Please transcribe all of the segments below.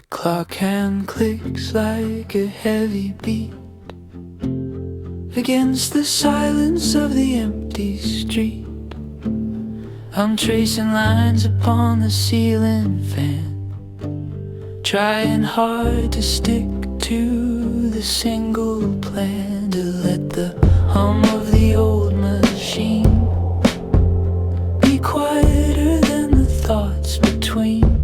Clock hand clicks like a heavy beat against the silence of the empty street. I'm tracing lines upon the ceiling fan, trying hard to stick to the single plan, to let the hum of the old machine be quieter than the thoughts between.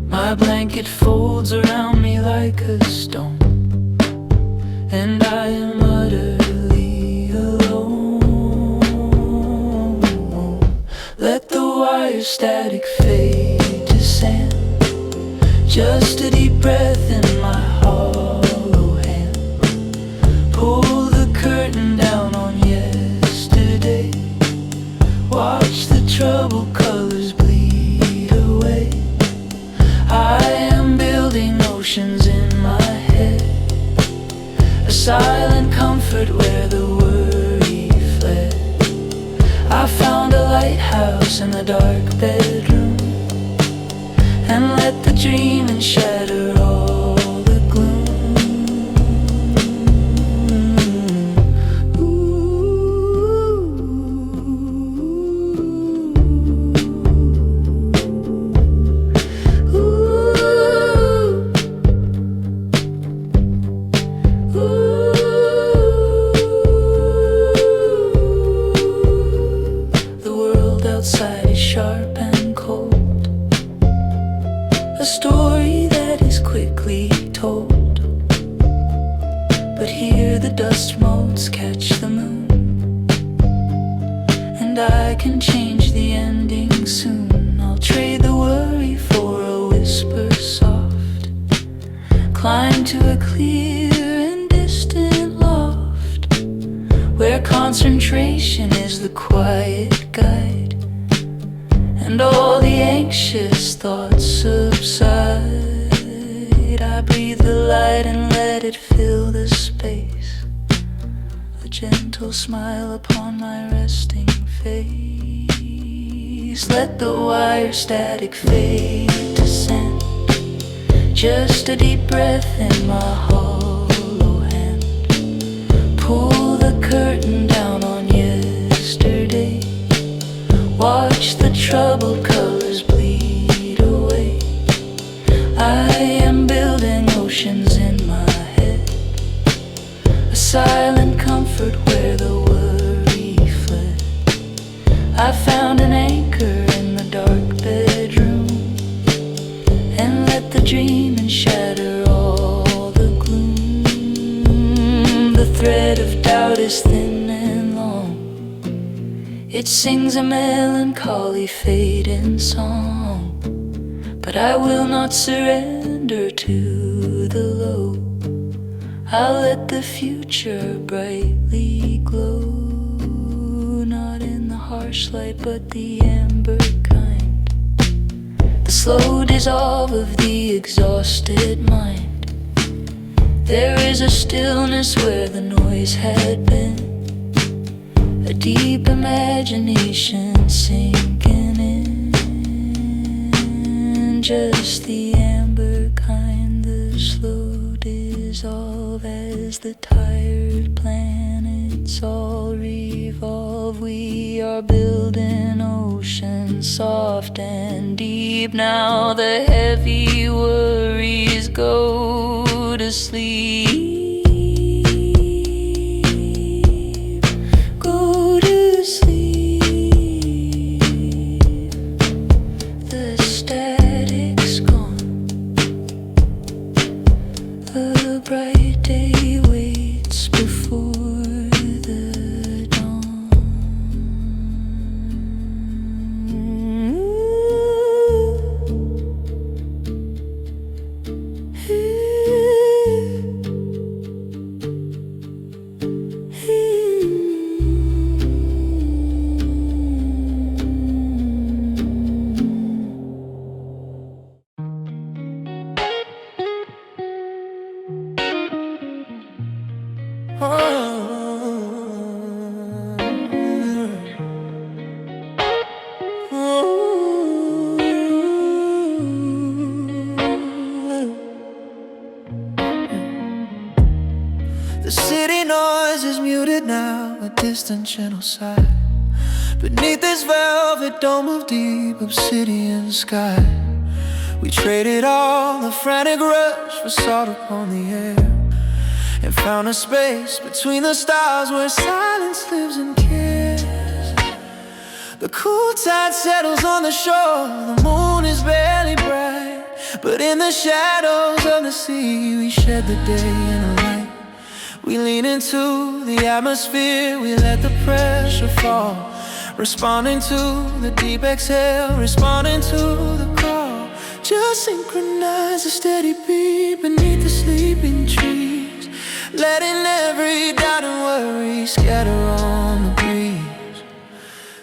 My blanket folds around me like a stone, and I am utterly alone. Let the wire static fade to sand, just a deep breath in my hollow hand. Pull the curtain down on yesterday, watch the troubled colors bleed away. I am building oceans in my head, a silent comfort where the worry fled. I found a lighthouse in the dark bedroom, and let the dream and shatter all the gloom. The world outside is sharp and cold, a story that is quickly told. But here the dust motes catch the moon, and I can change the ending soon. I'll trade the worry for a whisper soft, climb to a clear and distant loft, where concentration is the quiet guide, and all the anxious thoughts subside. I breathe the light and let it fill the space, a gentle smile upon my resting face. Let the wire static fade to sand, just a deep breath in my hollow hand. Pull the curtain down on yesterday, watch the troubled colors bleed away. I am building oceans in my head, a silent comfort where the worry fled. I found an anchor in the dark bedroom, and let the dream and shatter all the gloom. The thread of doubt is thin and long, it sings a melancholy fading song, but I will not surrender to the low. I'll let the future brightly glow, not in the harsh light but the amber kind, the slow dissolve of the exhausted mind. There is a stillness where the noise had been, a deep imagination sinking in, just the amber kind, the slow dissolve as the tired planets all revolve. We are building oceans soft and deep. Now the heavy worries go to sleep. Bright day waits before the dawn. The city noise is muted now, a distant gentle sigh. Beneath this velvet dome of deep obsidian sky, we traded all the frantic rush for salt upon the air, and found a space between the stars where silence lives and cares. The cool tide settles on the shore, the moon is barely bright, but in the shadows of the sea we shed the day in a light. We lean into the atmosphere, we let the pressure fall, responding to the deep exhale, responding to the call. Just synchronize a steady beat beneath the sleeping trees, letting every doubt and worry scatter on the breeze.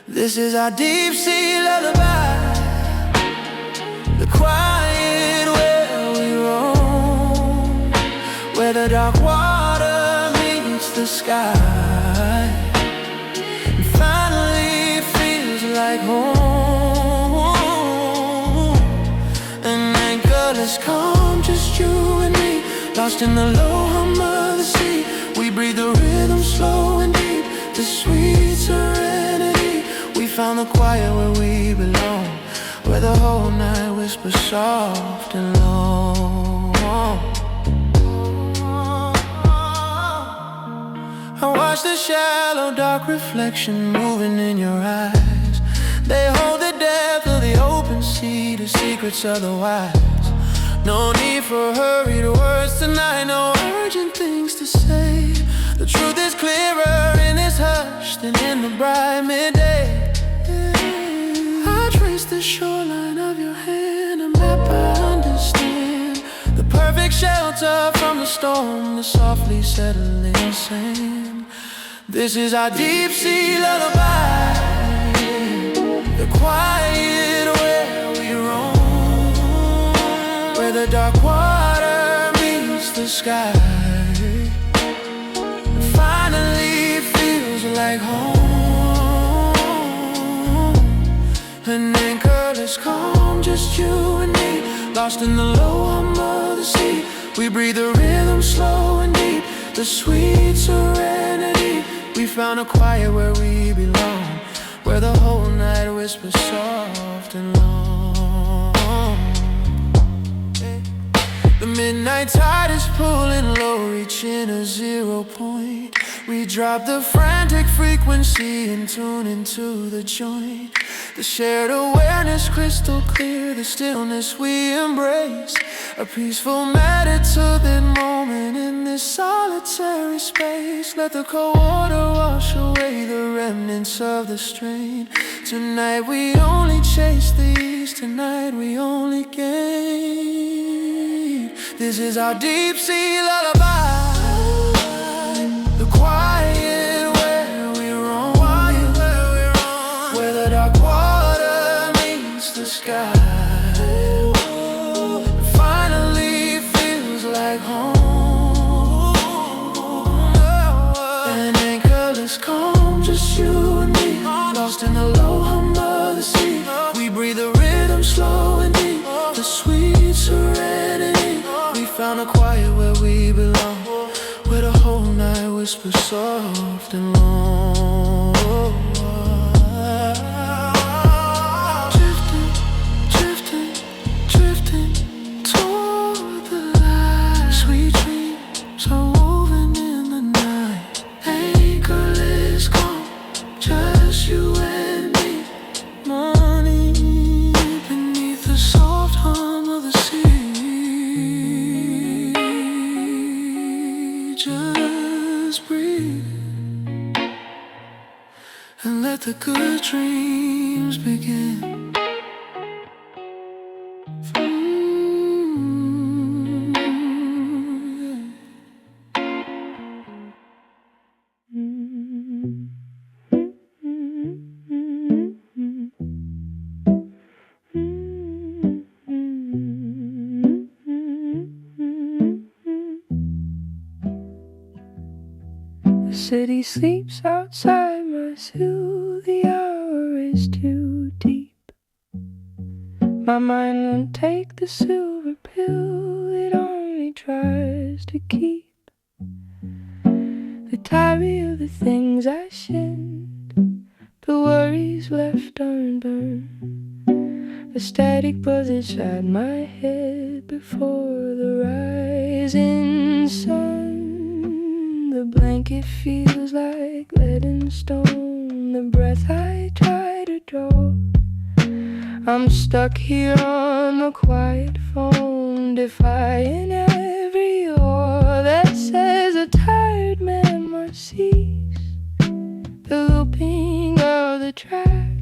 This is our deep sea lullaby, the quiet where we roam, where the dark water meets the sky, and finally feels like home. An anchorless calm, just you and me, lost in the low hum of the sea. We breathe the rhythm slow and deep, the sweet serenity. We found the quiet where we belong, where the whole night whispers soft and long. I watch the shallow dark reflection moving in your eyes. They hold the depth of the open sea, the secrets of the wise. No need for hurried words tonight, no urgent things to say. The truth is clearer in this hush than in the bright midday. I trace the shoreline of your hand, a map I understand, the perfect shelter from the storm, the softly settling sand. This is our deep sea lullaby, the quiet where we roam, where the dark water meets the sky, and finally feels like home. An anchorless calm, just you and me, lost in the low hum of the sea. We breathe the rhythm slow and deep, the sweet serenity. We found a quiet where we belong, where the whole night whispers soft and long. The midnight tide is pulling low, reaching a 0 point. We drop the frantic frequency and tune into the joint. The shared awareness crystal clear, the stillness we embrace, a peaceful meditative moment in this solitary space. Let the cold water wash away the remnants of the strain. Tonight we only chase the east, tonight we only gain. This is our deep sea lullaby, the quiet where we roam, where the dark water meets the sky, finally feels like home. An anchorless calm, just you and me, lost in the low hum of the sea. We breathe the rhythm slow and deep, the sweet serenity. We found a quiet where we belong, where the whole night whispers soft and long. Drifting, drifting, drifting toward the light. Sweet dreams are woven in the night. Anchorless calm, just you and me. Morning beneath the soft hum of the sea. Just breathe and let the good dreams begin. The city sleeps outside my zoo, the hour is too deep. My mind won't take the silver pill, it only tries to keep diary of the things I sinned, the worries left unburned, the static buzz inside my head before the rising sun. The blanket feels like lead and stone, the breath I try to draw. I'm stuck here on the quiet phone, defying every oar that says a tired man must cease the looping of the track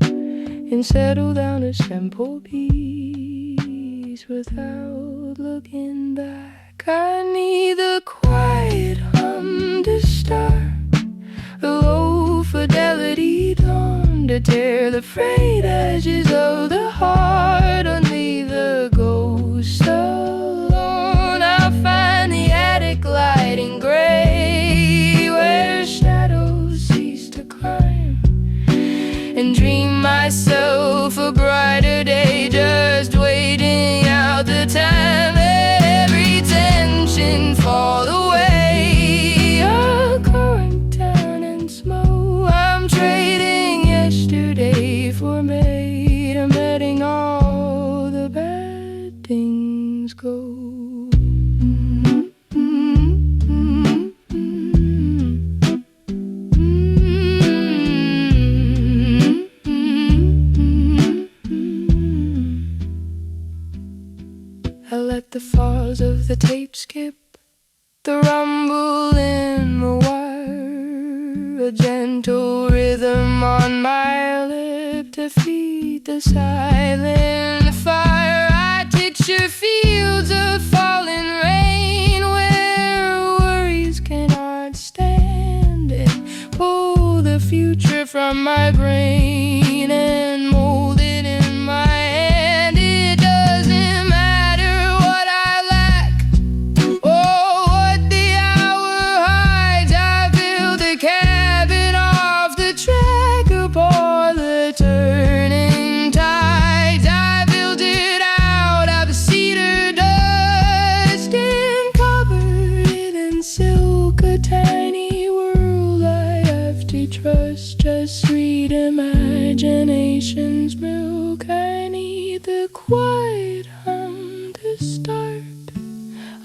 and settle down a simple piece without looking back. I need the quiet hum to start, the low fidelity dawn to tear the frayed edges of the heart. Only the ghost alone. I'll find the attic light in gray where shadows cease to climb, and dream myself a brighter day, just waiting out the time. Let every tension fall away. A quarantine and smoke. I'm trading yesterday for May. I'm letting all the bad things go. I let the falls of the tape skip, the rumble in the wire, a gentle rhythm on my lip to feed the silent fire. I picture fields of falling rain where worries cannot stand, and pull the future from my brain and mold it in my hand. It doesn't matter what I lack or what the hour hides. I build the cabin off the track upon the turning tides. I built it out of cedar dust and covered it in silk. A tiny world I have to trust, just sweet imagination's milk. I need the quiet hum to start,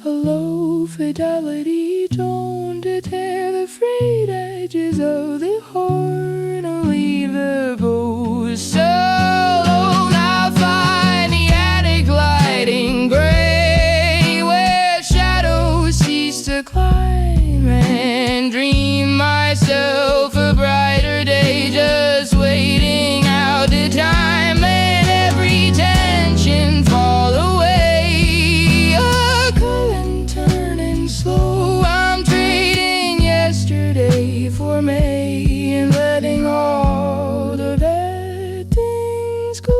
a low fidelity tone to tear the frayed edges of the horn. I'll leave the post alone. I'll find the attic light in gray where shadows cease to climb, and dream myself a brighter day, just waiting out the time. Let every tension fall away. A current turning slow. I'm trading yesterday for May and letting all the bad things go.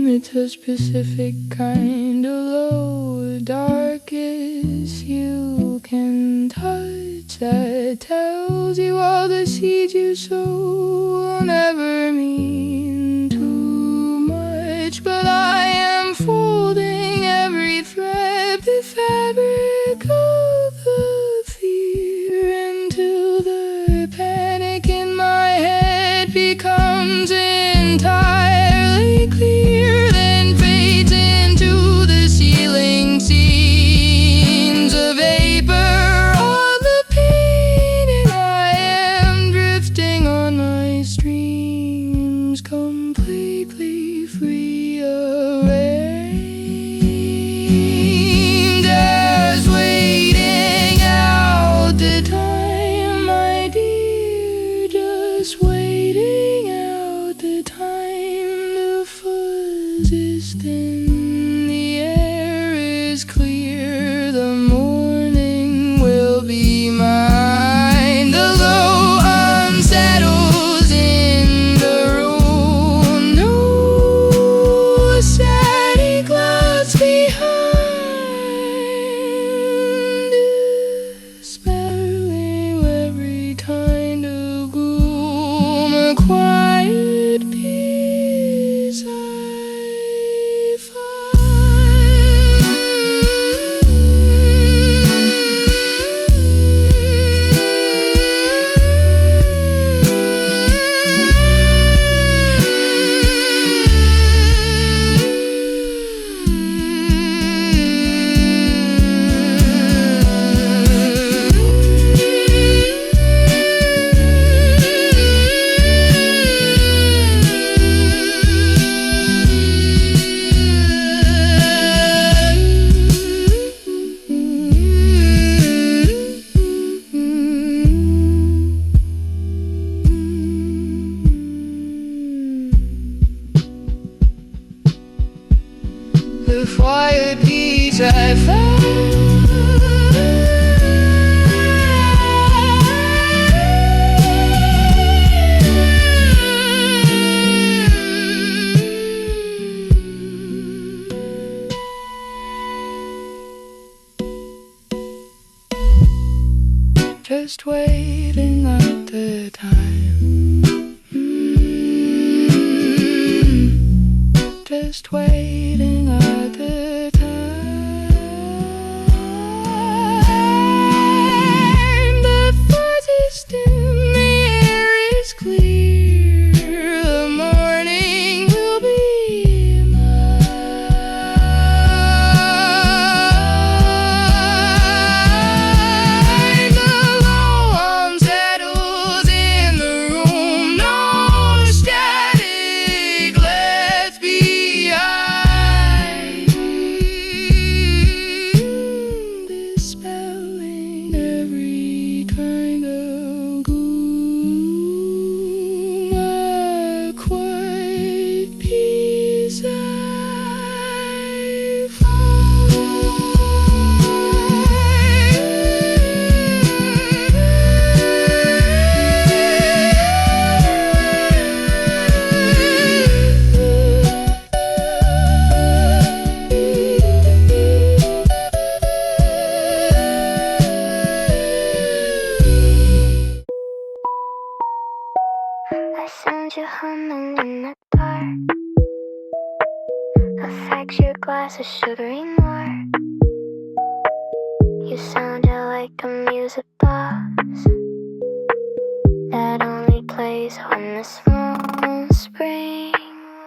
It's a specific kind of low, the darkest you can touch, that tells you all the seeds you sow will never mean too much. But I am folding every thread, the fabric of the fear, until the panic in my head becomes entirely clear, then fades into the ceiling scenes of vapor on the painting. I am drifting on the just waiting out the time. Just waiting out the time. The fuzz is dim, the air is clear. The morning will be mine. The low hum settles in the room. No static left behind. Dispelling every kind of gloom. A quiet peace I sound you humming in the dark. Affect your glass of sugary more. You sounded like a music box that only plays when the small spring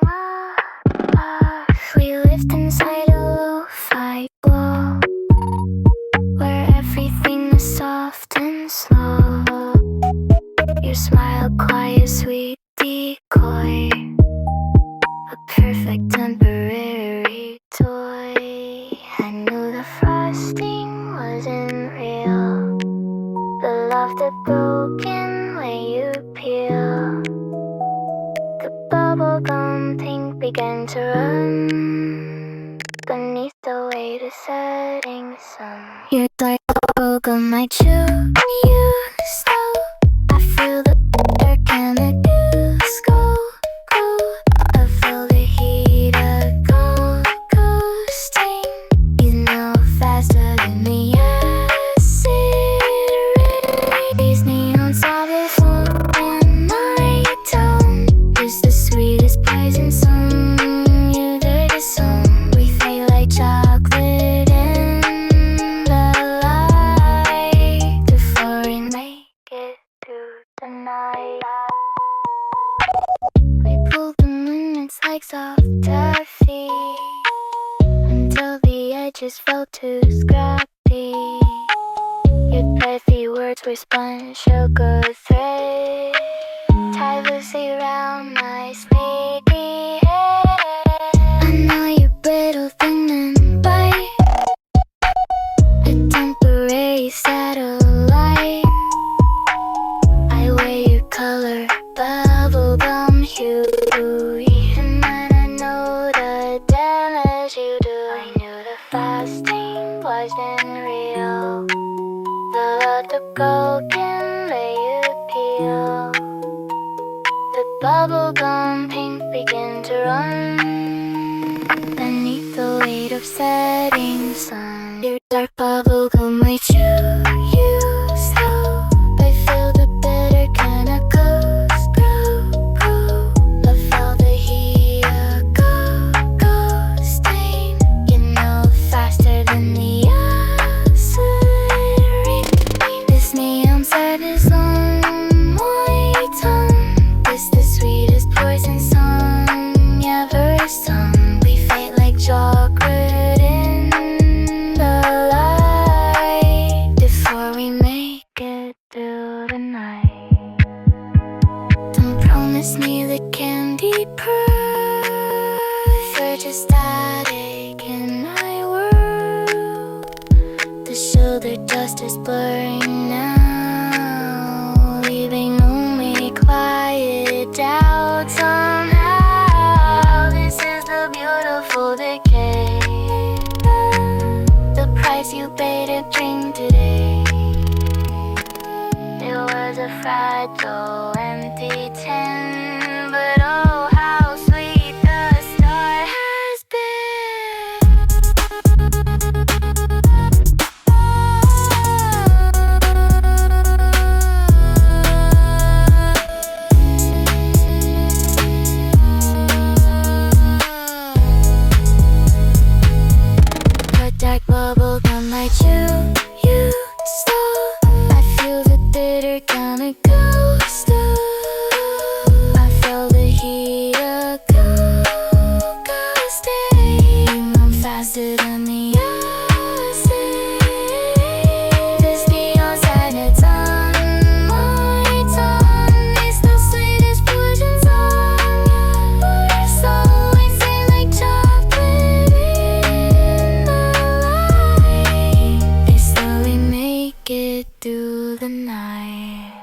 walks. We lived inside a lo-fi glow where everything is soft and slow. Your smile quiet, sweet decoy, a perfect temporary toy. I knew the frosting wasn't real, the laughter broken when you peel. The bubblegum pink began to run beneath the weight of setting sun. Your dark bubblegum, I chew you slow. I feel the bitter chemicals go. I feel the heat of ghosting. You know faster than the acid rain. These neon sour flow and night tone is the sweetest poison song. You dirty song. We feel like chocolate in the light before we make it through the night. We pull the minutes like soft taffy until the edges felt too scrappy. Your breathy words were spun sugar thread, tied loosely round my sleepy head. I know you're brittle, thin and bite, a temporary satellite. I wear your color, bubblegum hue, and then I know the damage you do. I knew the fasting wasn't real, the love of broken lay you peel. The bubblegum pink began to run beneath the weight of setting sun. Your dark bubblegum, I chew you slow. I feel the bitter chemicals grow. I feel the heat of ghosting. You know faster than the acid rain. This neon sadness on my tongue is the sweetest poison song ever sung. We fade like chocolate in the light before we make it through the night. Don't promise me the candy proof. You're just static in my world. The shoulder dust is blurring now, leaving only quiet doubt somehow. This is the beautiful decay, the price you paid to drink today. It was a fragile, empty tin, but oh, how sweet the start has been. one like you stole. I feel the bitter gonna go still. I feel the heat of go stay. I'm faster than the acid. This neon sign it's on my tongue. It's the sweetest poison's on your soul. It's like chocolate in the light. They slowly make it through the night.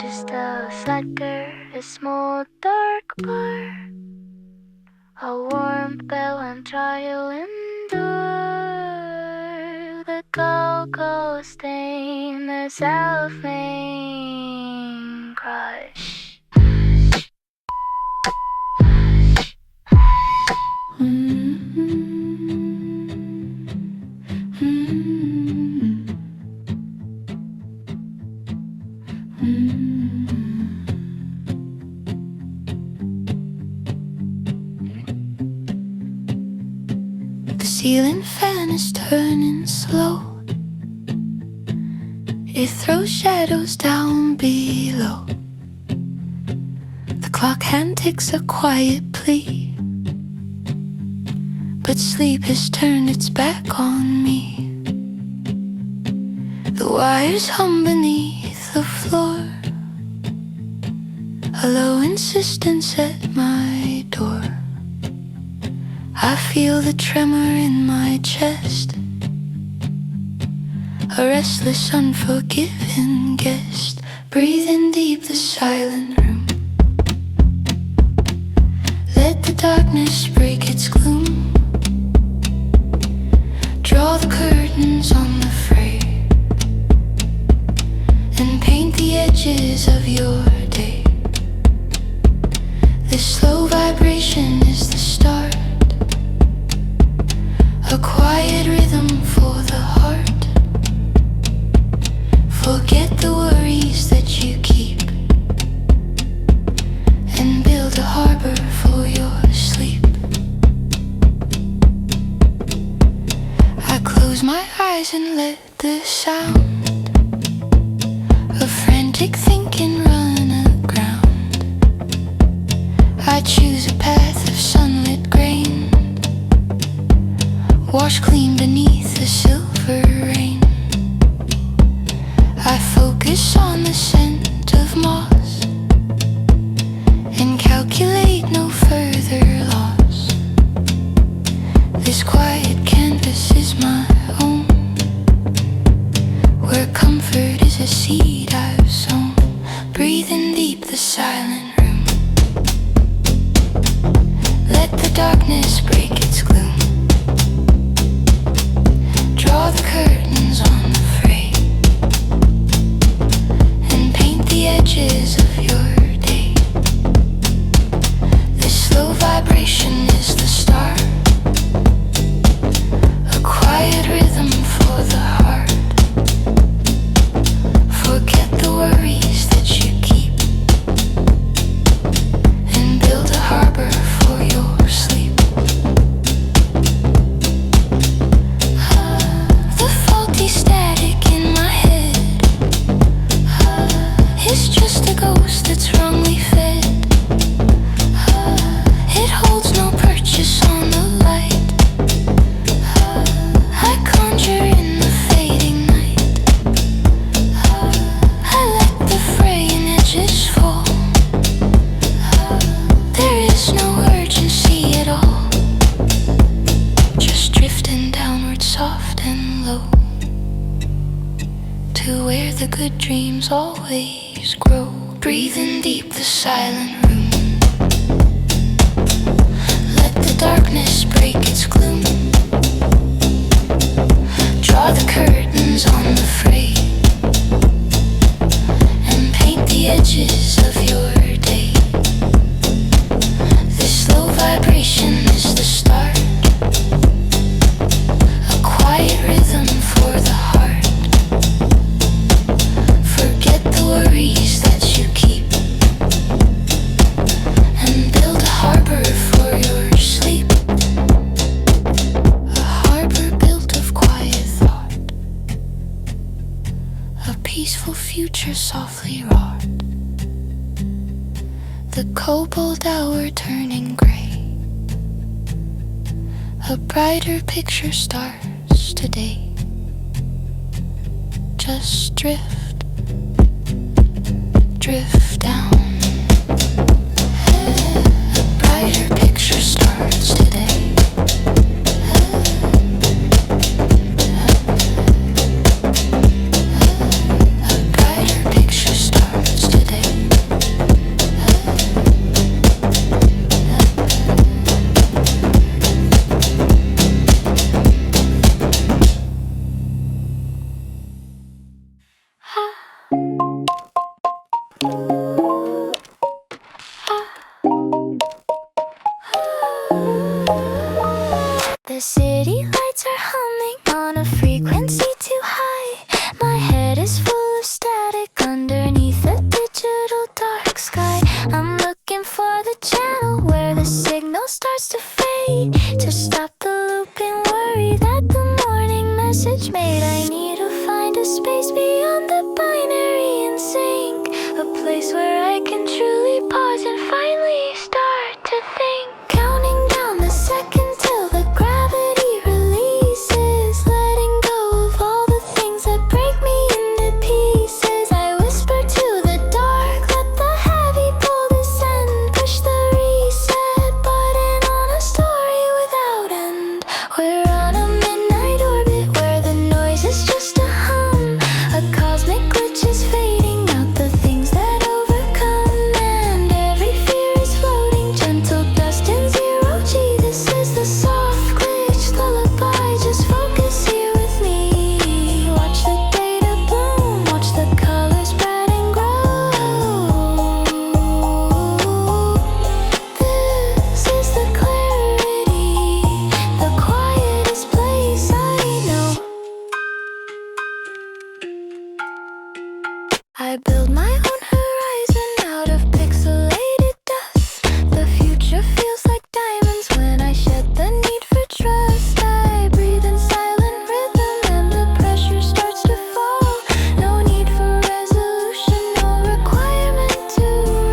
Just a flicker, a small dark blur. A warm bell and trial endure. The cocoa stain, the cellophane crush. The ceiling fan is turning slow. It throws shadows down below. The clock hand ticks a quiet plea, but sleep has turned its back on me. The wires hum beneath the floor. A low insistence at my door. I feel the tremor in my chest. A restless, unforgiving guest. Breathing deep the silent room. Let the darkness break its gloom. Draw the curtains on the fray and paint the edges of your day. This slow vibration is the start. A quiet rhythm for the heart. Forget the worries that you keep and build a harbor for your sleep. I close my eyes and let the sound of frantic thinking run aground. I choose a path of sunlit grain, wash clean beneath the silver rain. I focus on the scent of moss and calculate no further loss. This quiet canvas is my home, where comfort is a seed I've sown. Breathing deep the silent room. Let the darkness break its gloom. Draw the curtains on the fray and paint the edges of your day. This slow vibration is the start. A quiet rhythm for the heart. Forget the worries that you keep and build a harbor for your sleep. The faulty static in my head is just a ghost that's wrongly fed. It holds no purchase on the light. I conjure in the fading night. I let the fraying edges fall. There is no urgency at all, just drifting downward soft and low, to where the good dreams always grow. Breathing deep the silent room. Let the darkness break its gloom. Draw the curtains on the fray and paint the edges of your day. This slow vibration is the start. A quiet rhythm for the heart. Forget the worries that you keep and build a harbor for your sleep. A harbor built of quiet thought. peaceful future softly roared. The cobalt hour turning gray. A brighter picture starts today. Just drift down. A brighter picture starts today. A brighter picture starts today. The city lights are humming on a frequency too high. My head is full of static underneath a digital dark sky. I'm looking for the channel where the signal starts to fade. To stop the looping worry that the morning message made. I need to find a space beyond the binary and sync. A place where I can truly pause and finally start to think. Counting down the seconds till the gravity releases. Letting go of all the things that break me into pieces. I whisper to the dark, let the heavy pull descend. Push the reset button on a story without end. We're on a midnight orbit where the noise is just a hum. A cosmic glitch is fading out the things that overcome. And every fear is floating, gentle dust in zero G. This is the soft glitch lullaby. Just focus here with me. Watch the data bloom, watch the colors spread and grow. This is the clarity, the quietest place I know. I build my own horizon out of pixelated dust. The future feels like diamonds when I shed the need for trust. I breathe in silent rhythm and the pressure starts to fall. No need for resolution, no requirement to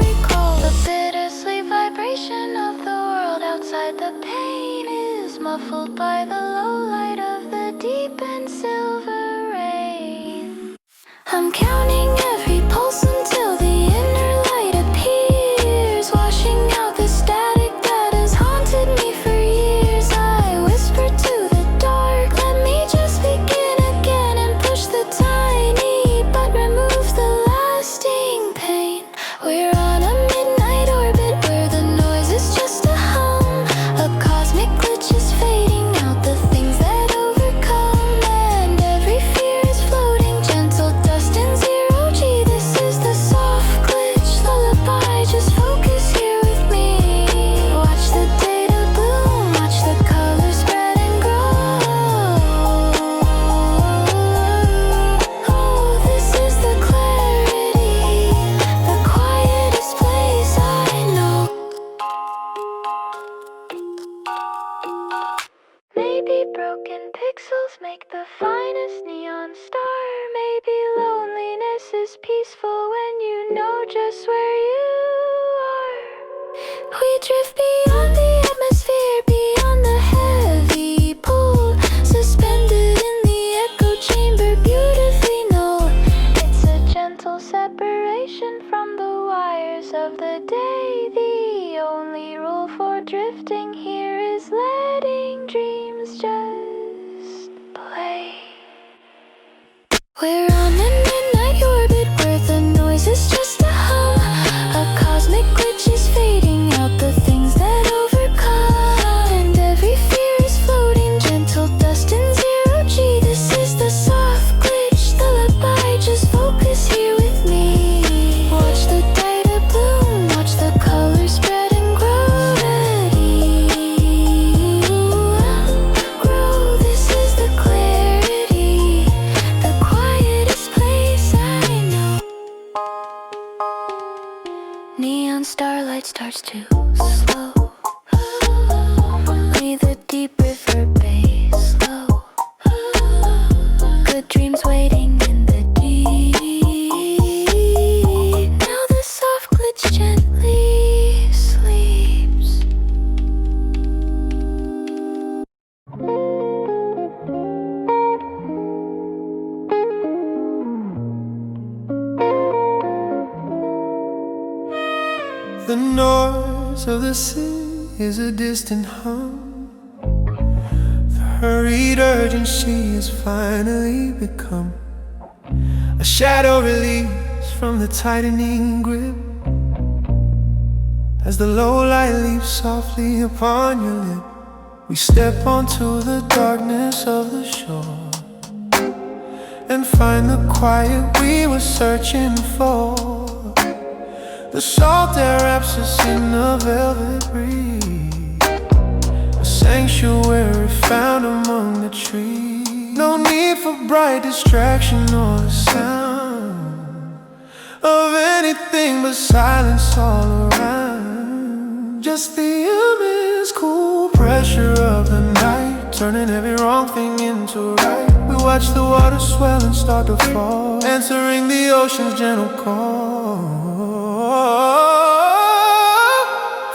recall. The bittersweet vibration of the world outside the pain is muffled by the low light of the deep and silver rain. I'm counting every pulse until the inner light appears, washing out the static that has haunted me for years. I whisper to the dark, let me just begin again and push the tiny but remove the lasting pain. We're on a midnight orbit where the noise is just a hum. A cosmic glitch is fading out the things that overcome. And every fear is floating, gentle dust in zero G. This is the soft glitch lullaby. Just focus here with me. Watch the data bloom, watch the colors spread and grow. Oh, this is the clarity, the quietest place I know. Maybe broken pixels make the finest neon star. Maybe loneliness is peaceful when you know just where you are. We drift beyond the atmosphere, beyond the heavy pull. Suspended in the echo chamber, beautifully known. It's a gentle separation from the wires of the day. The only rule for drifting here is letting dreams just play. We're on a midnight orbit where the noise is just a hum. A cosmic glitch is fading out the things that overcome. And every fear is floating, gentle dust in zero G. This is the soft glitch lullaby. Just focus here with me. Watch the data bloom, watch the colors spread and grow. Ready, grow. This is the clarity, the quietest place I know. Neon starlight starts to slow. Only the deep river bass low. Good dreams waiting in the deep. The noise of the sea is a distant hum. The hurried urgency has finally become a shadow release from the tightening grip. As the low light leaps softly upon your lip, we step onto the darkness of the shore and find the quiet we were searching for. The salt air wraps us in a velvet breeze, a sanctuary found among the trees. No need for bright distraction or the sound of anything but silence all around. Just the immense cool pressure of the night, turning every wrong thing into right. We watch the water swell and start to fall, answering the ocean's gentle call.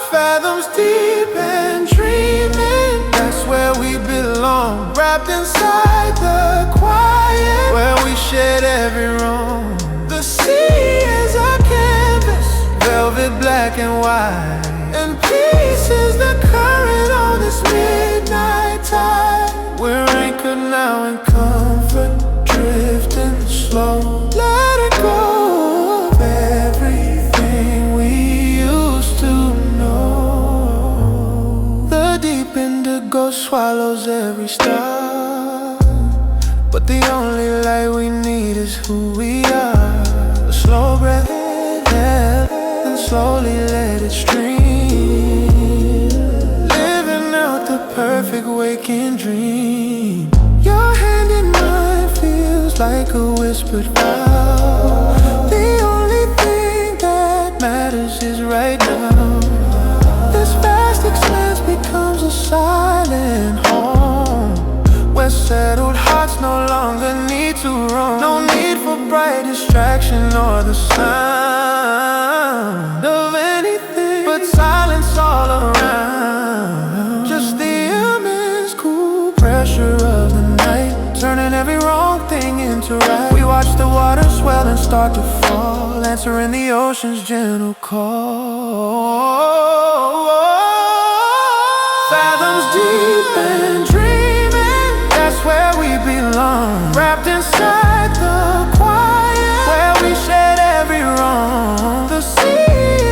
Fathoms deep and dreaming, that's where we belong. Wrapped inside the quiet, where we shed every wrong. The sea is our canvas, velvet black and white, and peace is the current on this midnight tide. We're anchored now in comfort, drifting slow, letting go of everything we used to know. The deep indigo swallows every star, but the only light we need is who we are. A slow breath and slowly let it stream, living out the perfect waking dream. Your hand in mine feels like a whispered vow. The only thing that matters is right now. This vast expanse becomes a silent home, where settled hearts no longer need to roam. No need for bright distraction or the sound of anything but silence all around. Just the immense cool pressure of the night, turning every wrong thing into right. We watch the water swell and start to fall, answering the ocean's gentle call. Fathoms deep and dreaming, that's where we belong. Wrapped inside the quiet, where we shed every wrong. The sea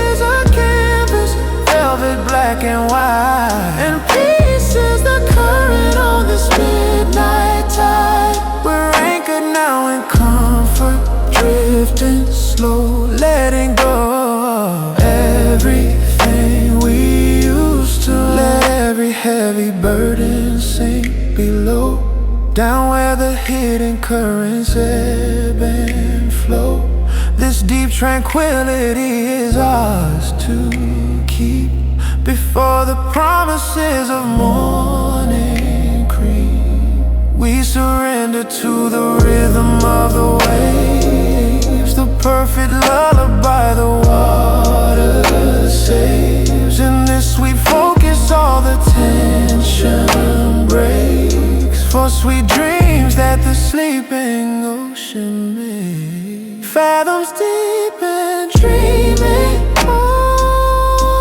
is our canvas, velvet black and white, and peace is the current on this midnight tide. We're anchored now in comfort, drifting slow, letting go of everything we used to. Let every heavy burden sink below, down where the hidden currents ebb and flow. This deep tranquility is ours to keep before the promises of morning creep. We surrender to the rhythm of the waves, the perfect lullaby the water saves. In this sweet focus all the tension breaks, for sweet dreams that the sleeping ocean makes. Fathoms deep and dreaming, oh,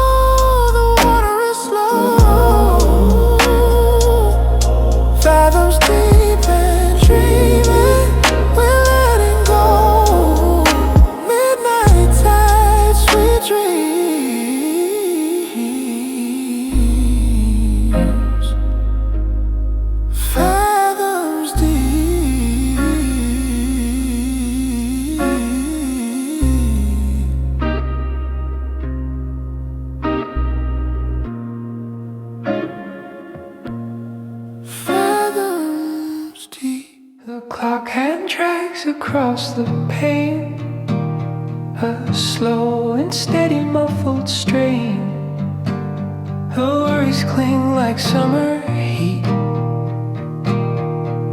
the water is slow. Fathoms deep and dreaming, we're letting go. Midnight tide, sweet dreams. Fathoms deep. Fathoms deep. The clock hand tracks across the pane, a slow and steady muffled strain. Her worries cling like summer heat,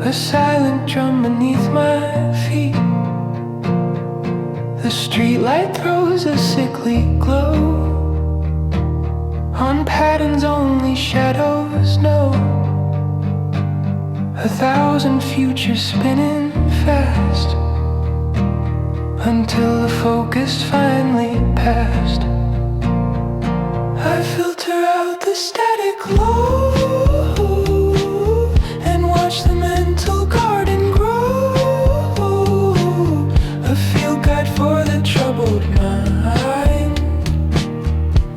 a silent drum beneath my feet. The streetlight throws a sickly glow on patterns only shadows know. 1,000 futures spinning fast until the focus finally passed. filter out the static low and watch the mental garden grow, a field guide for the troubled mind,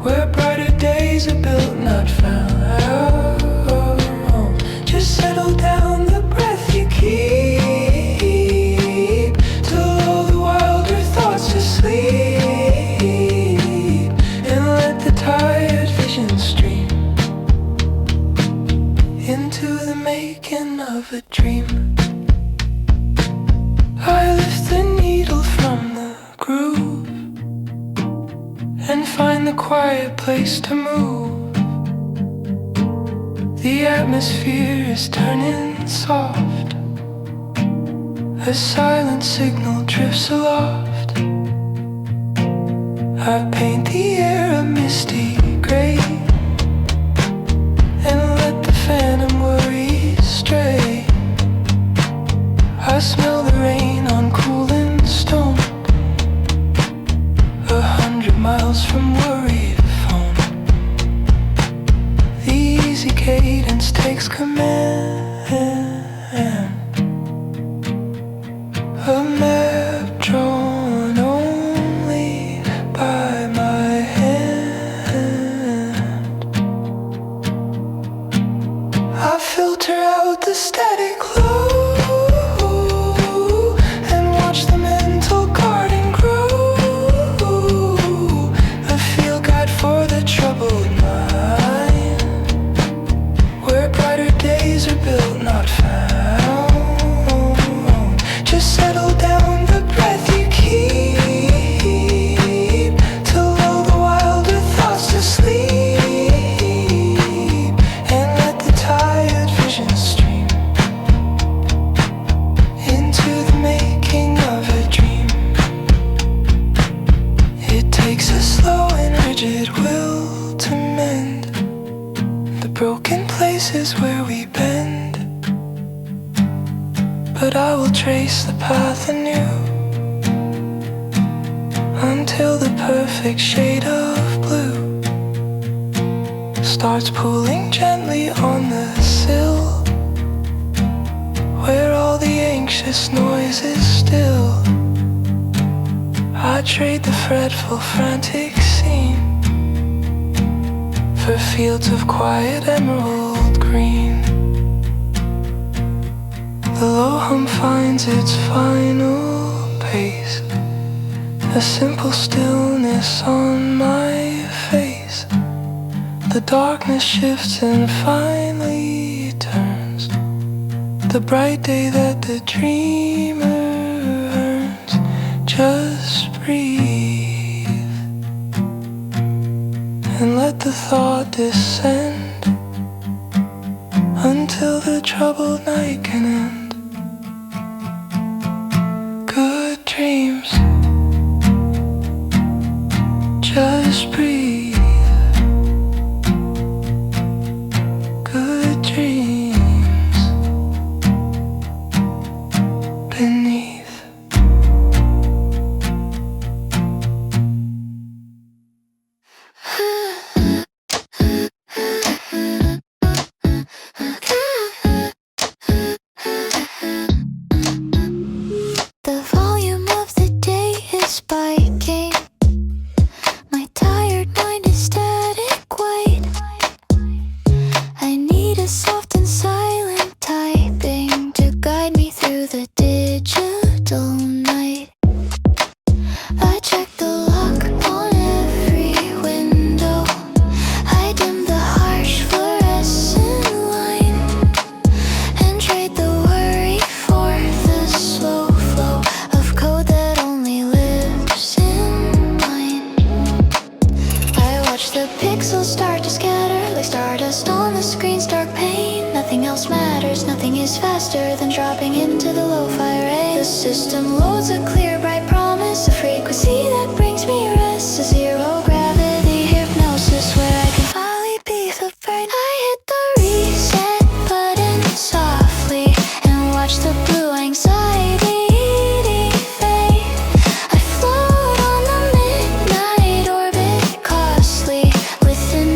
where brighter days are built not found. Just settle down, the breath you keep, till all the wilder thoughts are asleep, and let the tired vision stream into the making of a dream. I lift the needle from the groove and find the quiet place to move. The atmosphere is turning soft, a silent signal drifts aloft. I paint the air a misty gray and let the phantom worries stray. I smell the rain on cooling stone, 100 miles from worried phone. The easy cadence takes command, a map drawn only by my hand. I filter out the static low and watch the mental garden grow, a field guide for the troubled mind, where brighter days are built not found. Just settle down, the breath you keep, till all the wilder thoughts to sleep, and let the tired vision stream into the making of a dream. It takes a slow and rigid will to mend the broken places where we bend, but I will trace the path anew until the perfect shade of blue starts pooling gently on the sill, where all the anxious noise is still. I trade the fretful, frantic scene for fields of quiet emerald green. The low hum finds its final pace, a simple stillness on my face. The darkness shifts and finally turns, the bright day that the dreamer earns. Just breathe and let the thought descend until the troubled night can end. Good dreams, just breathe. Good dreams beneath. The volume of the day is spiking. My tired mind is static white. I need a soft and silent typing to guide me through the digital night. I check the lock on every window. I dim the harsh fluorescent line and trade the worry for the slow flow of code that only lives in mine. I watch the pixels start to scatter like stardust on the screen's dark pane. Nothing else matters, nothing is faster than dropping into the lo-fi ray. The system loads a clear, bright promise, a frequency that brings me rest, a zero gravity hypnosis where I can finally be the brain. I hit the reset button softly and watch the blue anxiety fade. I float on the midnight orbit, costly within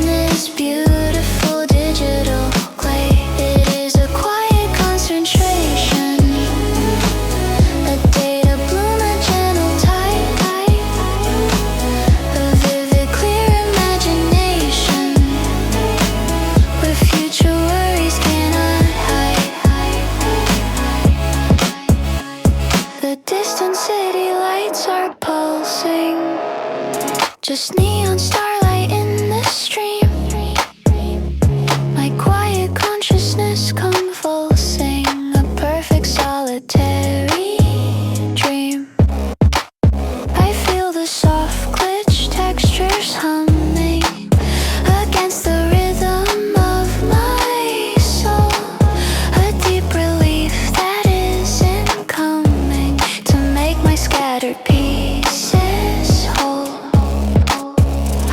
The distant city lights are pulsing, just neon starlight in the stream. My quiet consciousness convulsing, a perfect solitary dream. I feel the soft glitch textures humming against the rhythm of my soul. A deep relief that isn't coming to make my scattered pieces whole.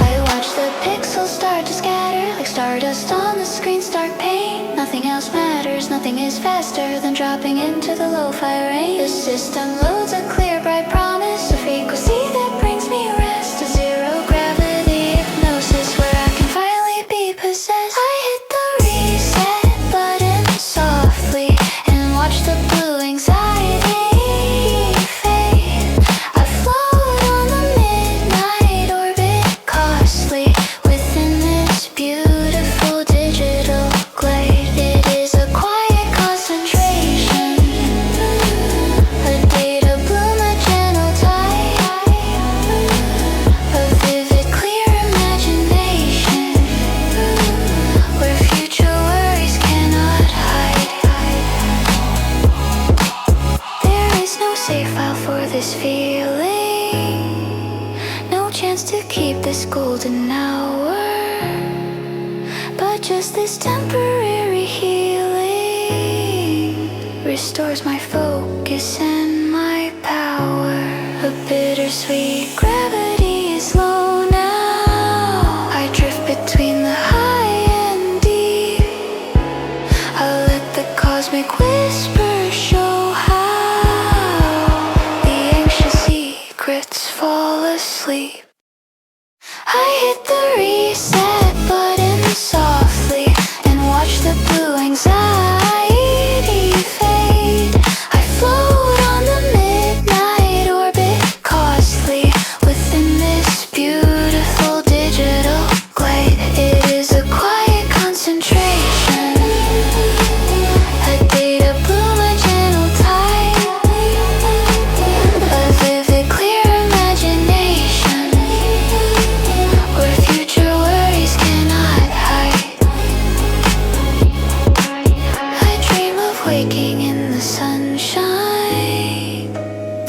I watch the pixels start to scatter like stardust on the screen, stark pain. Nothing else matters, nothing is faster than dropping into the lo-fi rain. The system loads a clear bright promise, a frequency that brings me rest, a zero gravity hypnosis where I can finally be possessed. I hit the reset button softly and watch the blue anxiety fade. I float on the midnight orbit, costly within this beautiful digital glade. It is a quiet concentration, a data bloom, a gentle tide, a vivid clear imagination where future worries cannot hide. There is no save file for this feeling, no chance to keep this golden hour, but just this temporary healing restores my focus and my power. A bittersweet gravity is low now. I drift between the high and deep. I'll let the cosmic whisper show how the anxious secrets fall asleep. I hit the reset button softly and watch the blue anxiety fade. I float on the midnight orbit, costly within this beautiful digital glade. It is a quiet concentration, a data bloom, a gentle tide, a vivid clear imagination where future worries cannot hide. I dream of waking in the sunshine,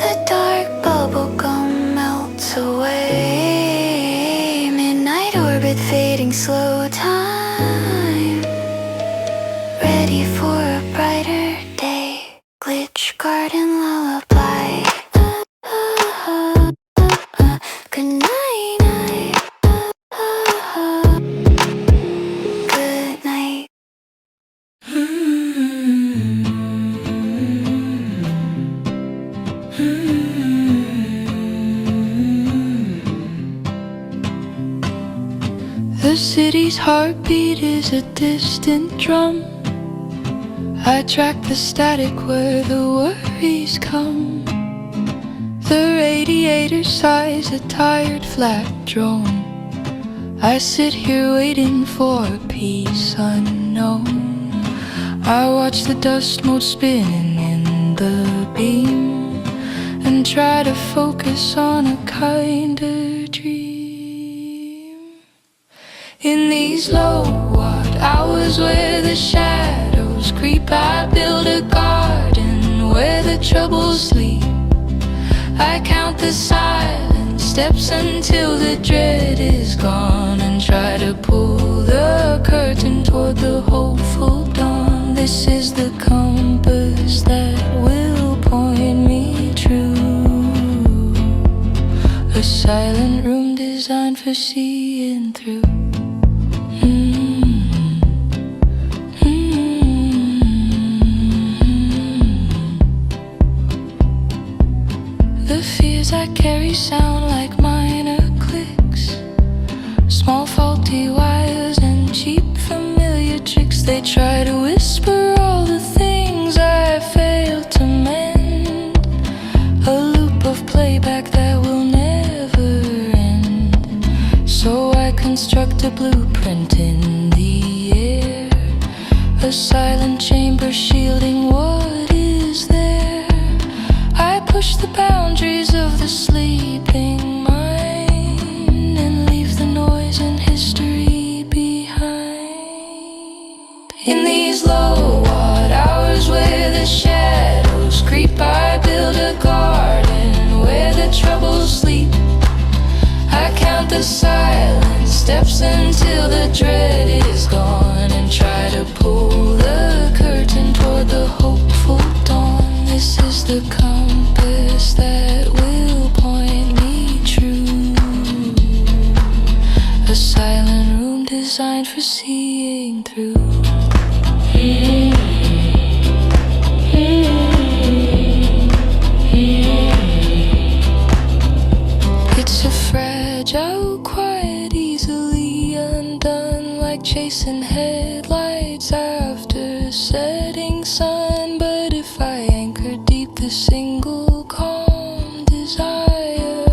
the dark bubble gum melts away, midnight orbit fading slow time, ready for a brighter day, glitch garden lullaby. Good night, night. Good night. The city's heartbeat is a distant drum. I track the static where the worries come. The radiator sighs a tired flat drone. I sit here waiting for a peace unknown. I watch the dust mote spinning in the beam and try to focus on a kinder dream. In these low-watt hours where the shadows creep, I build a garden where the troubles sleep. I count the silent steps until the dread is gone and try to pull the curtain toward the hopeful dawn. This is the compass that will point me true, a silent room designed for seeing through. The fears I carry sound like minor clicks, small faulty wires and cheap familiar tricks. They try to whisper all the things I failed to mend, a loop of playback that will never end. So I construct a blueprint in the air, a silent chamber shielding what is there. I push the sleeping mind and leave the noise and history behind. In these low-watt hours where the shadows creep, I build a garden where the troubles sleep. I count the silent steps until the dread is gone and try to pull the curtain toward the hopeful dawn. This is the compass that will point me true. A silent room designed for seeing through. It's a fragile, quiet, easily undone, like chasing headlights after setting sun. But if I anchor deep the single calm desire,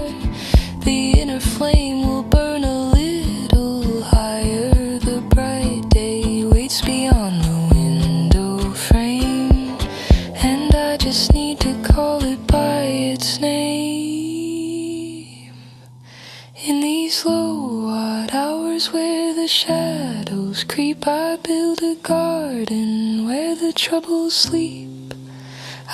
the inner flame will burn a little higher. The bright day waits beyond the window frame, and I just need to call it by its name. In these low-watt hours where the shadows creep, I build a garden where the troubles sleep.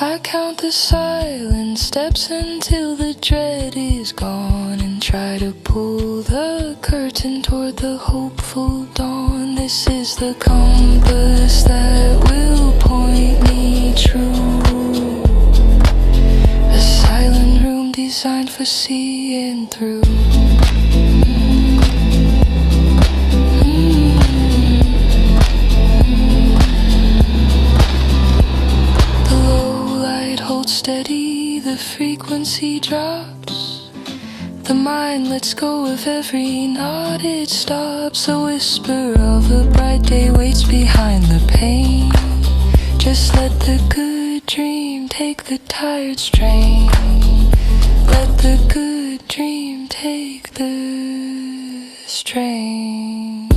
I count the silent steps until the dread is gone and try to pull the curtain toward the hopeful dawn. This is the compass that will point me true. A silent room designed for seeing through. Steady, the frequency drops. The mind lets go of every knot, it stops. A whisper of a bright day waits behind the pain. Just let the good dream take the tired strain. Let the good dream take the strain.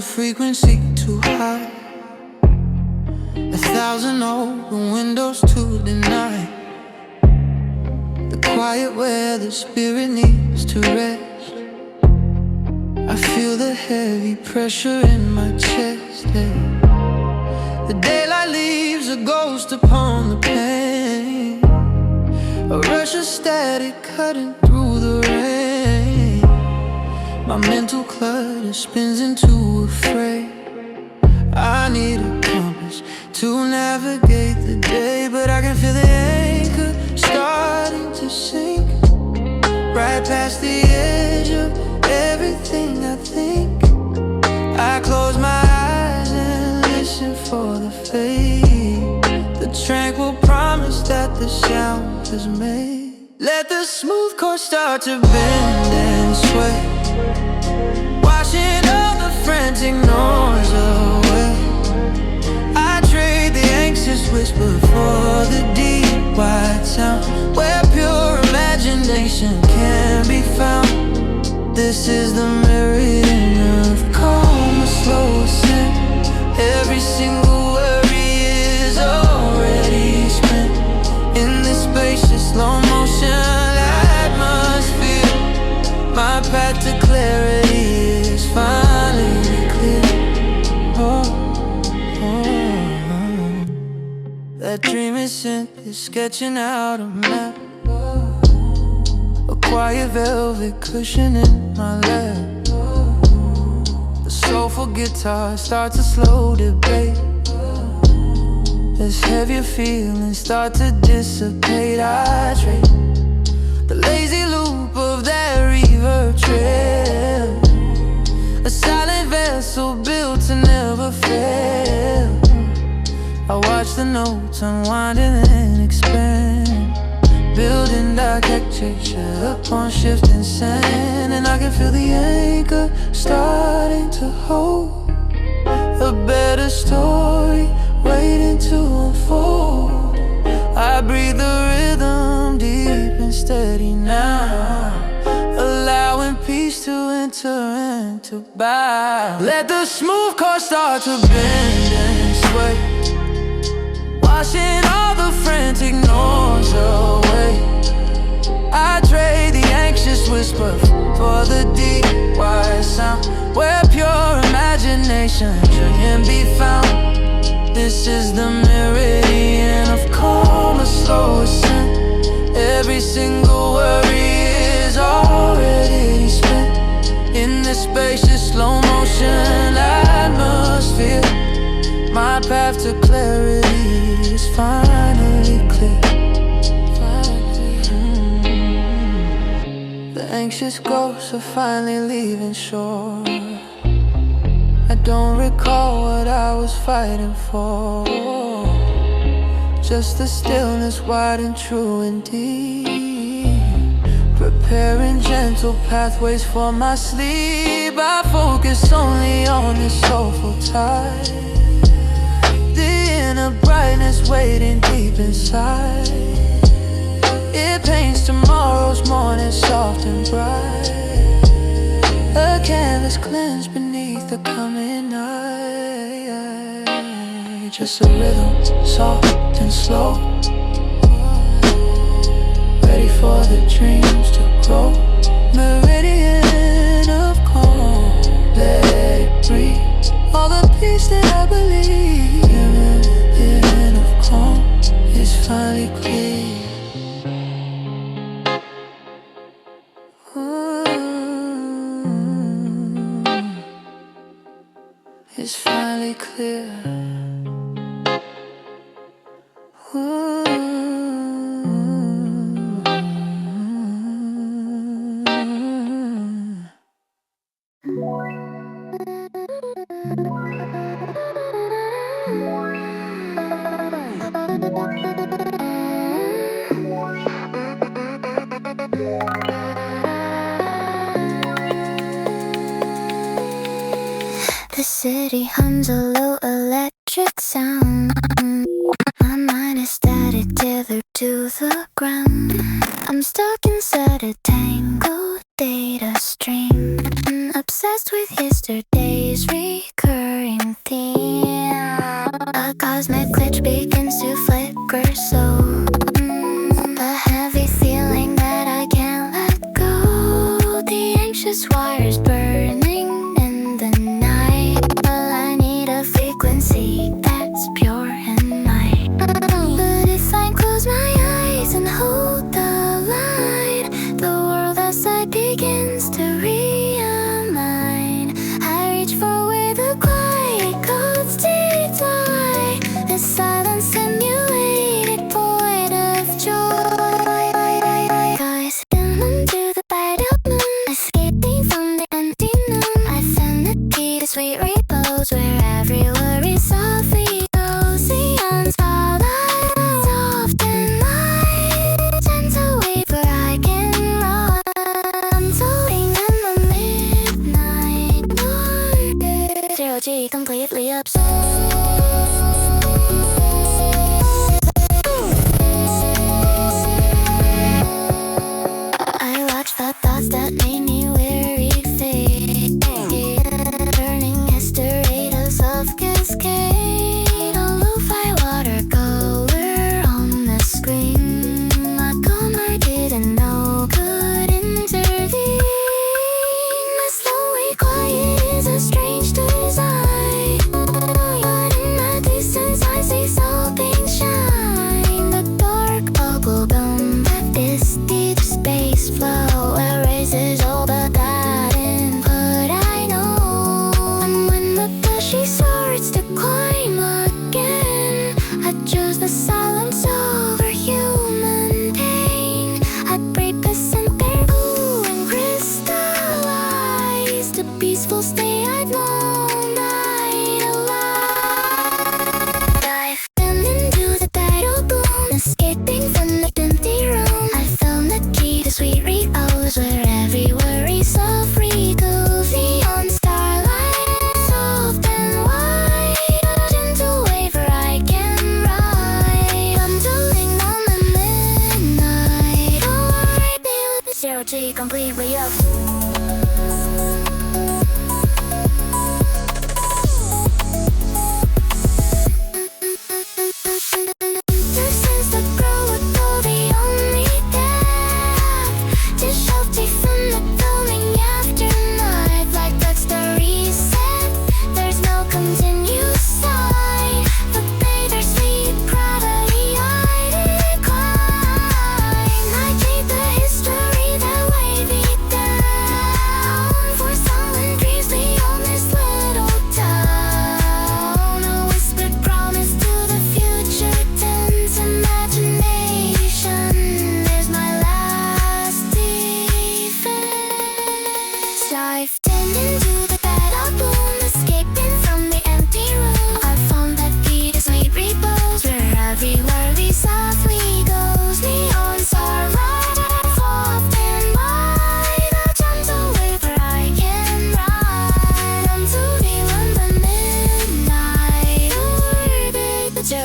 Frequency too high, 1,000 open windows to deny the quiet where the spirit needs to rest. I feel the heavy pressure in my chest. The daylight leaves a ghost upon the pain, a rush of static cutting through the rain. My mental clutter spins into a fray. I need a compass to navigate the day, but I can feel the anchor starting to sink right past the edge of everything I think. I close my eyes and listen for the fade, the tranquil promise that the sound has made. Let the smooth chords start to bend and sway, washing all the frantic noise away. I trade the anxious whisper for the deep white sound where pure imagination can be found. This is the meridian of calm, a slow ascent. Every single worry is already spent in this spacious slow motion atmosphere. My path to clarity is finally clear. That dream is sent is sketching out a map, a quiet velvet cushion in my lap. The soulful guitar starts a slow debate. as heavier feelings start to dissipate. I trade the lazy loop of that reverb trail, a silent vessel built to never fail. I watch the notes unwind and then expand, building architecture upon shifting sand. And I can feel the anchor starting to hold a better story waiting to unfold. I breathe the rhythm deep and steady now, allowing peace to enter and to bow. Let the smooth chords start to bend and sway, washing all the frantic noise away. I trade the anxious whisper for the deep wide sound, where pure imagination can be found. This is the meridian of calm, a slow ascent. Every single worry is already spent in this spacious slow motion atmosphere. My path to clarity is finally clear. The anxious ghosts are finally leaving shore. I don't recall what I was fighting for, just the stillness wide and true and deep, preparing gentle pathways for my sleep. I focus only on this soulful tide, the inner brightness waiting deep inside. It paints tomorrow's morning soft and bright, a canvas cleansed beneath the coming night. Just a rhythm, soft and slow, ready for the dreams to grow. Meridian of calm, let it breathe all the peace that I believe. Meridian of calm is finally clear. It's finally clear. The city hums a low electric sound. My mind is static, tethered to the ground. I'm stuck inside a tangled data stream, obsessed with yesterday's recurring theme. A cosmic glitch begins to flicker slow, a heavy feeling that I can't let go. The anxious wires burning in the night, well, I need a frequency that's pure and light. But if I close my eyes and hold the line, the world outside begins to realign. I reach for where the quiet cold states lie, the silence simulated for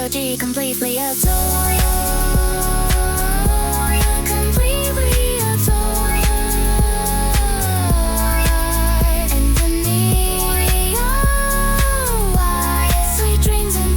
melody completely adore you. Completely adore you. And the neon lights, sweet dreams and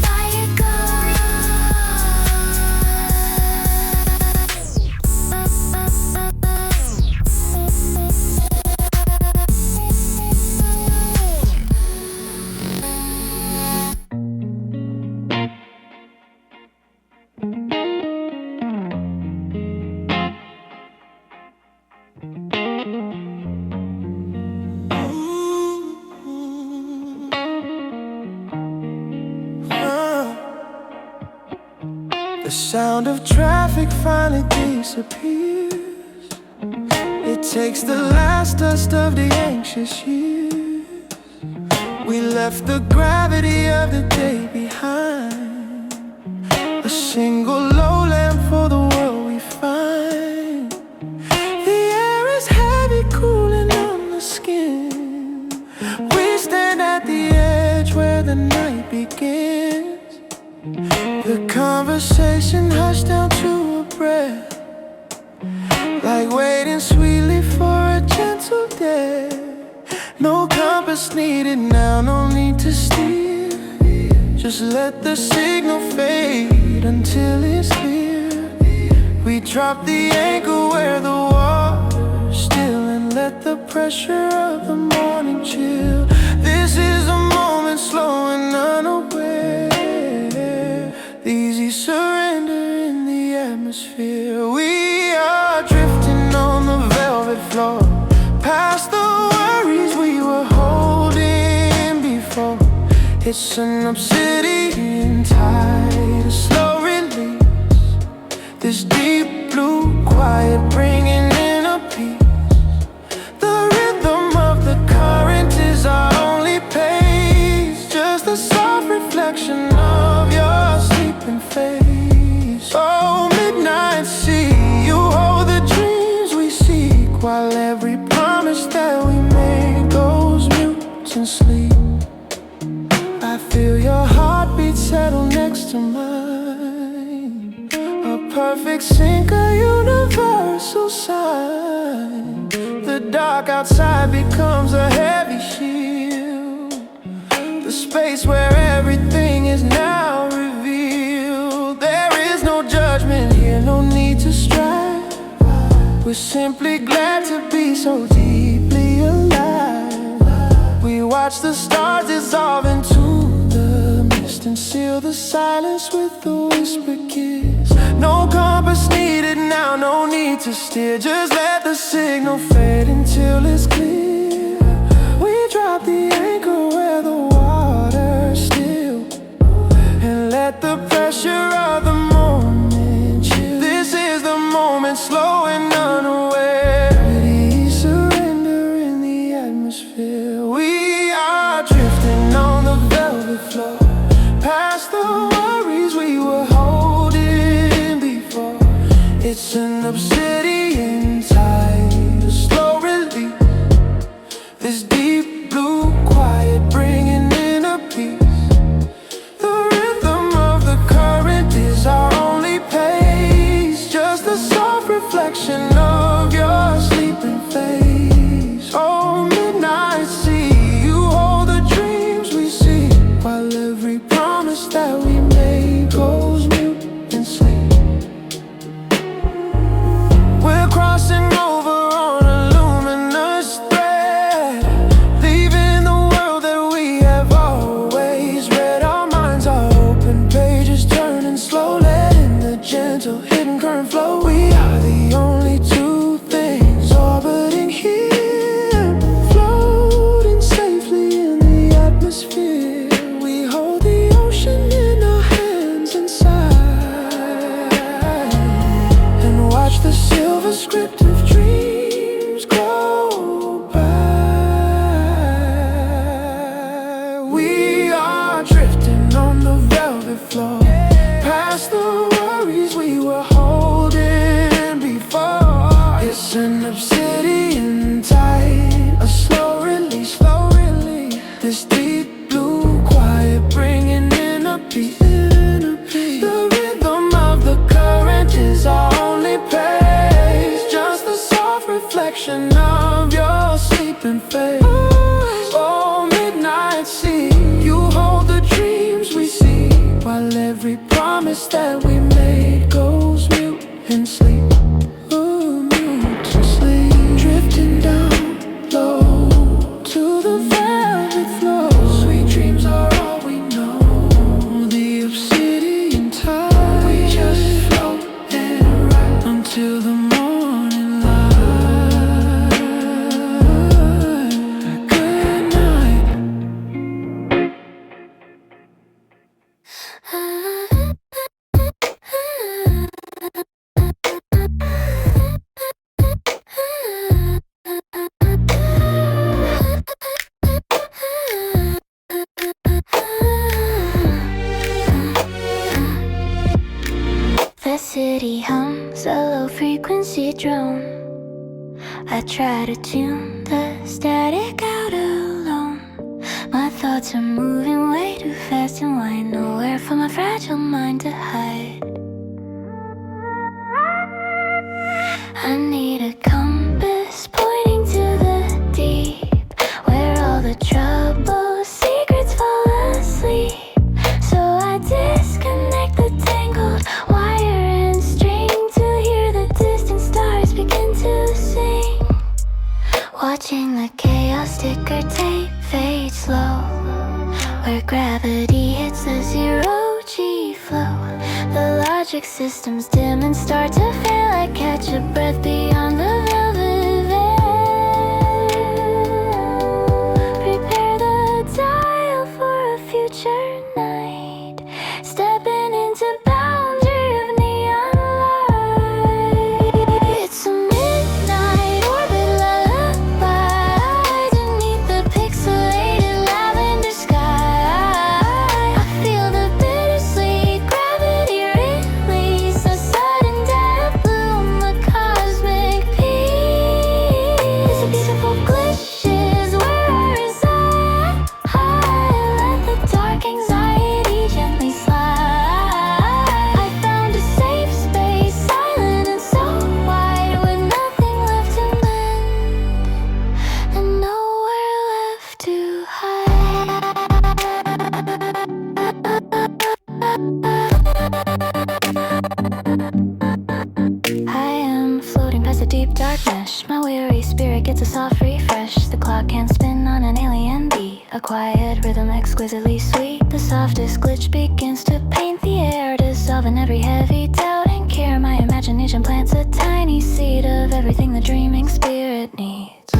The sound of traffic finally disappears. It takes the last dust of the anxious years. We left the gravity of the day behind. A single low lamp for the world we find. The air is heavy, cooling on the skin. We stand at the edge where the night begins. The conversation hushed down to a breath, like waiting sweetly for a gentle death. No compass needed now, no need to steer. Just let the signal fade until it's clear. We drop the anchor where the water's still and let the pressure of the morning chill. This is a moment slow and unaware. Easy surrender in the atmosphere. We are drifting on the velvet floor, past the worries we were holding before. It's an obsidian tide, a slow release. This deep blue quiet bringing in a peace. The rhythm of the current is our only pace. Just a soft reflection of your sleeping face. Oh, midnight sea, you hold the dreams we seek, while every promise that we made goes mute in sleep. I feel your heartbeat settle next to mine, a perfect sync, a universal sign. The dark outside becomes a heavy shield, the space where everything is now revealed. There is no judgment here, no need to strive. We're simply glad to be so deeply alive. We watch the stars dissolve into the mist and seal the silence with a whispered kiss. No compass needed now, no need to steer. Just let the signal fade until it's clear. We drop the anchor where the water's still and let the pressure of the moment chill. This is the moment, slow and unaware. Ready, surrender in the atmosphere. We are drifting on the velvet floor, past the worries we were holding before. It's an obsidian tide, a slow release. This deep blue quiet bringing in a peace. The rhythm of the current is our only pace. Just a soft reflection of your sleeping face. Oh, midnight sea, you hold the dreams we see, while every promise that we made goes mute in sleep. We're crossing over on a luminous thread, leaving the world that we have always read. Our minds are open pages, turning slow, letting the gentle hidden current flow. We are the only two things orbiting here, floating safely in the atmosphere. We hold the ocean in our hands and reflection of your sleeping face. Oh, midnight sea, you hold the dreams we see, while every promise that we made goes mute in sleep. Ooh, mute in sleep. Drifting down low to the velvet flow. Sweet dreams are all we know. The obsidian tide, we just float and ride until the morning light. Good night. The city hums a low frequency drone. I try to tune the static out alone. My thoughts are moving way too fast and wide, nowhere for my fragile mind to hide. I need a compass pointing to the deep, where all the troubled secrets fall asleep. So I disconnect the tangled wire and string to hear the distant stars begin to sing. Watching the chaos ticker tape fade slow, where gravity hits the zero-G flow. The logic systems dim and start to fail. I catch a breath beyond the velvet veil. Prepare the dial for a future night, stepping into boundary of neon light. It's a midnight orbit lullaby beneath the pixelated lavender sky. I feel the bittersweet gravity release, a sudden death bloom, a cosmic peace. A beautiful glitch is where I reside. Let the dark anxiety gently slide. I found a safe space, silent and so wide, with nothing left to mend and nowhere left to hide. I am floating past a deep dark mesh. My weary spirit gets a soft refresh. The clock can spin on an alien beat, a quiet rhythm exquisitely sweet. The softest glitch begins to paint the air, dissolving every heavy doubt and care. My imagination plants a tiny seed of everything the dreaming spirit needs.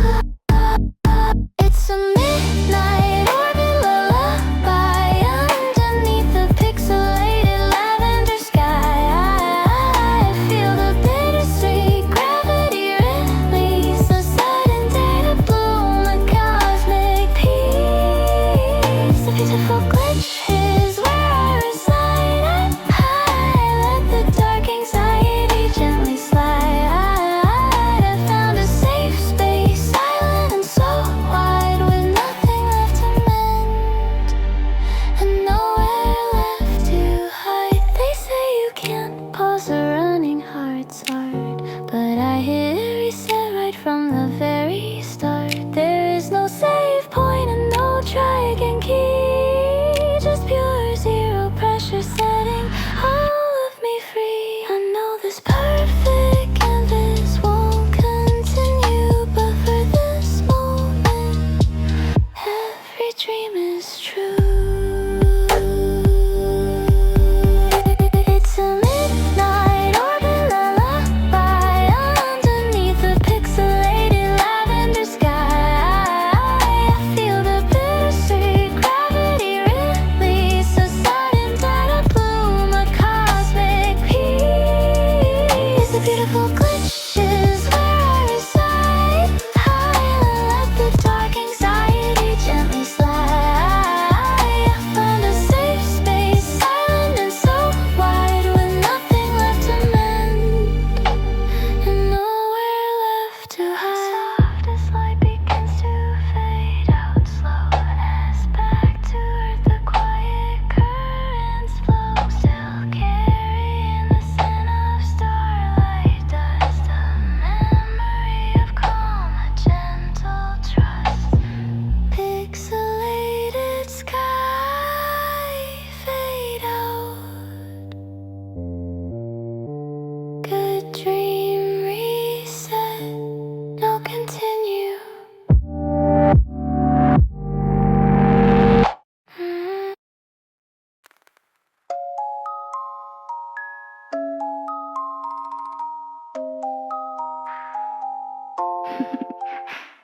It's a midnight orbit lullaby underneath the pixelated lavender sky. I feel the bittersweet gravity release, a sudden data bloom, a cosmic peace. A beautiful glitch is where I reside. I let the dark anxiety gently slide. I found a safe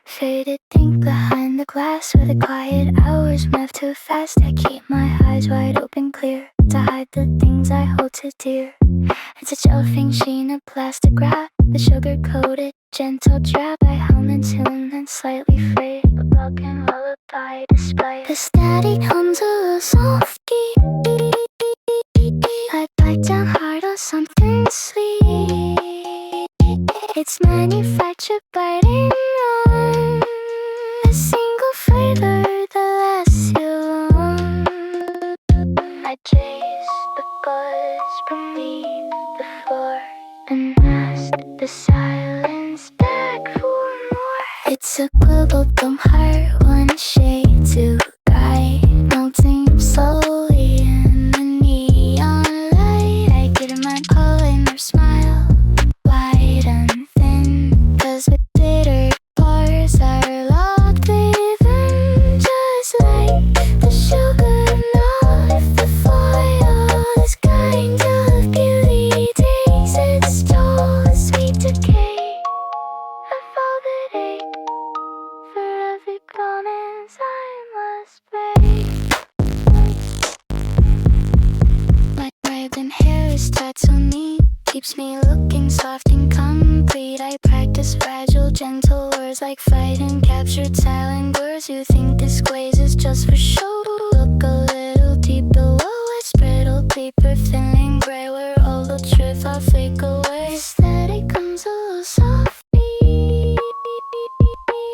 Faded think behind the glass where the quiet hours move too fast. I keep my eyes wide open clear to hide the things I hold too dear. It's a cellophane sheen of plastic wrap, the sugar-coated gentle drab. I hum in tune and slightly frayed, a broken lullaby despite the static hums a little soft beat. I bite down hard on something sweet. It's manufactured biting on a single flavor that lasts you long. I chase the buzz beneath the floor and ask the silence back for more. It's a bubblegum heart, one shade too bright, melting slowly in the neon light. I give my polymer smile, wide and thin, 'cause the bitter bars are locked within. Just like the sugar off the foil, this kind of beauty takes its toll. Sweet decay, I fall that ache for every promise I must break. My ribbon hair is tied so neat, keeps me looking soft and complete. I practice fragile, gentle words like fighting captured silent words. You think this glaze is just for show? Look a little deep below. It's brittle paper, thin and gray, where all the truth I'll fake away. Aesthetic comes a little soft beat.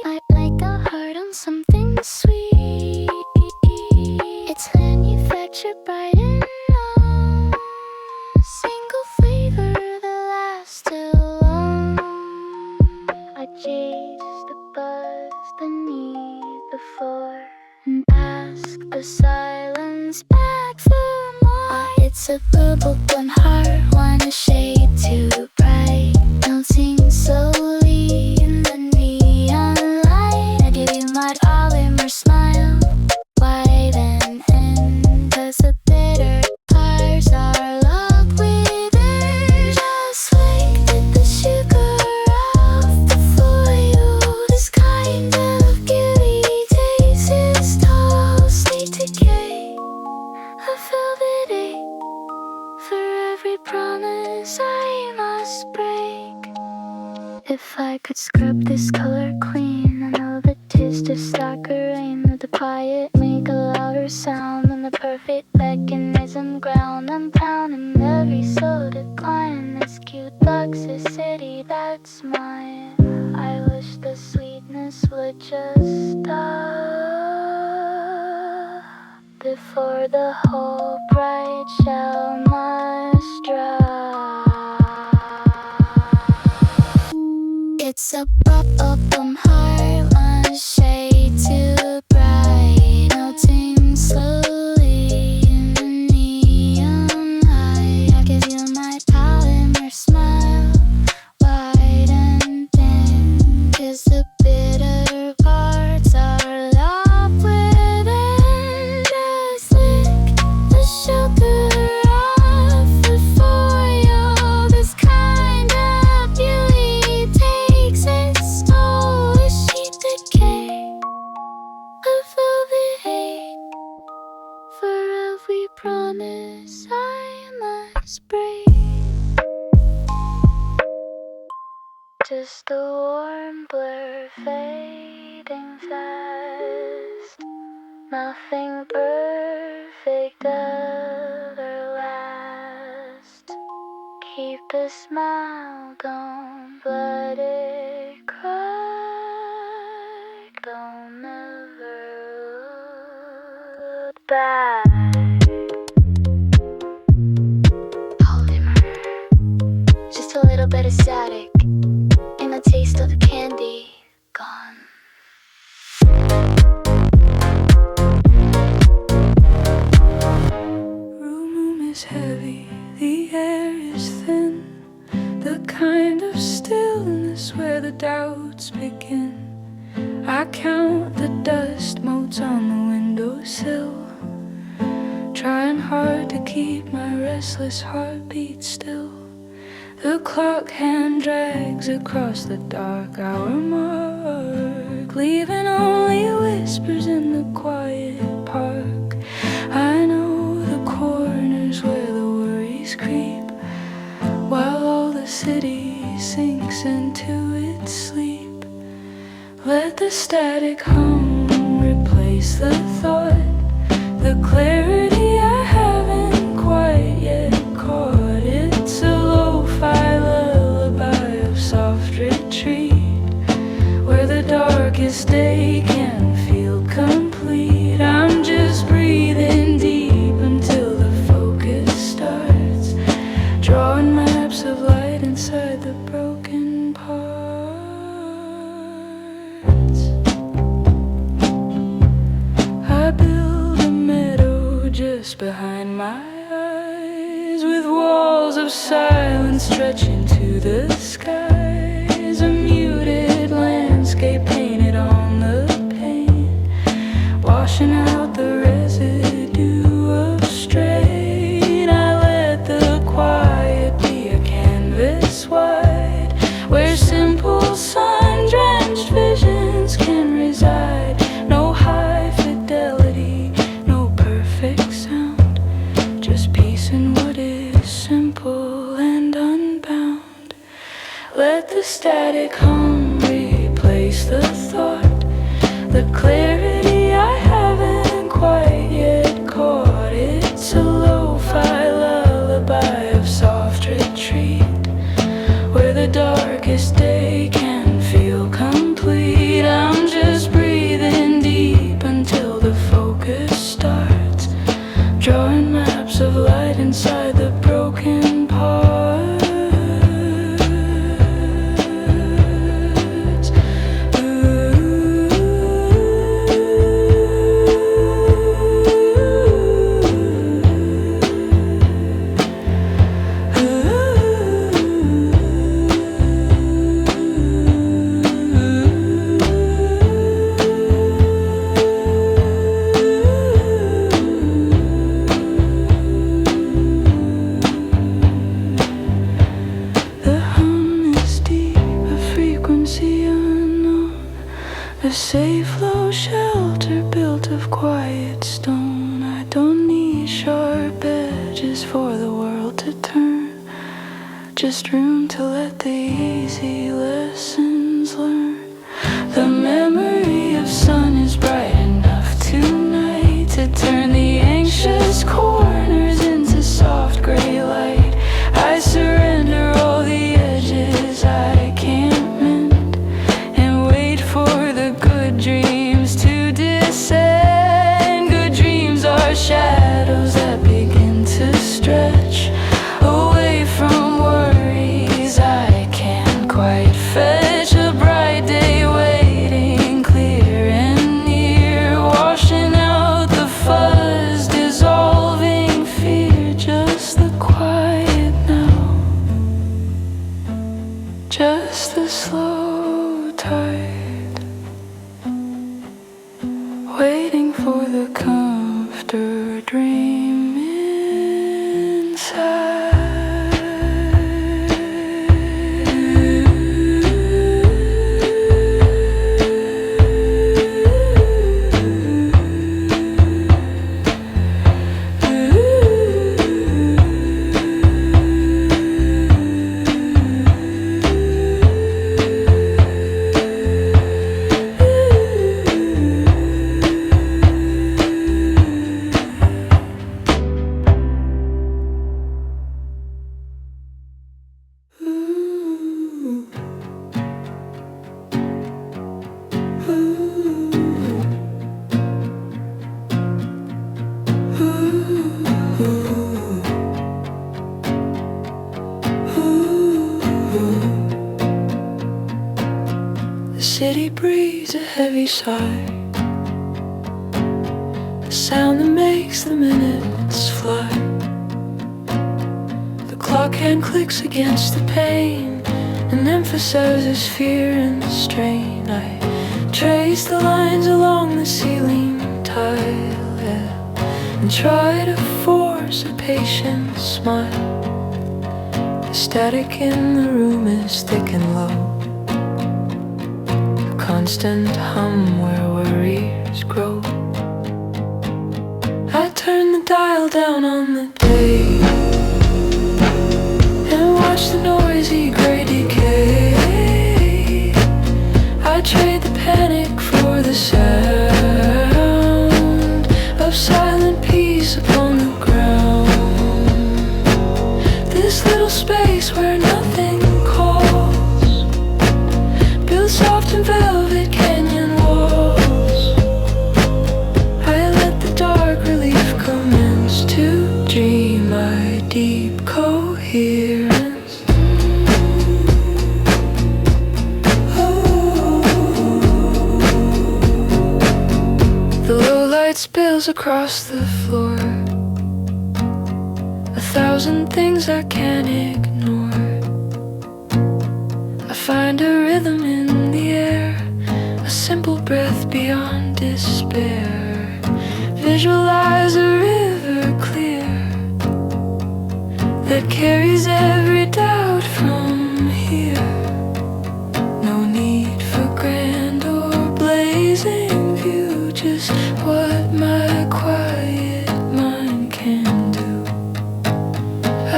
I like a heart on something sweet. It's manufactured bright and long, single flavor that lasts too long. I chase the buzz beneath the floor and ask the silence back for more. It's a bubblegum heart, one shade too bright, melting slowly in the neon light. I give you my polymer smile, wide and thin, 'cause the bitter parts are locked within. Just like the sugar off the foil, this kind of beauty takes its toll. Sweet decay, I feel that ache for every promise I must break. If I could scrub this color clean, I know the taste of saccharine, with the quiet make a louder sound than the perfect mechanism ground. I'm pounding every soul decline, this cute toxicity that's mine. I wish the sweetness would just stop before the whole bright shell must drop. It's a bubblegum heart, one shade too bright, melting slowly in the neon light. I give you my polymer smile, wide and thin, 'cause the bitter parts are locked within. Just lick the sugar off the foil, this kind of beauty takes its toll. Sheet decay, I feel the hate for every promise I must break. Just a warm blur fading fast, nothing perfect ever lasts. Keep the smile, don't let it crack, don't ever look back. Polymer, just a little bit of static, and the taste of the candy gone. Room is heavy, the air is thin, the kind of stillness where the doubts begin. I count the dust motes on the windowsill, trying hard to keep my restless heartbeat still. The clock hand drags across the dark hour mark, leaving only whispers in the quiet park. I know the corners where the worries creep, while all the city sinks into its sleep. Let the static hum replace the thought, the clarity I haven't quite yet caught. It's a lo-fi lullaby of soft retreat, where the darkest day can feel complete. I'm just breathing deep until the focus starts, drawing maps of light inside the broken parts. I build a meadow just behind my eyes, with walls of silence stretching to the skies. A muted landscape painted on the pane, washing out the residue of strain. I let the quiet be a canvas wide, where simple sun-drenched visions can reside. No high fidelity, no perfect sound, just peace in what is simple and unbound. Let the static hum replace the thought, the clarity I haven't quite yet caught. It's a lo-fi lullaby of soft retreat, where the darkest day can feel complete. I'm just breathing deep until the focus starts, drawing maps of light inside the broken parts. A safe low shelter built of quiet stone. I don't need sharp edges for the world to turn, just room to let the easy lessons learn. The memory of sun is bright enough tonight to turn the anxious corners into soft gray light. I surrender all the edges I can't mend, and wait for the good dreams to descend. Good dreams are shadows that begin to stretch away from worries I can't quite fetch. A bright day waiting, clear and near, washing out the fuzz, dissolving fear. Just the quiet now, just the slow tide, waiting for the comforter dream inside. The city breathes a heavy sigh, the sound that makes the minutes fly. The clock hand clicks against the pane and emphasizes fear and strain. I trace the lines along the ceiling tile, yeah, and try to force a patient smile. The static in the room is thick and low, a constant hum where worries grow. I turn the dial down on the day and watch the noisy gray decay. I trade the panic for the sound of silent peace upon the ground. This little space where nothing calls, built soft and velvet canyon walls. I let the dark relief commence to dream my deep coherence. The low light spills across the floor, a thousand things I can't ignore. I find a rhythm in the air, a simple breath beyond despair. Visualize a river clear that carries every doubt from here. No need for grand or blazing view, just what my quiet mind can do.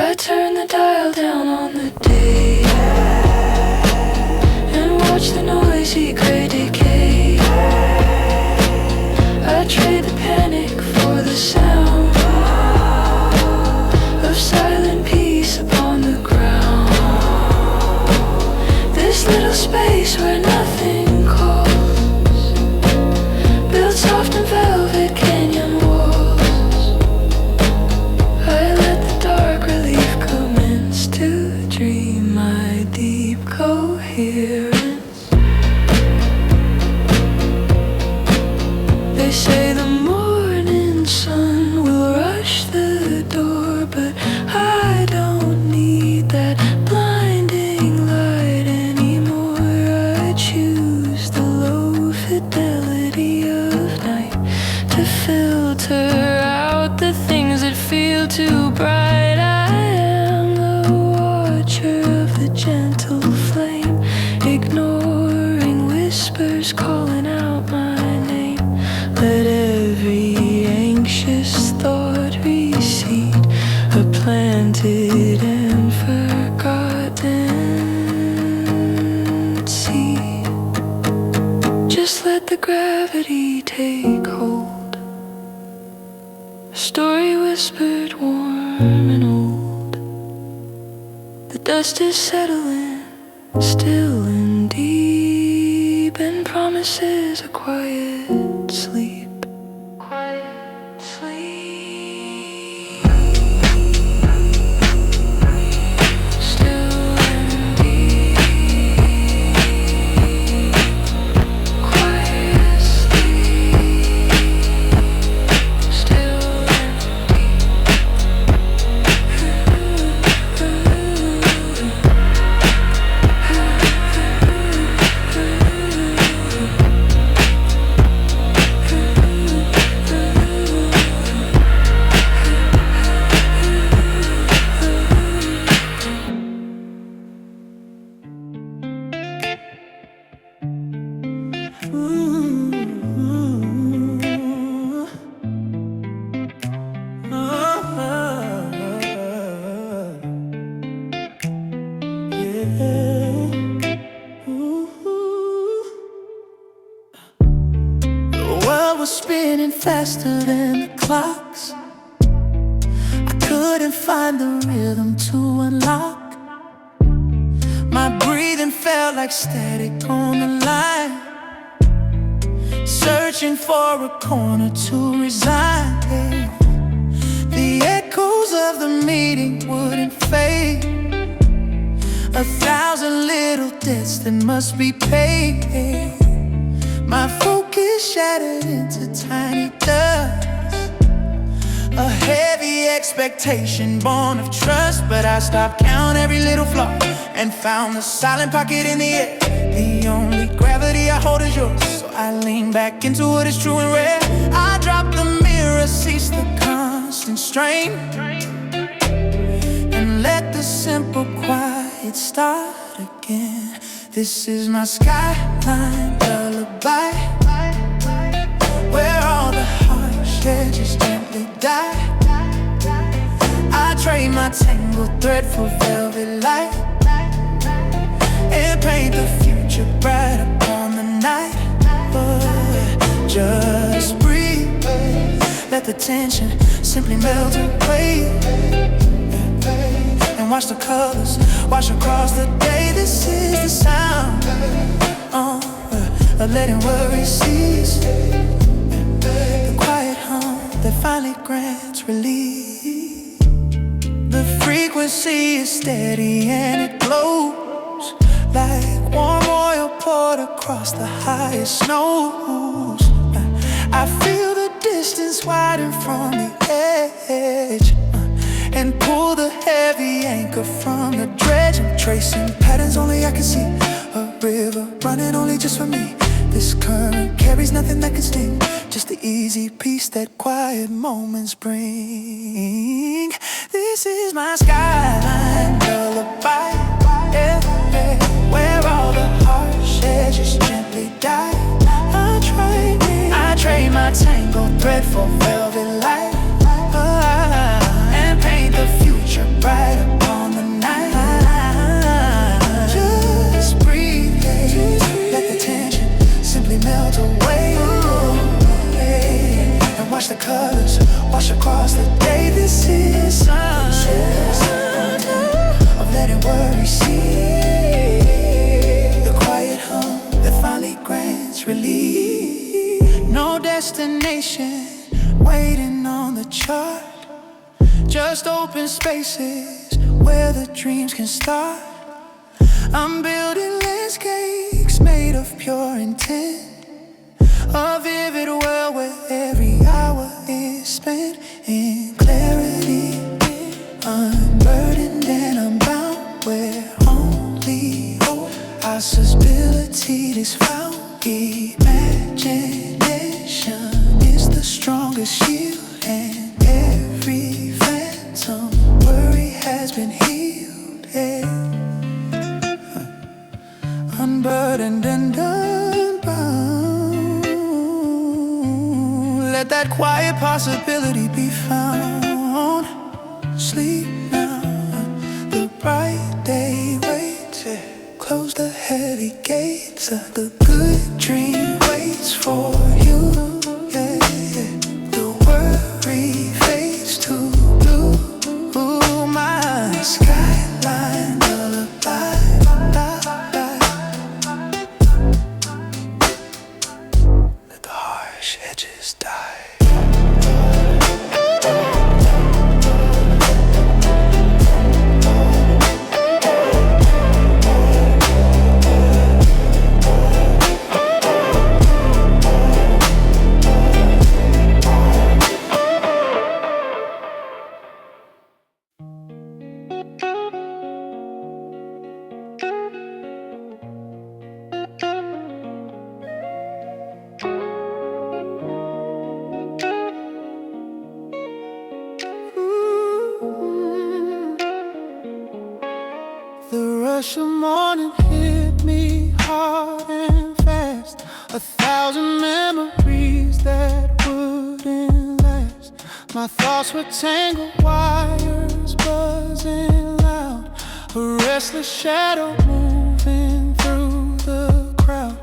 I turn the dial down on the day and watch the noisy gray decay. I trade the panic for the sound of silent peace upon the ground. This little space where nothing calls, built soft and velvet canyon walls. I let the dark relief commence to dream my deep coherence. They say the morning sun will rush the door, but I don't need that blinding light anymore. I choose the low fidelity of night to filter out the things that feel too bright. I am the watcher of the gentle flame, ignoring whispers calling out my name. Let every anxious thought recede, a planted and forgotten seed. Just let the gravity take hold, a story whispered, warm and old. The dust is settling, still and deep, and promises a quiet sleep. Quiet sleep. Still and deep. Quiet sleep. Still and faster than the clocks. I couldn't find the rhythm to unlock. My breathing felt like static on the line, searching for a corner to resign. The echoes of the meeting wouldn't fade, 1,000 little debts that must be paid. My focus shattered into tiny dust, a heavy expectation born of trust. But I stopped counting every little flaw and found the silent pocket in the air. The only gravity I hold is yours, so I lean back into what is true and rare. I drop the mirror, cease the constant strain, and let the simple quiet start again. This is my skyline lullaby, where all the harsh edges gently die. I trade my tangled thread for velvet light and paint the future bright upon the night. But just breathe, let the tension simply melt away, and watch the colors wash across the day. This is the sound of letting worry cease, the quiet hum that finally grants relief. The frequency is steady and it glows like warm oil poured across the highest snows. I feel the distance widen from the edge, and pull the heavy anchor from the dredge. I'm tracing patterns only I can see, a river running only just for me. This current carries nothing that can sting, just the easy peace that quiet moments bring. This is my skyline lullaby, yeah, yeah, where all the harsh edges gently die. I trade my tangled thread for velvet light, and paint the future bright upon the night. Just breathe, let the tension simply melt away, and watch the colors wash across the day. This is sun of letting worry see, the quiet hum that finally grants relief. No destination waiting on the chart, just open spaces where the dreams can start. I'm building landscapes made of pure intent, a vivid world where every hour is spent in clarity, unburdened and unbound, where only hope, possibility is found. Imagination is the strongest shield, and every phantom worry has been healed, unburdened and unbound. Let that quiet possibility be found. Sleep now, the bright day waits. Close the heavy gates, the good dream waits for you. Yeah, yeah. The worry fades to blue. Ooh, my skyline lullaby. Let the harsh edges die. Rush of morning hit me hard and fast, 1,000 memories that wouldn't last. My thoughts were tangled wires buzzing loud, a restless shadow moving through the crowd.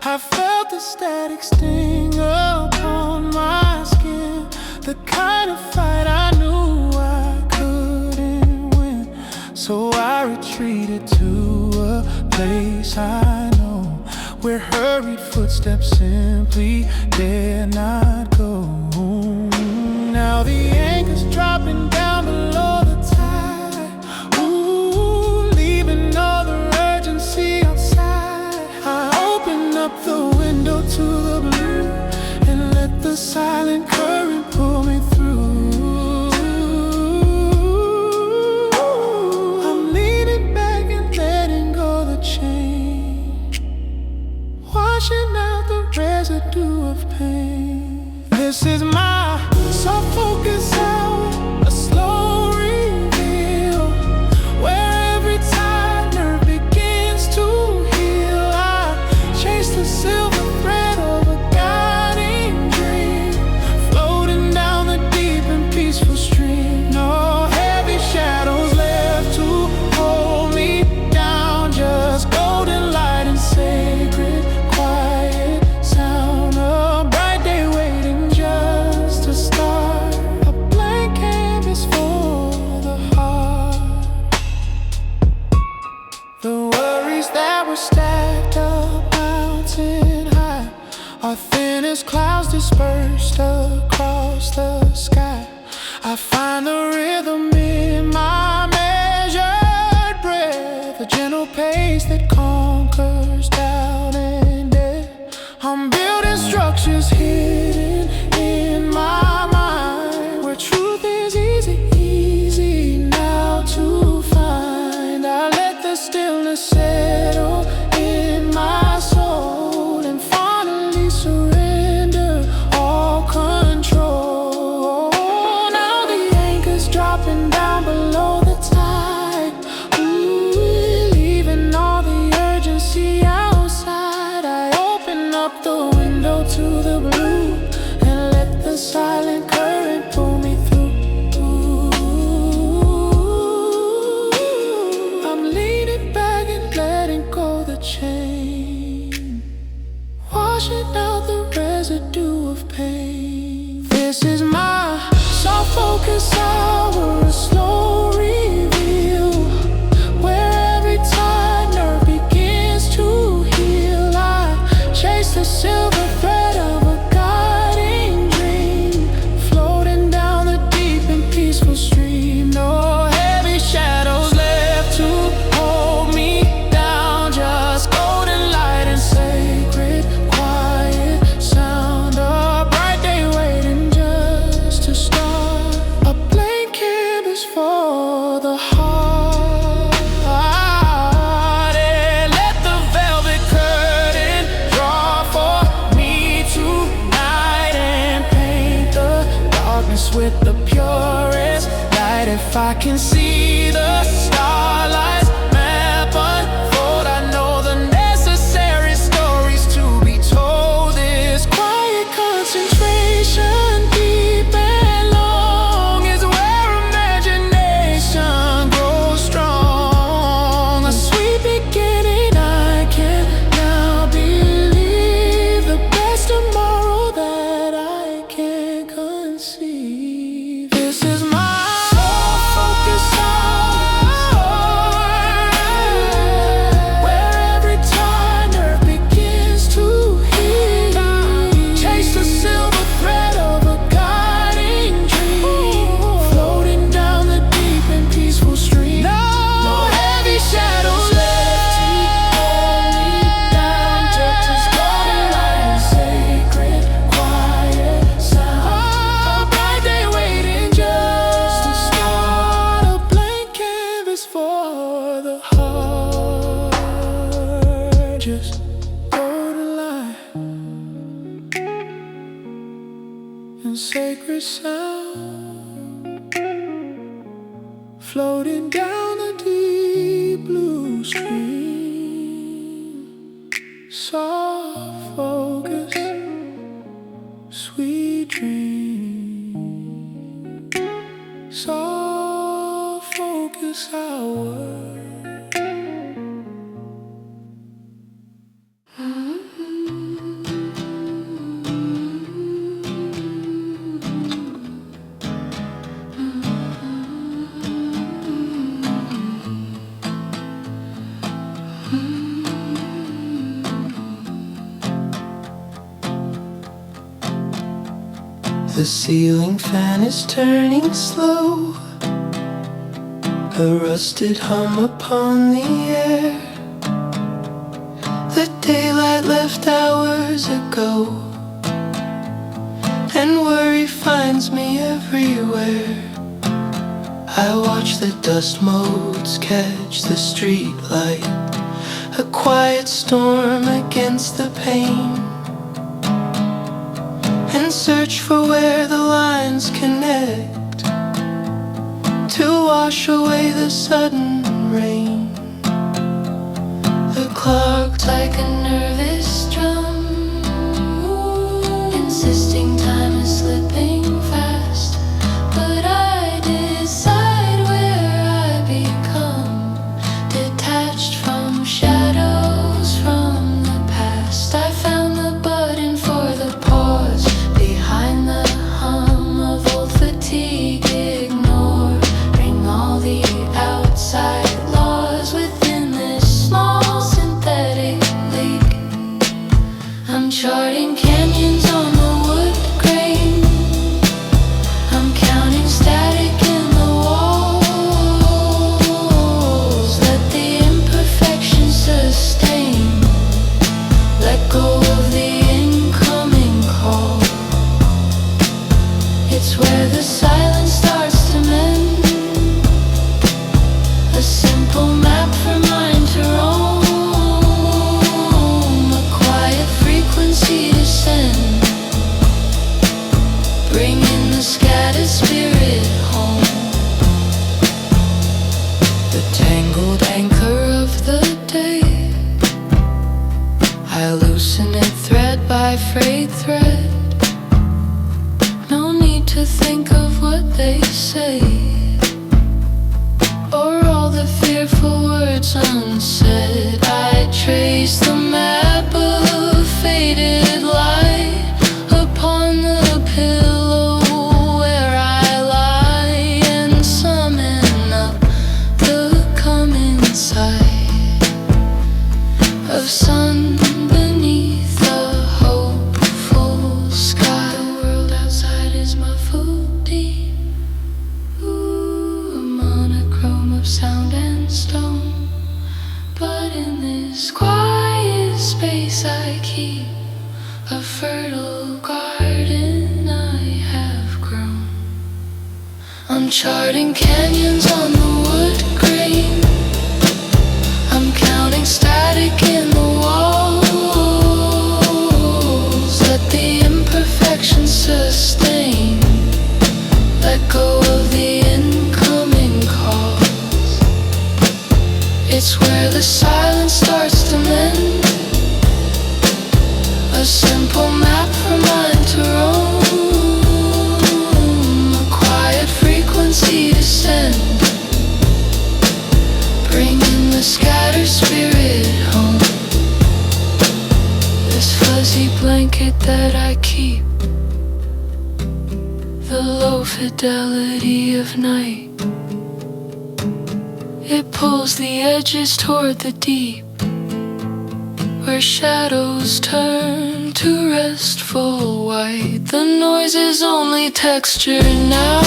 I felt the static sting upon my skin, the kind of fight I knew I couldn't win. So I retreated to a place I know, where hurried footsteps simply dare not go. Now the anchor's dropping down below the tide, ooh, leaving all the urgency outside. I open up the window to the blue and let the silent current pull me through. I'm leaning back and letting go the chain, washing out the residue of pain. This is my soft focus hour, a as clouds dispersed across the sky, I find the rhythm in my measured breath, a gentle pace that conquers doubt and death. I'm building structures hidden in my mind, where truth is easy now to find. I let the stillness settle in my soul and finally surrender all control. Now the anchor's dropping down below the tide, leaving all the urgency outside. I open up the window to the blue and let the silent current pull me through. I'm leaning back and letting go the chain, washing out the residue of pain. This is my soft focus hour, a slow reveal, where every tight nerve begins to heal. I chase the silver thread of a guiding dream, floating down the deep and peaceful stream. No heavy shadows left to hold me down, just golden light and sacred quiet sound. A bright day waiting just to start, a blank canvas for the heart. And let the velvet curtain draw for me tonight and paint the darkness with the purest light. If I can see the starlight map unfold, I know the necessary stories to be told. This quiet concentration, deep and long, is where imagination grows strong. A sweet beginning, I can now believe, the best tomorrow that I can conceive. This is my focus hour, where every tight nerve begins to heal. Chase the silver thread of a guiding dream, floating down the deep and peaceful stream. No heavy shadows left to hold me down, just as golden light and sacred quiet sound. A bright day waiting just to start, a blank canvas for the heart. Just golden light and sacred sound, floating down the deep blue stream. Soft focus, sweet dream. Soft focus hour. The ceiling fan is turning slow, a rusted hum upon the air. The daylight left hours ago, and worry finds me everywhere. I watch the dust motes catch the street light, a quiet storm against the pane, and search for where the lines connect to wash away the sudden rain. The clock's like a nervous drum, insisting time is slipping fast. But I decide where I become, detached from shadows from the past. I found the button for the pause behind the hum of old fatigue. Ignoring all the outside laws within this small synthetic lake. I'm charting canyons on the tangled anchor of the day. I loosen it thread by frayed thread. No need to think of what they say, or all the fearful words unsaid. I trace the map of faded light upon the pillow where I lie, and summon up the coming sight of sun beneath the hopeful sky. The world outside is muffled deep, a monochrome of sound and stone. But in this quiet space I keep a fertile garden I have grown. I'm charting canyons on the wood grain. I'm counting static in the walls. Let the imperfections sustain. Let go of the incoming calls. It's where the silence starts to mend. A simple map for mind to roam. A quiet frequency descend, bringing the scattered spirit home. This fuzzy blanket that I keep, the low fidelity of night. It pulls the edges toward the deep, where shadows turn to restful white. The noise is only texture now,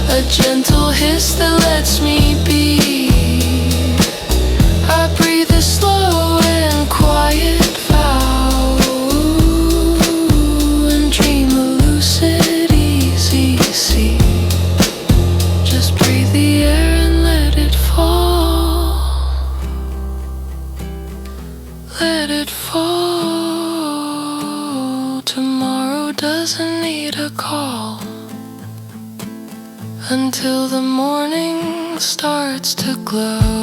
a gentle hiss that lets me be. I breathe a slow and quiet vow, and dream a lucid easy sea. Just breathe the air and let it fall. Let it fall. Tomorrow doesn't need a call until the morning starts to glow.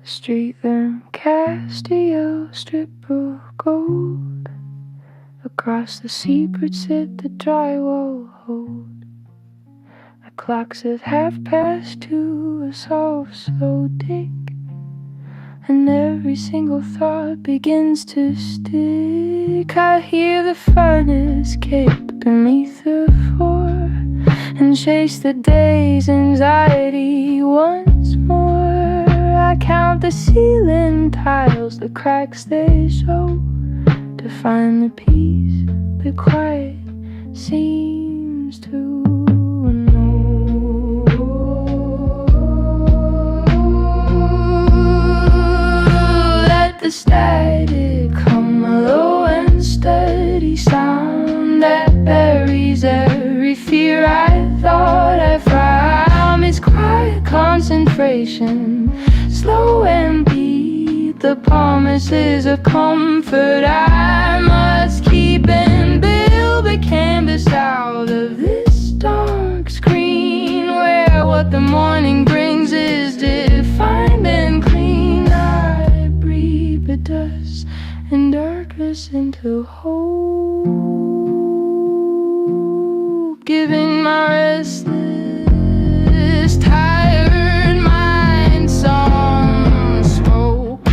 Street then cast a yellow strip of gold across the seabirds at the drywall hold. The clocks at 2:30, a soft slow tick, and every single thought begins to stick. I hear the furnace kick beneath the floor and chase the day's anxiety once more. I count the ceiling tiles, the cracks they show, to find the peace that quiet seems to know. Let the static come, a low and steady sound that buries every fear I thought I found. It's quiet concentration, slow and beat the promises of comfort I must keep and build a canvas out of this dark screen, where what the morning brings is defined and clean. I breathe the dust and darkness into hope, giving my restless, tired mind some smoke.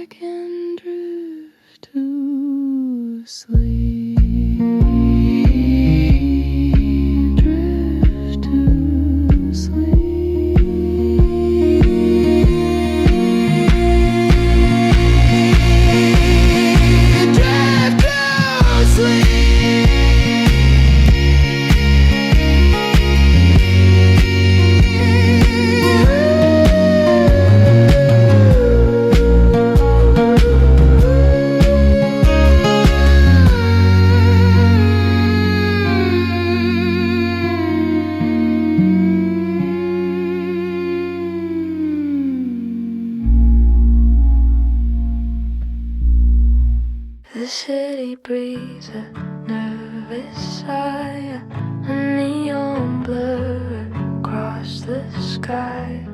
can drift to sleep. Drift to sleep. Drift to sleep. The city breathes a nervous sigh, a neon blur across the sky.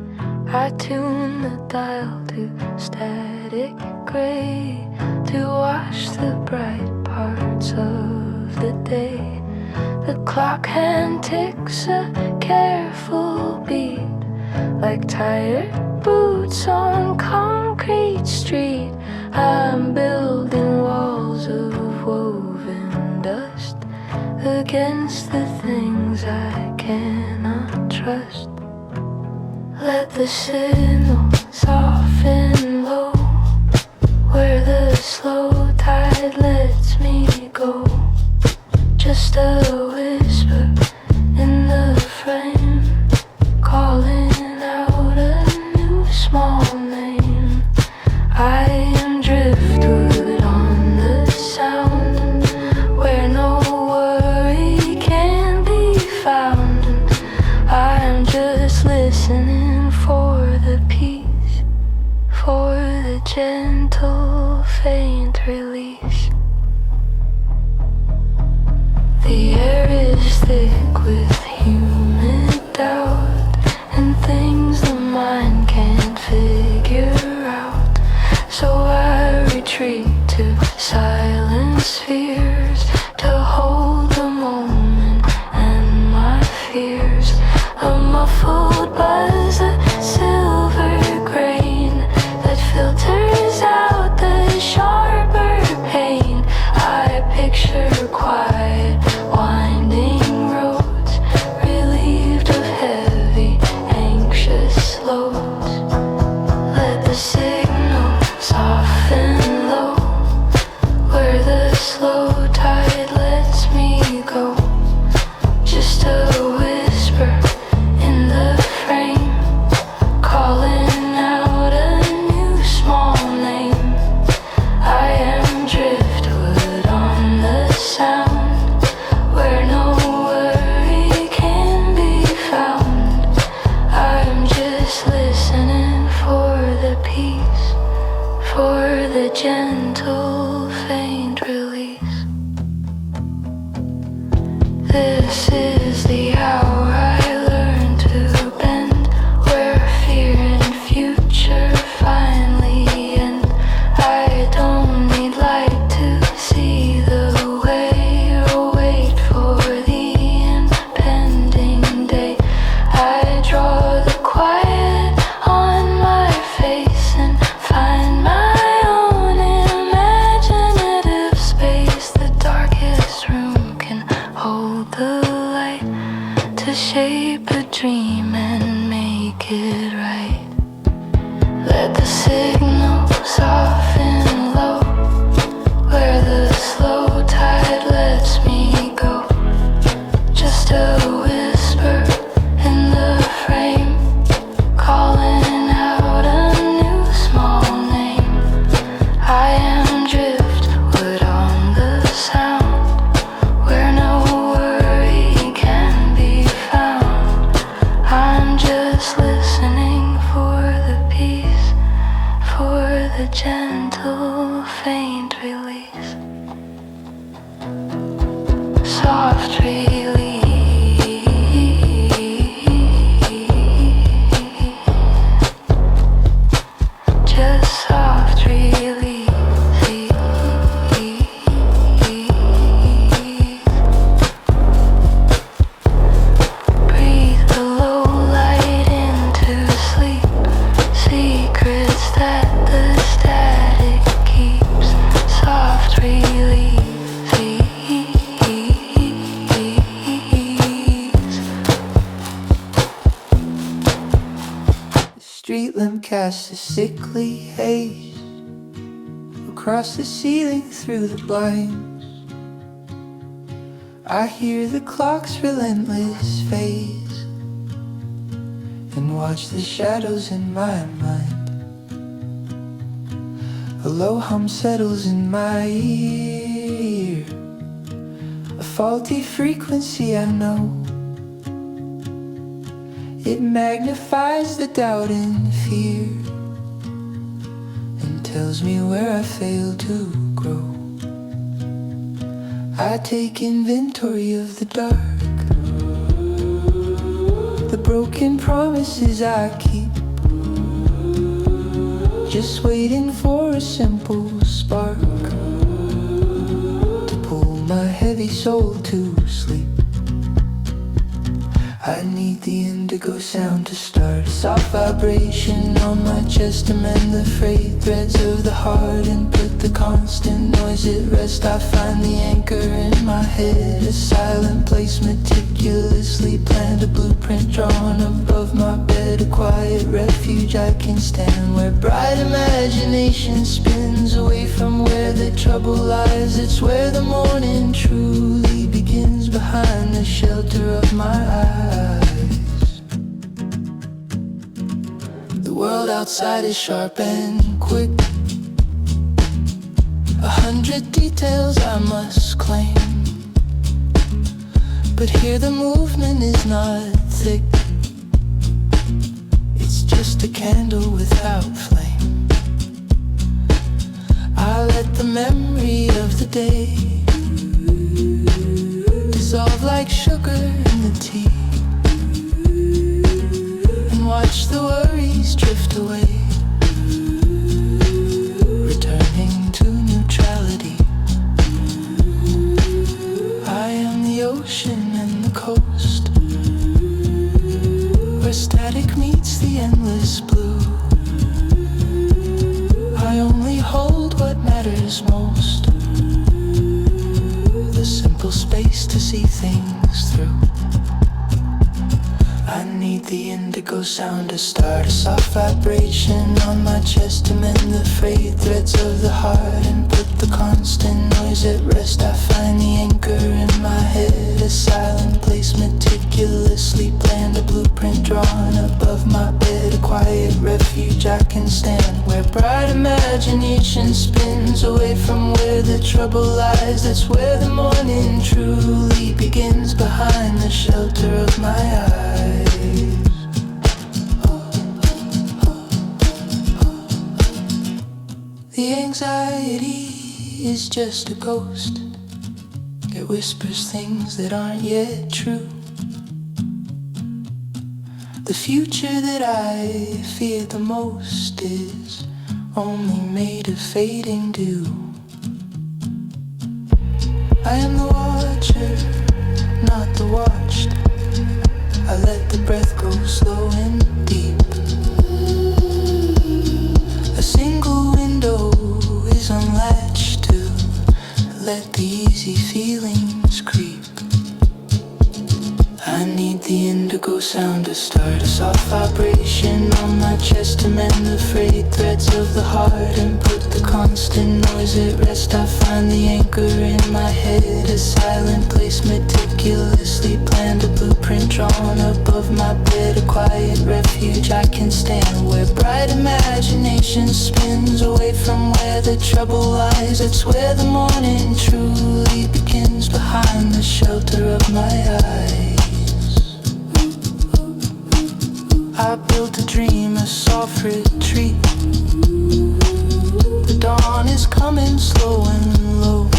I tune the dial to static gray to watch the bright parts of the day. The clock hand ticks a careful beat, like tired boots on concrete street. I'm building walls of woven dust against the things I cannot trust. Let the signal soften low, where the slow tide lets me go. Just a whisper in the frame, calling out a new small name. I am driftwood on the sound, where no worry can be found. I am just listening for the peace, for the gentle faint release. The air is thick with humid doubt and things the mind can't figure out. So I retreat to silent spheres to hold the moment and my fears. A muffled buzz, a silver grain that filters out the sharper pain. I picture quiet, winding roads, relieved of heavy, anxious loads. Let the signal soften low, where the slow tide lets me go. Just a whisper in the frame, calling out a new small name. I am driftwood on the sound, where no worry can be found. I'm just listening for the peace, for the gentle faint release. This is the hour I learn to bend, where fear and future finally end. I don't need light to see the way or wait for the impending day. I draw the quiet on my face and find my own imaginative space. The darkest room can hold the light to shape a dream and make it right. Let the signal soften low, where the slow tide lets me go. Just a whisper in the frame, calling out a new small name. I am driftwood on the sound, where no worry can be found. I'm just listening for the peace, for the gentle faint release. Soft release. Just soft release. Breathe the low light into sleep, secrets that the static cast a sickly haze across the ceiling through the blinds. I hear the clock's relentless phase and watch the shadows in my mind. A low hum settles in my ear, a faulty frequency I know. It magnifies the doubt and fear and tells me where I failed to grow. I take inventory of the dark, the broken promises I keep, just waiting for a simple spark to pull my heavy soul to sleep. I need the indigo sound to start a soft vibration on my chest to mend the frayed threads of the heart and put the constant noise at rest. I find the anchor in my head, a silent place meticulously planned, a blueprint drawn above my bed, a quiet refuge I can stand where bright imagination spins away from where the trouble lies. It's where the morning truly begins, behind the shelter of my eyes. The world outside is sharp and quick, 100 details I must claim, but here the movement is not thick. It's just a candle without flame. I let the memory of the day dissolve like sugar in the tea and watch the worries drift away, returning to neutrality. I am the ocean and the coast, where static meets the endless blue. I only hold what matters most, the simple space to see things through. I need the indigo sound to start a soft vibration on my chest to mend the frayed threads of the heart and put the constant noise at rest. I find the anchor in my head, a silent place meticulously planned, a blueprint drawn above my bed, a quiet refuge I can stand where bright imagination spins away from where the trouble lies. That's where the morning truly begins, behind the shelter of my eyes. The anxiety is just a ghost, it whispers things that aren't yet true. The future that I fear the most is only made of fading dew. I am the watcher, not the watched. I let the breath go slow and deep. A single window is unlatched to let the easy feelings creep. I need the indigo sound to start a soft vibration on my chest to mend the frayed threads of the heart and put the constant noise at rest. I find the anchor in my head, a silent place meticulously planned, a blueprint drawn above my bed, a quiet refuge I can stand where bright imagination spins away from where the trouble lies. It's where the morning truly begins, behind the shelter of my eyes. I built a dream, a soft retreat. The dawn is coming slow and low.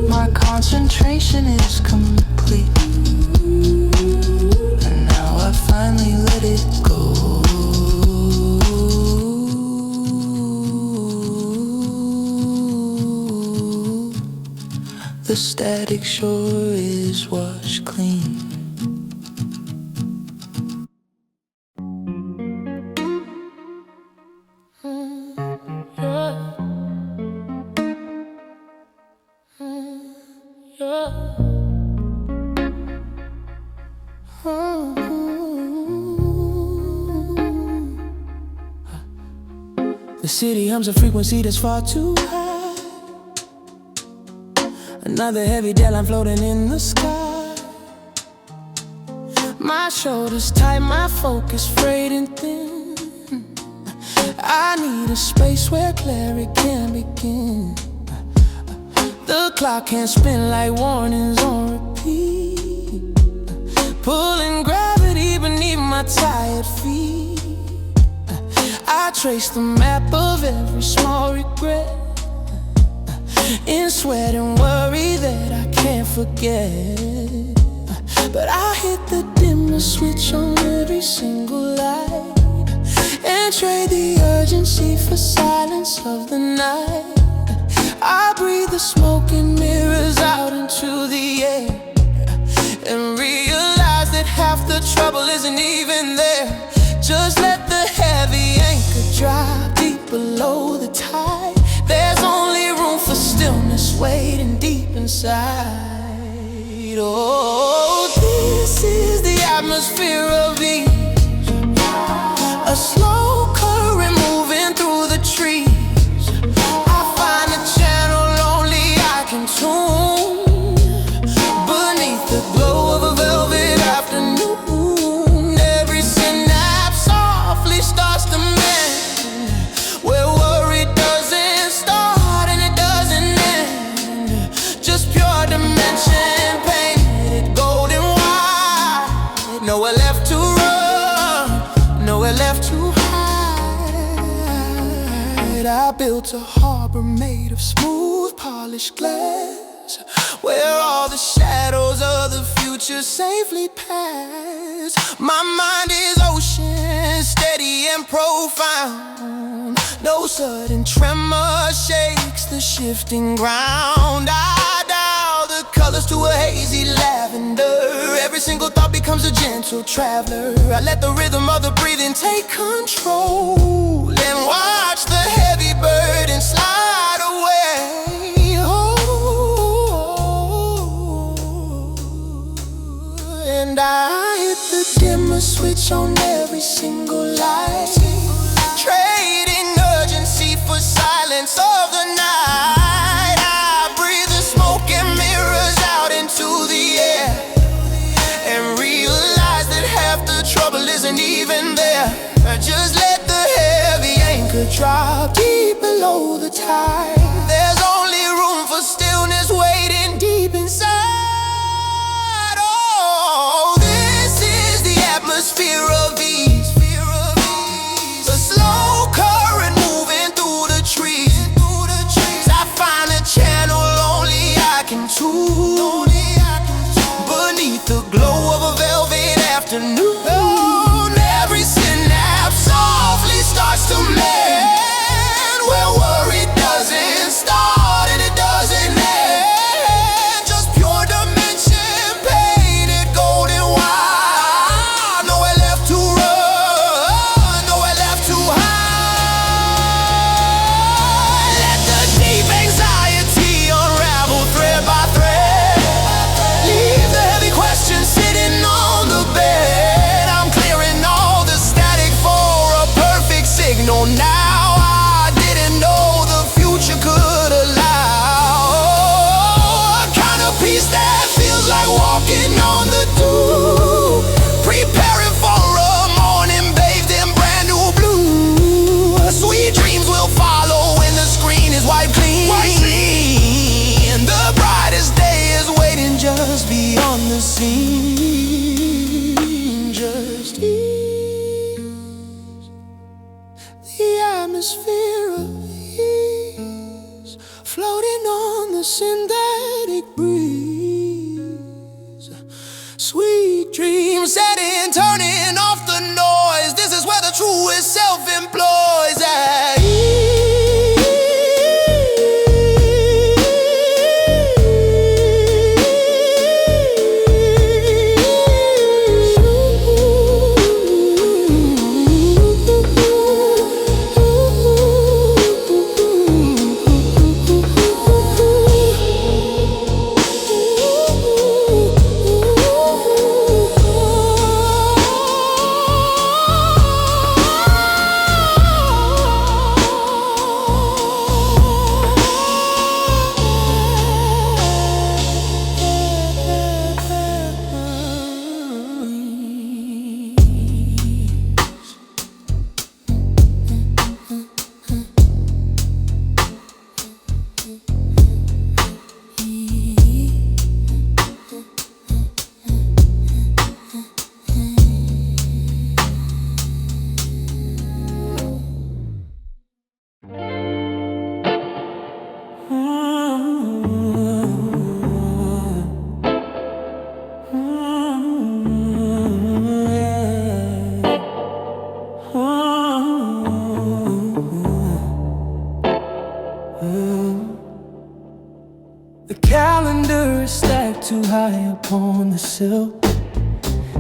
My concentration is complete, and now I finally let it go. The static shore is washed clean. city hums a frequency that's far too high. Another heavy deadline floating in the sky. My shoulders tight, my focus frayed and thin. I need a space where clarity can begin. The clock can't spin like warnings on repeat. Pulling gravity beneath my tired feet. I trace the map of every small regret, in sweat and worry that I can't forget. But I hit the dimmer switch on every single light, and trade the urgency for silence of the night. I breathe the smoke and mirrors out into the air, and realize that half the trouble isn't even there. Just let the heavy anchor drop deep below the tide. There's only room for stillness waiting deep inside. Oh, this is the atmosphere of ease, a slow current moving through the trees. I find a channel only I can tune, beneath the glow of a velvet afternoon. Every synapse softly starts to mend, where worry doesn't start and it doesn't end. Just pure dimension painted golden wide. Nowhere left to run, nowhere left to hide. I built a harbor made of smooth polished glass, where all the shadows of the future safely pass. My mind is ocean, steady and profound. No sudden tremor shakes the shifting ground. I dial the colors to a hazy lavender. Every single thought becomes a gentle traveler. I let the rhythm of the breathing take control, and watch the heavy burden slide away. Oh, and I hit the dimmer switch on every single light, trading urgency for silence of the night. I breathe the smoke and mirrors out into the air, and realize that half the trouble isn't even there. Just let the heavy anchor drop deep below the tide. There's only room for stillness waiting deep inside. Oh, this is the atmosphere of ease, the slow current moving through the trees. I find a channel only I can tune, beneath the glow of a velvet afternoon. Every synapse softly starts to mend, where worry doesn't start and it doesn't end. Just pure dimension painted golden wide. Nowhere left to run, nowhere left to hide. Let the deep anxiety unravel thread by thread. Leave the heavy questions sitting on the bed. I'm clearing all the static for a perfect signal now. I didn't know the future could allow a kind of peace that feels like walking on the dew, preparing for a morning bathed in brand new blue. Sweet dreams will follow when the screen is wiped clean. The brightest day is waiting just beyond the scene. Just ease, the atmosphere of ease, floating on the synthetic breeze. Sweet dreams setting, turning off the noise. This is where the truest self employs at The calendar is stacked too high upon the sill,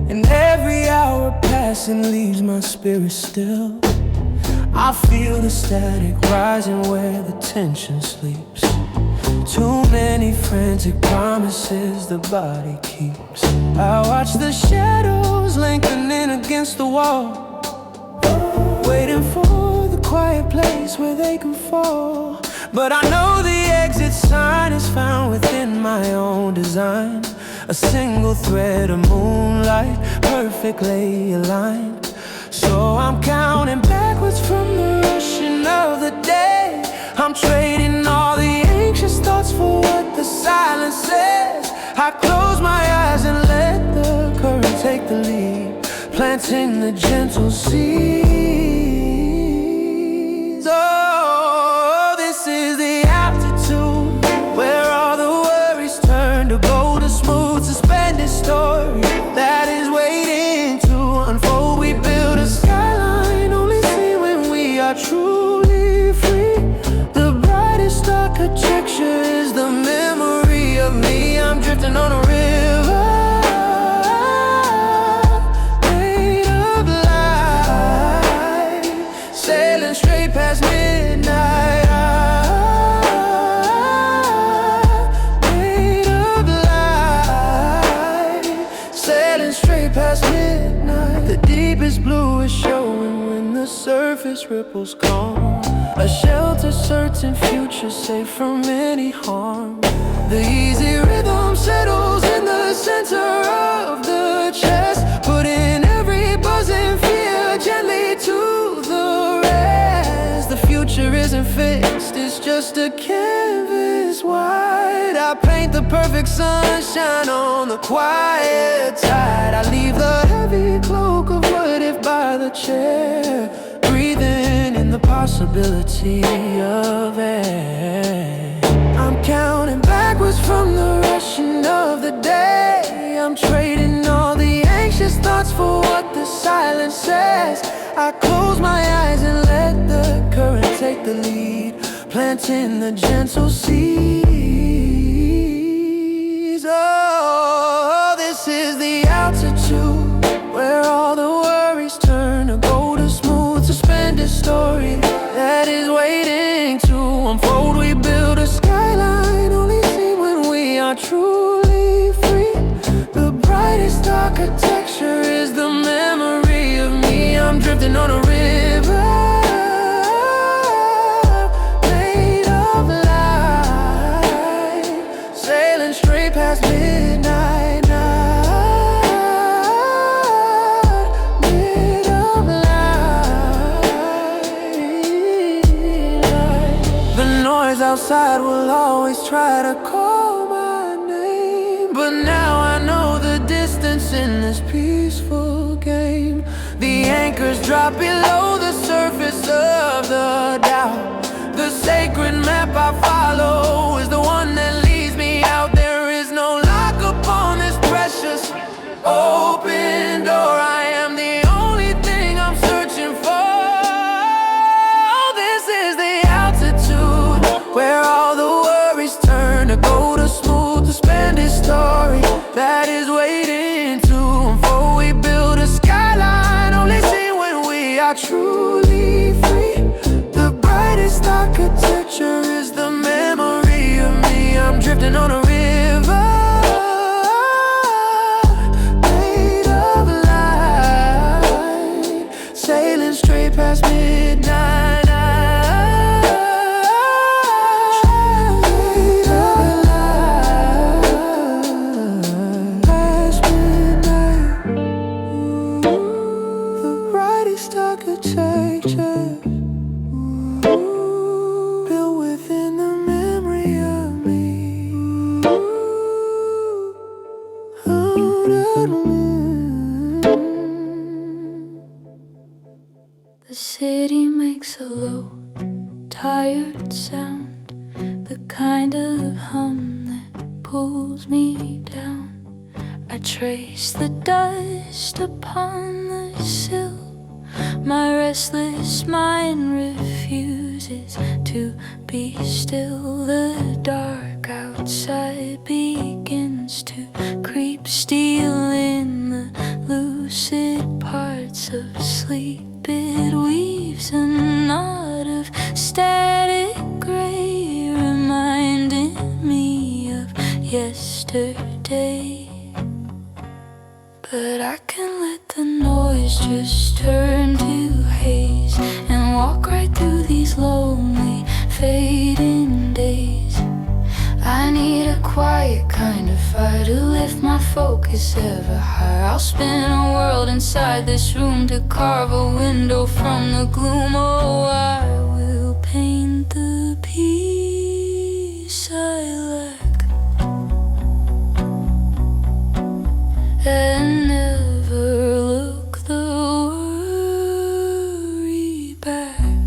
and every hour passing leaves my spirit still. I feel the static rising where the tension sleeps. Too many frantic promises the body keeps. I watch the shadows lengthening against the wall, waiting for the quiet place where they can fall. But I know the exit sign is found within my own design. A single thread of moonlight, perfectly aligned. So I'm counting backwards from the rushing of the day. I'm trading all the anxious thoughts for what the silence says. I close my eyes and let the current take the lead, planting the gentle seeds. Oh, this is the altitude where all the worries turn to gold, a smooth suspended story that is waiting to unfold. We build a skyline only seen when we are truly free. The brightest architecture is the memory of me. I'm drifting on a river made of light, sailing straight past midnight. Made of light, sailing straight past midnight. The deepest blue is showing when the surface ripples calm. A shelter, certain future safe from any harm. The easy rhythm settles in the center of the chest, putting every buzzing fear gently to the rest. The future isn't fixed, it's just a canvas wide. I paint the perfect sunshine on the quiet tide. I leave the heavy cloak of what if by the chair, breathing in the possibility of air. I'm counting backwards from the rushing of the day. I'm trading all the anxious thoughts for what the silence says. I close my eyes and let the current take the lead, planting the gentle seeds. Oh, this is the altitude where all the worries turn to gold, a smooth suspended story that is waiting to unfold. We build a skyline only seen when we are truly free. The brightest architecture is the memory of me. I'm drifting on a river made of light, sailing straight past midnight. Made of light. The noise outside will always try to call my name, but now I know the distance in this peaceful game. The anchors drop below the surface of the doubt. The sacred map I follow is the one that leads me out. There is no lock upon this precious open door. I am the only thing I'm searching for. This is the altitude where all the worries turn to gold, a smooth suspended story that is waiting to unfold. We build a skyline only seen when we are truly free. The brightest architecture is the memory of me. I'm drifting on a river made of light, sailing straight past midnight. Made of light, past midnight. The brightest architecture built within the memory of me. The city makes a low, tired sound, the kind of hum that pulls me down. I trace the dust upon the sill, my restless mind refuses refuses to be still. The dark outside begins to creep, stealing the lucid parts of sleep. It weaves a knot of static gray, reminding me of yesterday. But I can let the noise just turn to haze and walk right through these lonely, fading days. I need a quiet kind of fire to lift my focus ever higher. I'll spin a world inside this room to carve a window from the gloom. Oh, I will paint the peace I lack and never look the worry back.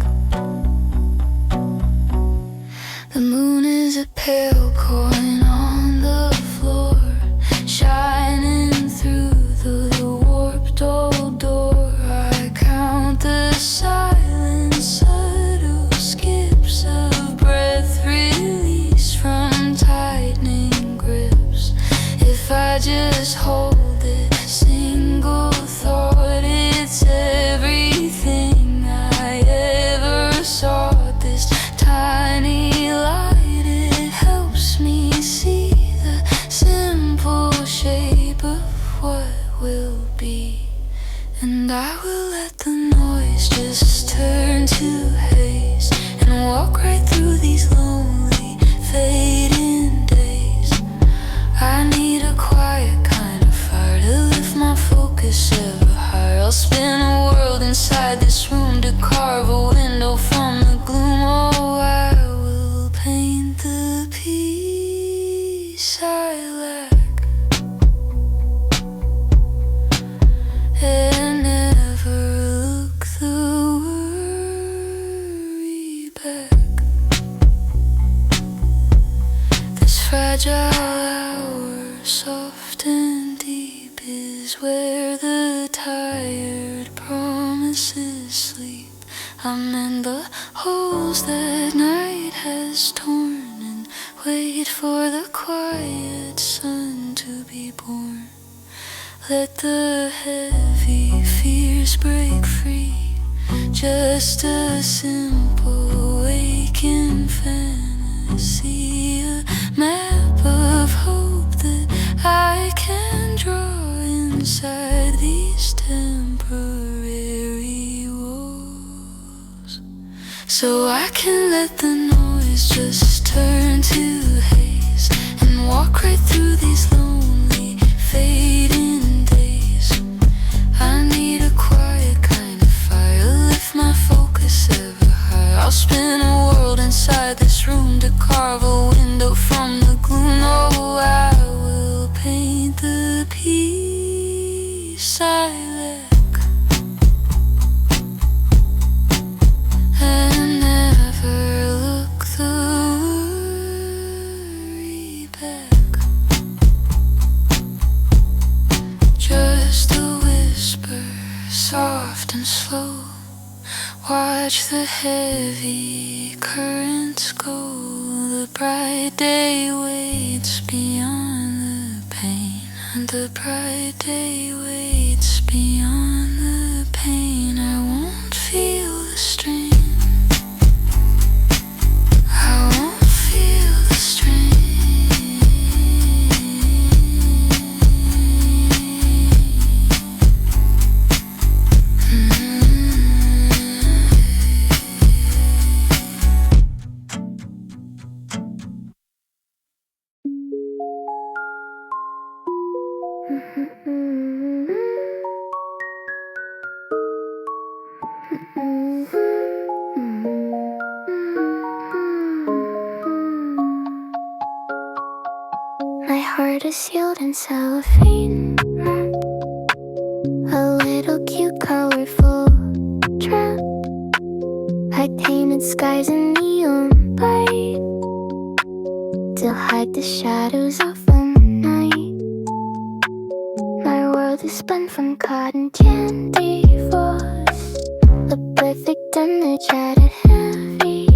The moon is a pale coin on the floor, shining through the warped old door. I count the silent, subtle skips of breath released from tightening grips. If I just hold it, single thought, it's everything I ever sought. This tiny light, it helps me see the simple shape of what will be. And I will let the noise just turn to haze and walk right through these lonely, fading days. I need a quiet kind of fire to lift my focus ever higher. I'll spin a world inside this room to carve a window from the gloom. Oh, I will paint the peace I lack and never look the worry back. This fragile hour, soft and deep, is where the tired promises sleep. I'm in the holes that night has torn and wait for the quiet sun to be born. Let the heavy fears break free, just a simple waking fantasy, a map of hope that I can draw inside these temporary walls. So I can let the noise just turn to haze and walk right through these lonely, fading days. I need a quiet kind of fire, lift my focus ever higher. I'll spin a world inside this room to carve a window from the gloom. Oh, I will paint the peace I lack and never look the worry back. Just a whisper, soft and slow. Watch the heavy currents go. The bright day waits beyond the pain. And the bright day waits beyond the pain. I won't feel the strain. I won't feel the strain. My heart is sealed in cellophane wrap, a little cute colorful trap. I painted skies in neon bright to hide the shadows of the night. My world is spun from cotton candy floss, a perfect image at a heavy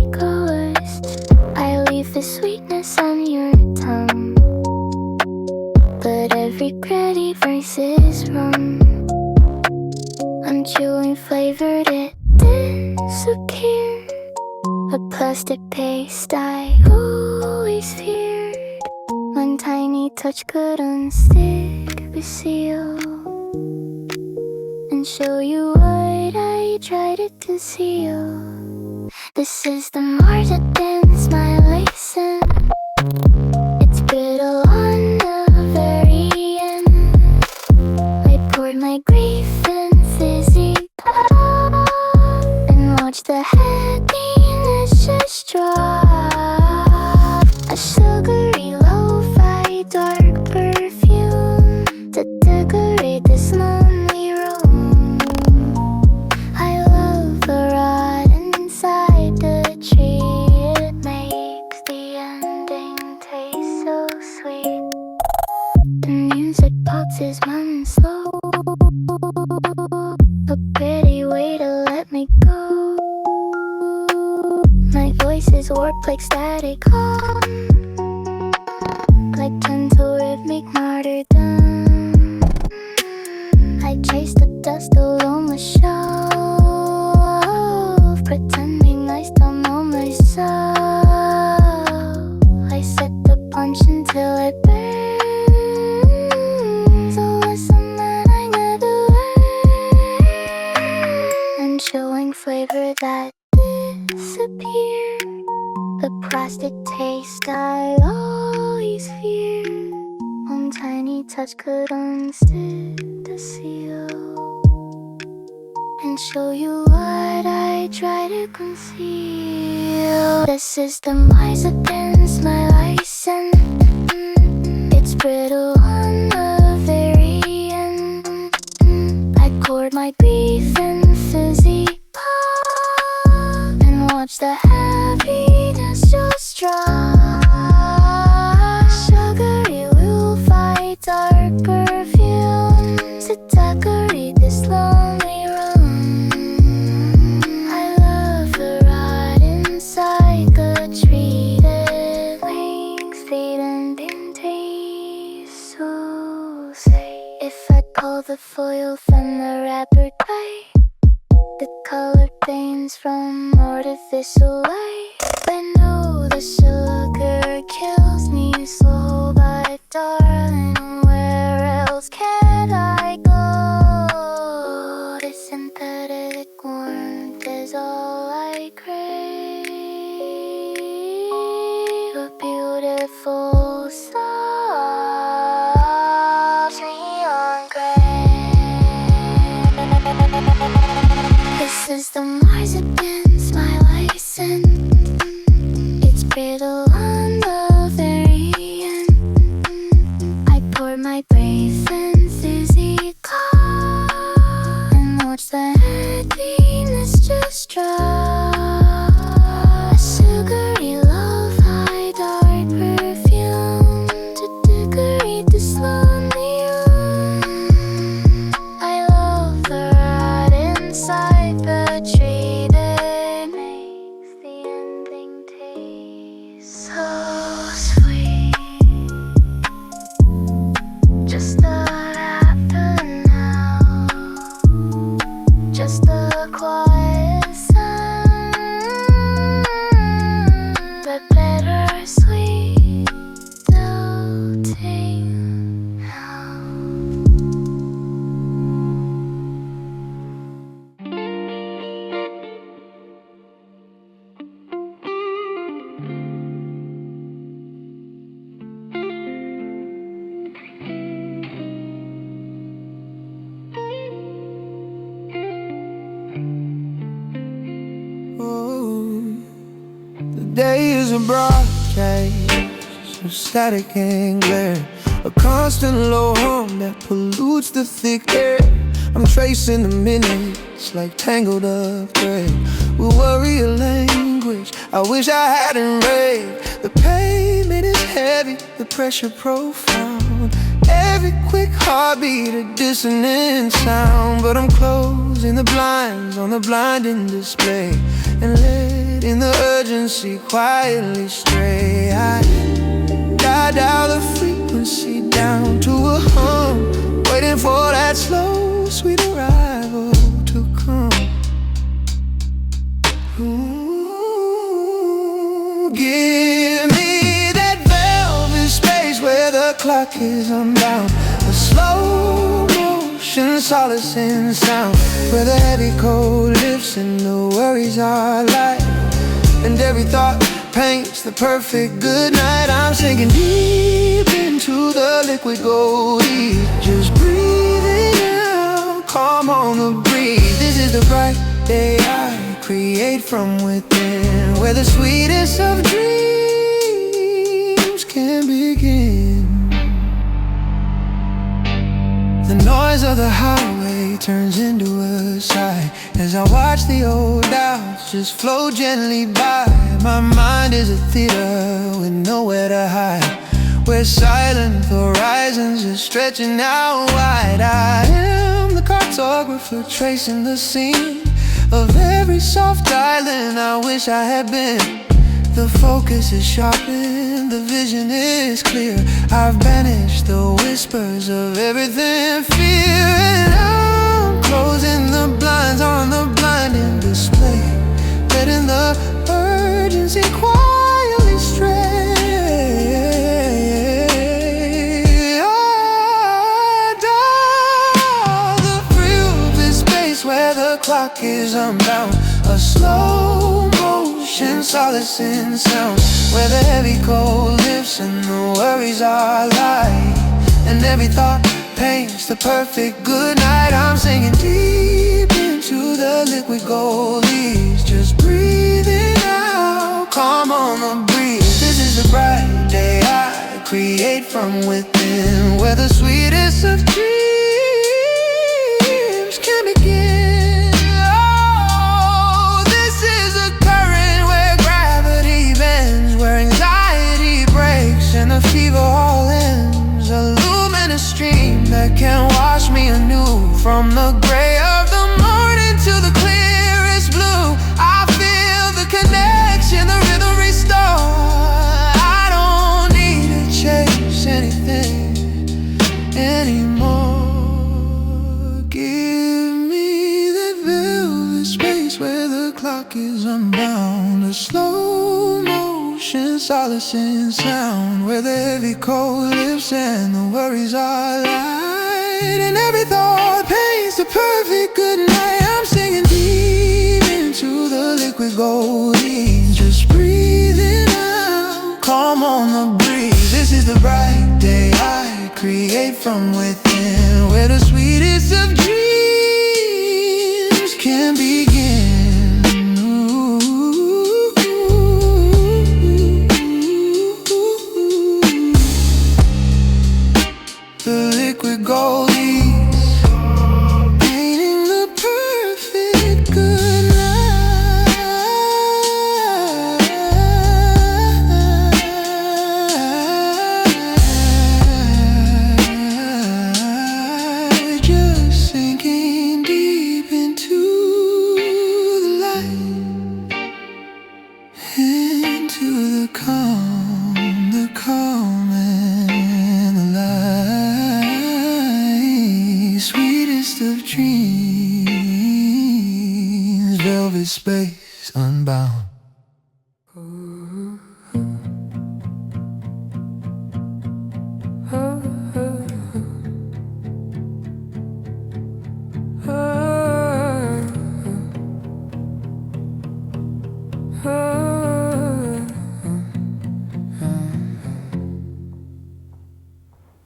sweetness on your tongue, but every gritty verse is wrong. I'm chewing flavored, it disappeared. A plastic paste I always feared. One tiny touch could unstick the seal and show you what I tried to conceal. This is the Marzipan Smile I sent. It's brittle on the very end. I poured my grief in fizzy pop and watched the happiness just drop. A sugary lo-fi dark perfume to decorate this lonely room. I love the rot inside the tree. It makes the ending taste so sweet. The music pops is mine slow, a pretty way to let me go. My voice is warped like static calm, like gentle rhythmic martyrdom. I chase the dust along the shelf, pretending I still know myself. I set the punch until it burns, a lesson that I never learned, and showing flavor that disappeared. The plastic taste I always feared. One tiny touch could unstick the seal and show you what I try to conceal. This is the Marzipan Smile I sent. It's brittle on the very end. I poured my grief in fizzy pop and watched the happiness just drop. Sugary lo-fi dark perfume to decorate this lonely room. I love the rot inside the tree that makes the ending taste so sweet. If I pull the foil from the wrapper tight, the colored veins from artificial light, I know the sugar kills me slow, but darling, where else can I go? The synthetic warmth is all I crave. A beautiful soft neon gray. This is the Marzipan Smile I sent. It's brittle on the very end. I poured my grief in fizzy pop and watched the happiness just drop. A sugary lo-fi dark perfume to decorate this lonely room. I love the rot inside the tree that makes the ending taste so sweet. Just a rapper now, just a quiet sound, but bittersweet, doubting now. The day is a broadcast of static and glare, a constant low hum that pollutes the thick air. I'm tracing the minutes like tangled up thread with worry of language I wish I hadn't read. The pavement is heavy, the pressure profound, every quick heartbeat a dissonant sound. But I'm closing the blinds on the blinding display and letting in the urgency, quietly stray. I dial the frequency down to a hum, waiting for that slow, sweet arrival to come. Ooh, give me that velvet space where the clock is unbound, a slow motion solace in sound, where the heavy cold lifts and the worries are light, and every thought paints the perfect good night. I'm sinking deep into the liquid goldie, just breathing out, calm on the breeze. This is the bright day I create from within, where the sweetest of dreams can begin. The noise of the highway turns into a sigh as I watch the old doubts just flow gently by. My mind is a theater with nowhere to hide, where silent horizons are stretching out wide. I am the cartographer tracing the scene of every soft island I wish I had been. The focus is sharpened, the vision is clear. I've banished the whispers of everything fear, and I'm closing the blinds on the blinding display, letting the urgency quietly stray. I dial the free space where the clock is unbound, a slow motion solace in sound, where the heavy cold lifts and the worries are light, and every thought paints the perfect good night. I'm sinking deep into the liquid goldies, just breathing out, calm on the breeze. This is the bright day I create from within, where the sweetest of dreams can begin. Oh, this is a current where gravity bends, where anxiety breaks and the fever all ends. A luminous stream that can wash me anew, from the gray of the morning to the clearest blue. I feel the connection, the rhythm restore. I don't need to chase anything anymore. Give me that velvet space where the clock is unbound, a slow motion solace in sound, where the heavy cold lifts and the worries are light, and every thought paints the perfect good night. I'm singing deep into the liquid goldies, just breathing out, calm on the breeze. This is the bright day I create from within, where the sweetest of dreams can begin. Ooh. The liquid goldies, painting the perfect good night, just sinking deep into the light, into the calm and the light. Sweetest of dreams, velvet space unbound.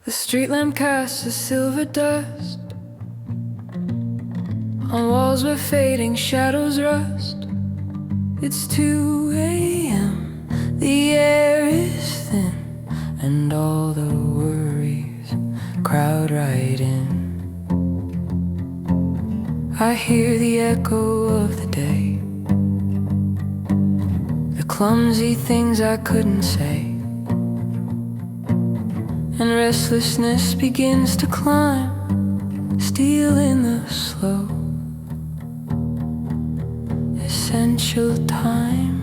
The street lamp casts a silver dust on walls where fading shadows rust. It's 2 a.m. The air is thin, and all the worries crowd right in. I hear the echo of the day, the clumsy things I couldn't say, and restlessness begins to climb, stealing the slow, essential time.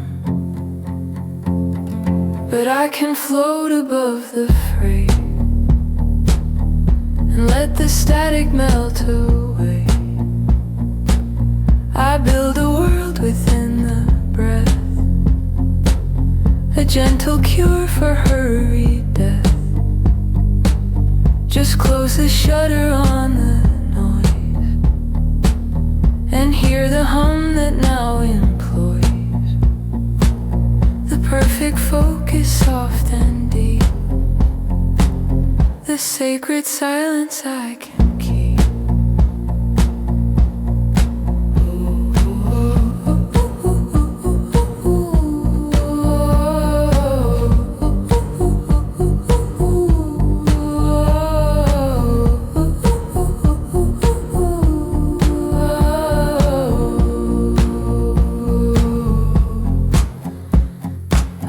but I can float above the fray and let the static melt away. I build a world within the breath, a gentle cure for hurried death. Just close the shutter on the noise and hear the hum that now employs the perfect focus, soft and deep, the sacred silence I can keep.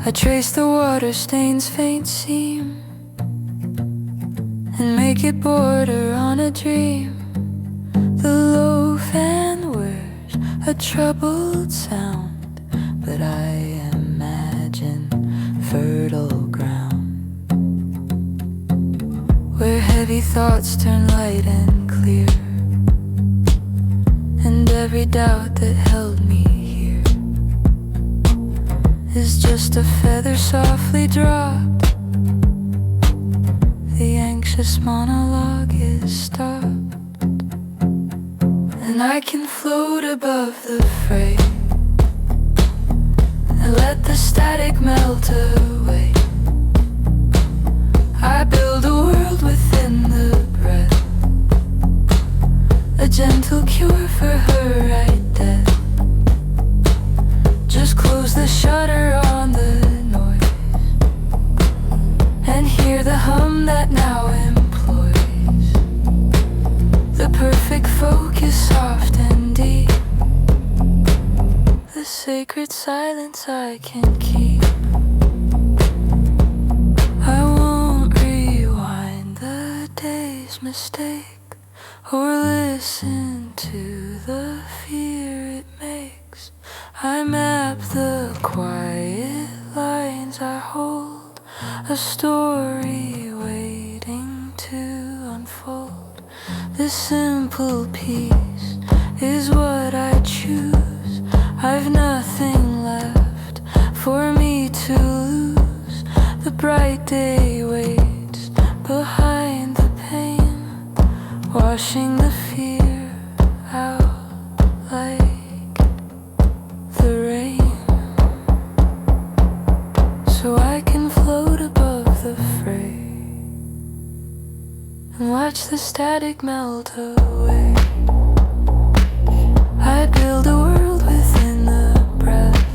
I trace the water stain's faint seam and make it border on a dream. The low fan wears a troubled sound, but I imagine fertile ground where heavy thoughts turn light and clear, and every doubt that held me is just a feather softly dropped. The anxious monologue is stopped, and I can float above the fray and let the static melt away. I build a world within the breath, a gentle cure for her right death. Just close the shutter on the noise and hear the hum that now employs the perfect focus, soft and deep, the sacred silence I can keep. I won't rewind the day's mistake or listen to the fear it makes. I map the quiet lines I hold, a story waiting to unfold. This simple piece is what I choose. I've nothing left for me to lose. The bright day waits behind the pain, washing the fear out like the rain, so I can float above the fray and watch the static melt away. I build a world within the breath,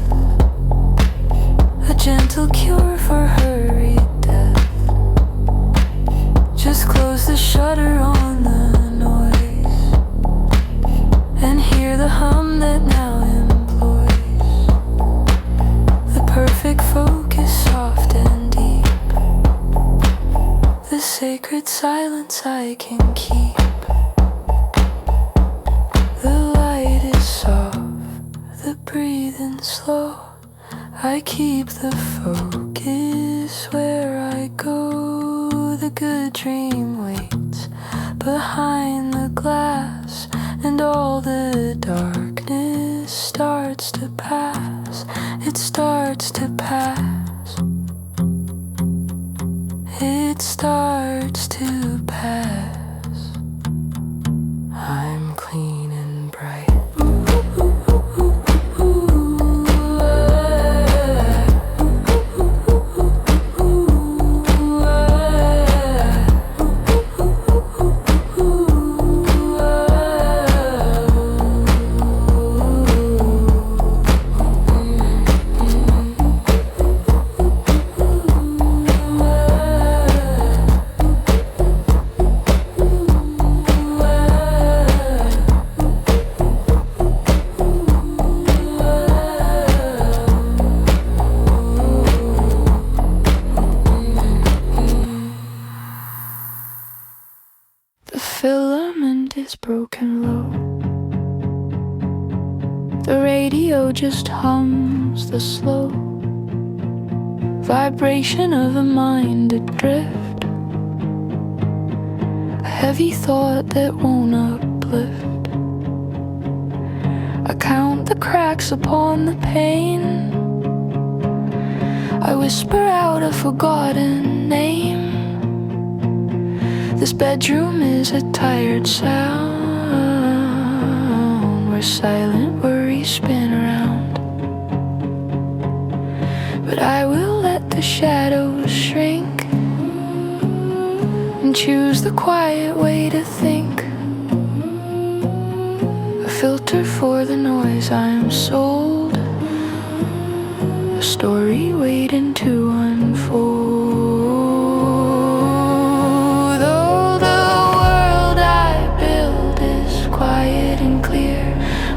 a gentle cure for hurried death. Just close the shutter on the noise and hear the hum that now perfect focus, soft and deep, the sacred silence I can keep. The light is soft, the breathing slow. I keep the focus where I go. The good dream waits behind the glass, and all the darkness starts to pass. It starts to pass. It starts to pass. I'm clean and bright. filament is broken low. The radio just hums the slow vibration of a mind adrift, a heavy thought that won't uplift. I count the cracks upon the pane, I whisper out a forgotten name. This bedroom is a tired sound where silent worries spin around. But I will let the shadows shrink and choose the quiet way to think, a filter for the noise I am sold, a story waiting to unfold. Though the world I build is quiet and clear,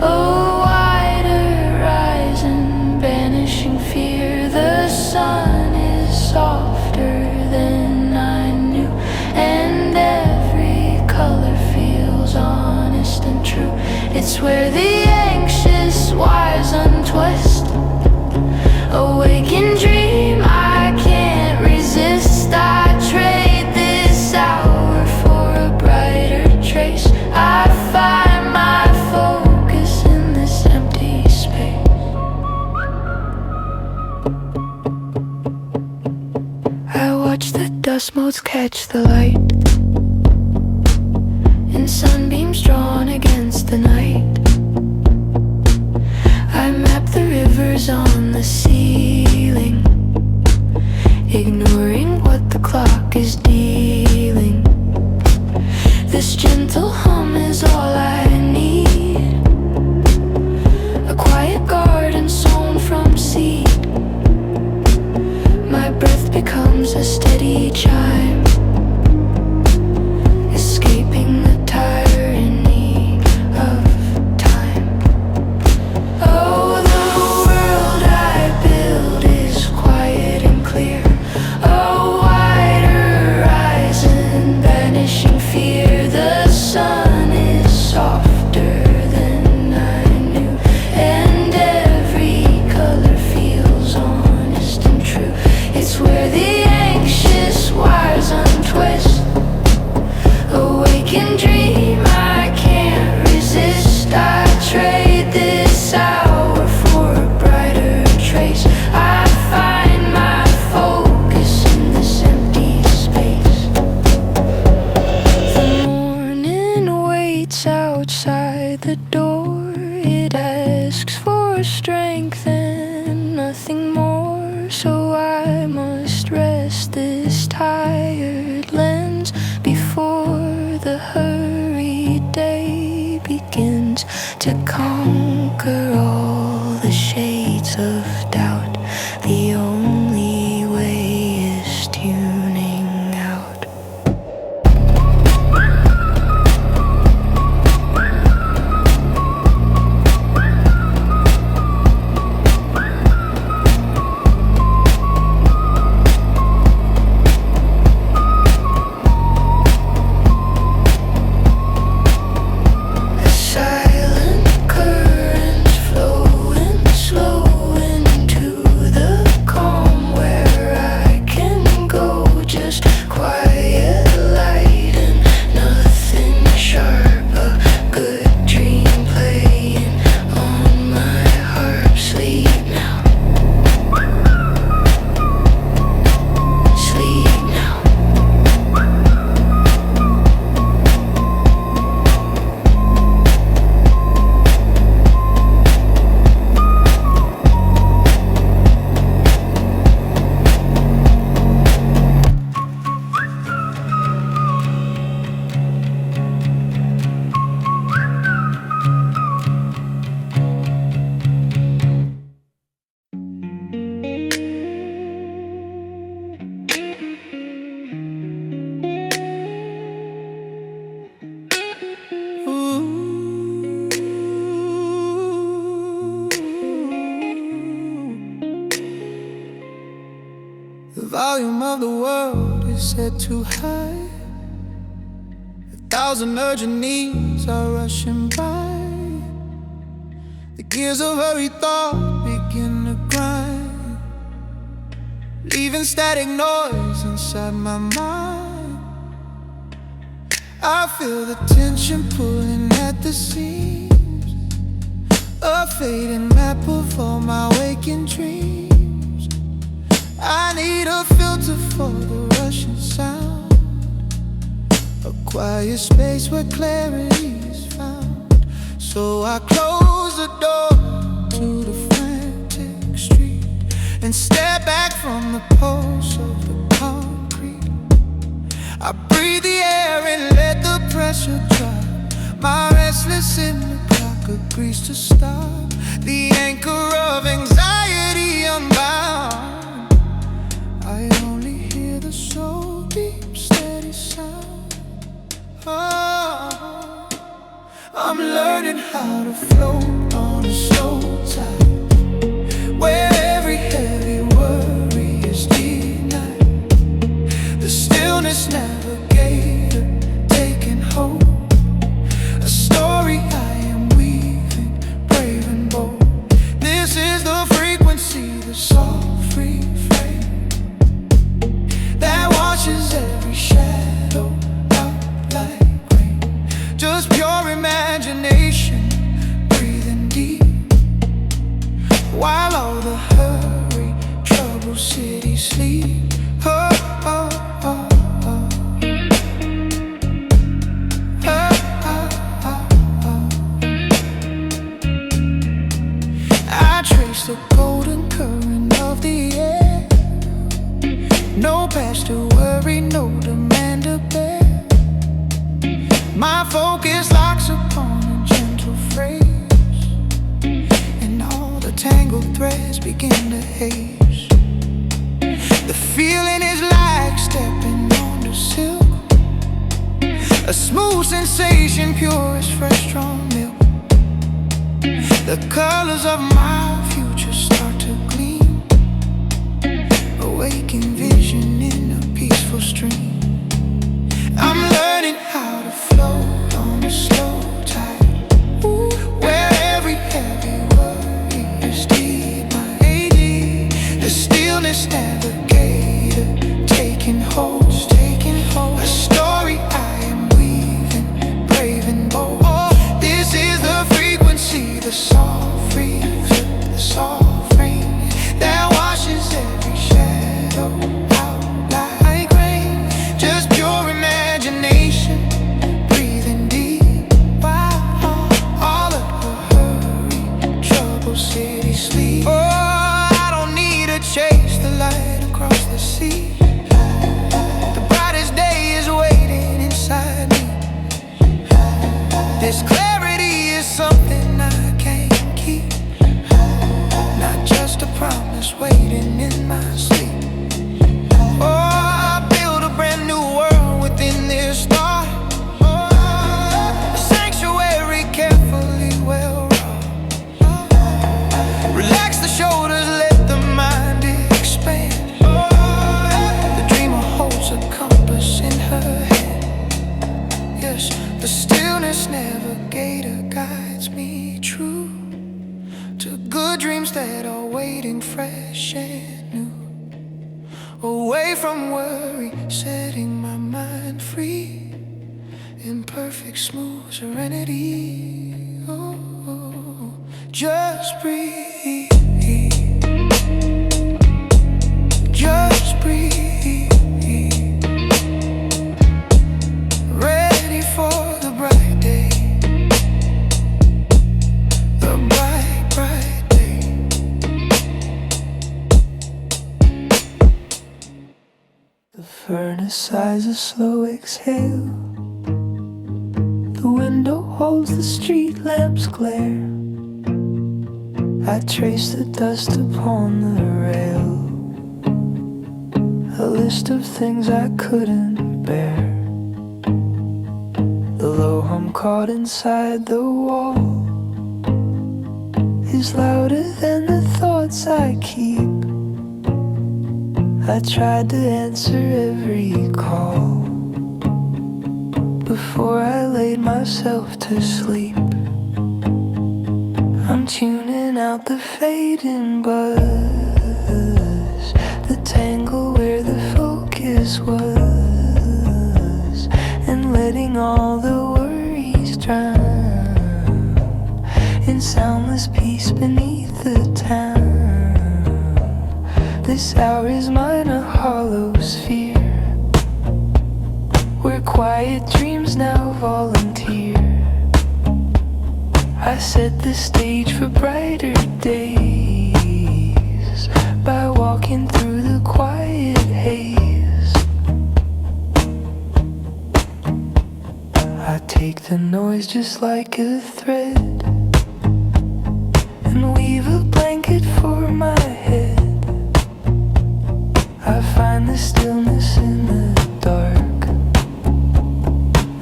a wide horizon banishing fear. The sun is softer than I knew, and every color feels honest and true. It's where the anxious wires untwist, awake and dream I can't resist. I trade this hour for a brighter trace. I find my focus in this empty space. I watch the dust motes catch the light and sunbeams drawn against the night. I map the rivers on the ceiling, ignoring what the clock is dealing. This gentle hum is all I need, a quiet garden sown from seed. My breath becomes a steady chime, escaping the tyranny of time. Oh, the world I build is quiet and clear, a wide horizon banishing fear. The sun is softer than I knew, and every color feels honest and true. It's where the anxious wires untwist, awake and dream I can't resist. I trade this hour for a brighter trace. I find my focus in this empty space. The morning waits outside the door, it asks for strength and nothing more. So I must rest this tired lens before the hurried day begins to conquer all the shades of doubt. The only way is tuning out. A silent current flowing slow into the calm, where I can go just quiet light and nothing sharp. A good dream playing on my harp. Sleep now, sleep now. The volume of the world is set too high, 1,000 urgent needs are rushing by. The gears of hurried thought begin to grind. leaving static noise inside my mind. I feel the tension pulling at the seams, a fading map of all my waking dreams. I need a filter for the rushing sound, a quiet space where clarity is found. So I close the door to the frantic street and step back from the pulse of the concrete. I breathe the air and let the pressure drop. My restless inner clock agrees to stop, the anchor of anxiety unbound. I only hear the soul deep steady sound. Oh, I'm learning how to float on a slow tide, where every heavy worry is denied. The Stillness Navigator taking hold, a story I am weaving, brave and bold. This is the frequency, the soft refrain that washes every shadow out like rain. Just pure imagination, breathing deep, while all the hurry, troubled cities sleep. Oh, oh, oh, oh. I trace the golden current of the air, no past to worry, no demand to bear. My focus locks upon a gentle phrase, and all the tangled threads begin to haze. The feeling is like stepping on the silk, a smooth sensation, pure as fresh drawn milk. The colors of my future start to gleam, awaken vision in a peaceful stream. I'm learning how to float on a slow tide, where every heavy worry is denied. The Stillness Navigator taking hold, a story I am weaving, brave and bold. Oh, this is the frequency, the soft reverb, the soft rain that washes every shadow out like rain. Just pure imagination, breathing deep, while all of the hurry, troubled cities sleep. Oh, I don't need to chase the light across the sea. The brightest day is waiting inside me. This clarity is something I can't keep, not just a promise waiting in my sleep. Oh, I build a brand new world within this thought, a sanctuary carefully well wrought. Relax the shoulders, let the mind expand. The dreamer holds a compass in her hand. Yes, the Stillness Navigator guides me true to good dreams that are waiting fresh and new. Away from worry, setting my mind free in perfect smooth serenity. Oh, just breathe, just breathe. Ready for the bright day, the bright, bright day. The furnace sighs a slow exhale, the window holds the street lamp's glare. I trace the dust upon the rail, a list of things I couldn't bear. The low hum caught inside the wall is louder than the thoughts I keep. I tried to answer every call before I laid myself to sleep. I'm tuning out the fading buzz, the tangle focus was, and letting all the worries drown in soundless peace beneath the town. This hour is mine, a hollow sphere, where quiet dreams now volunteer. I set the stage for brighter days by walking through the quiet haze. I take the noise just like a thread and weave a blanket for my head. I find the stillness in the dark,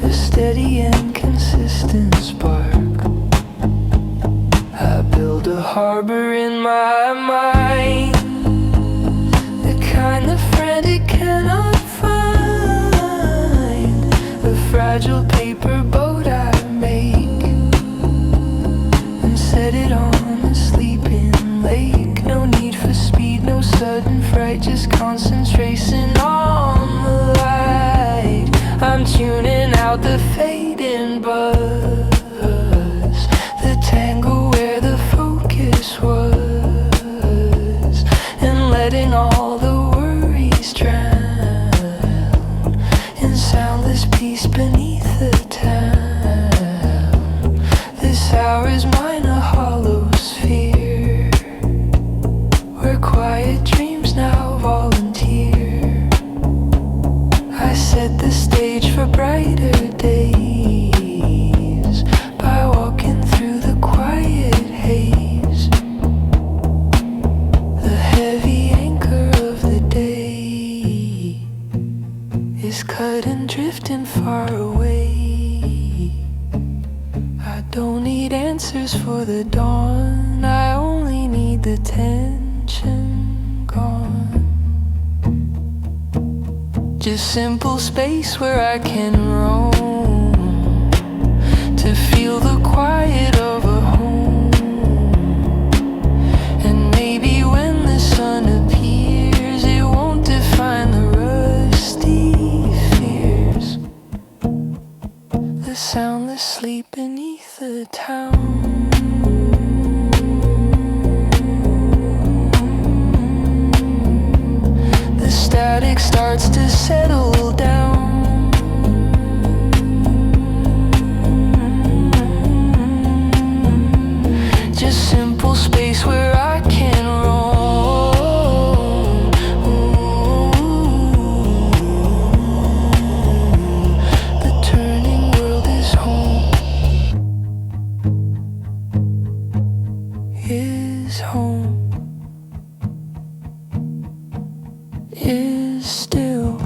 a steady and consistent spark. I build a harbor in my mind, the kind of friend it cannot find, a fragile paper boat I make and set it on a sleeping lake. No need for speed, no sudden fright, just concentration on the light. I'm tuning out the fading buzz, the tangle where the focus was, and letting all the worries drown in soundless peace beneath the town. This hour is mine, a hollow sphere, where quiet dreams now volunteer. I set the stage for brighter days by walking through the quiet haze. The heavy anchor of the day is cut and drifting far away. I don't need answers for the dawn, I only need the tension gone. Just simple space where I can roam to feel the quiet of a home. And maybe when the sun appears, it won't define the rusty fears, the soundless sleep beneath the town. The static starts to settle down, just simple space where I can roam. The turning world is home, is home, is still.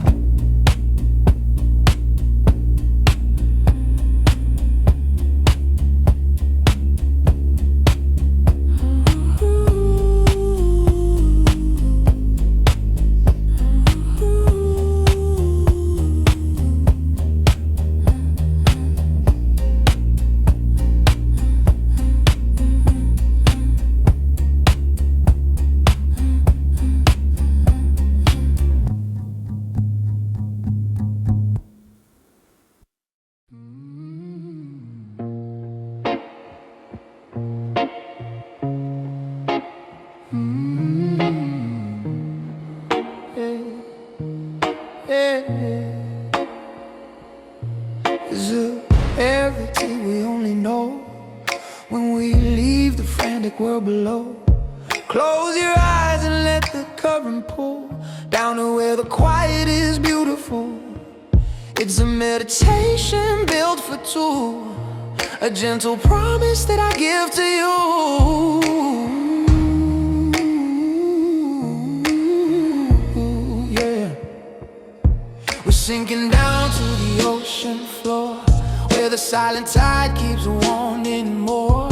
Is it everything we only know when we leave the frantic world below? Close your eyes and let the current pull down to where the quiet is beautiful. It's a meditation built for two, a gentle promise that I give to you. Yeah, we're sinking down to the ocean floor, where the silent tide keeps wanting more.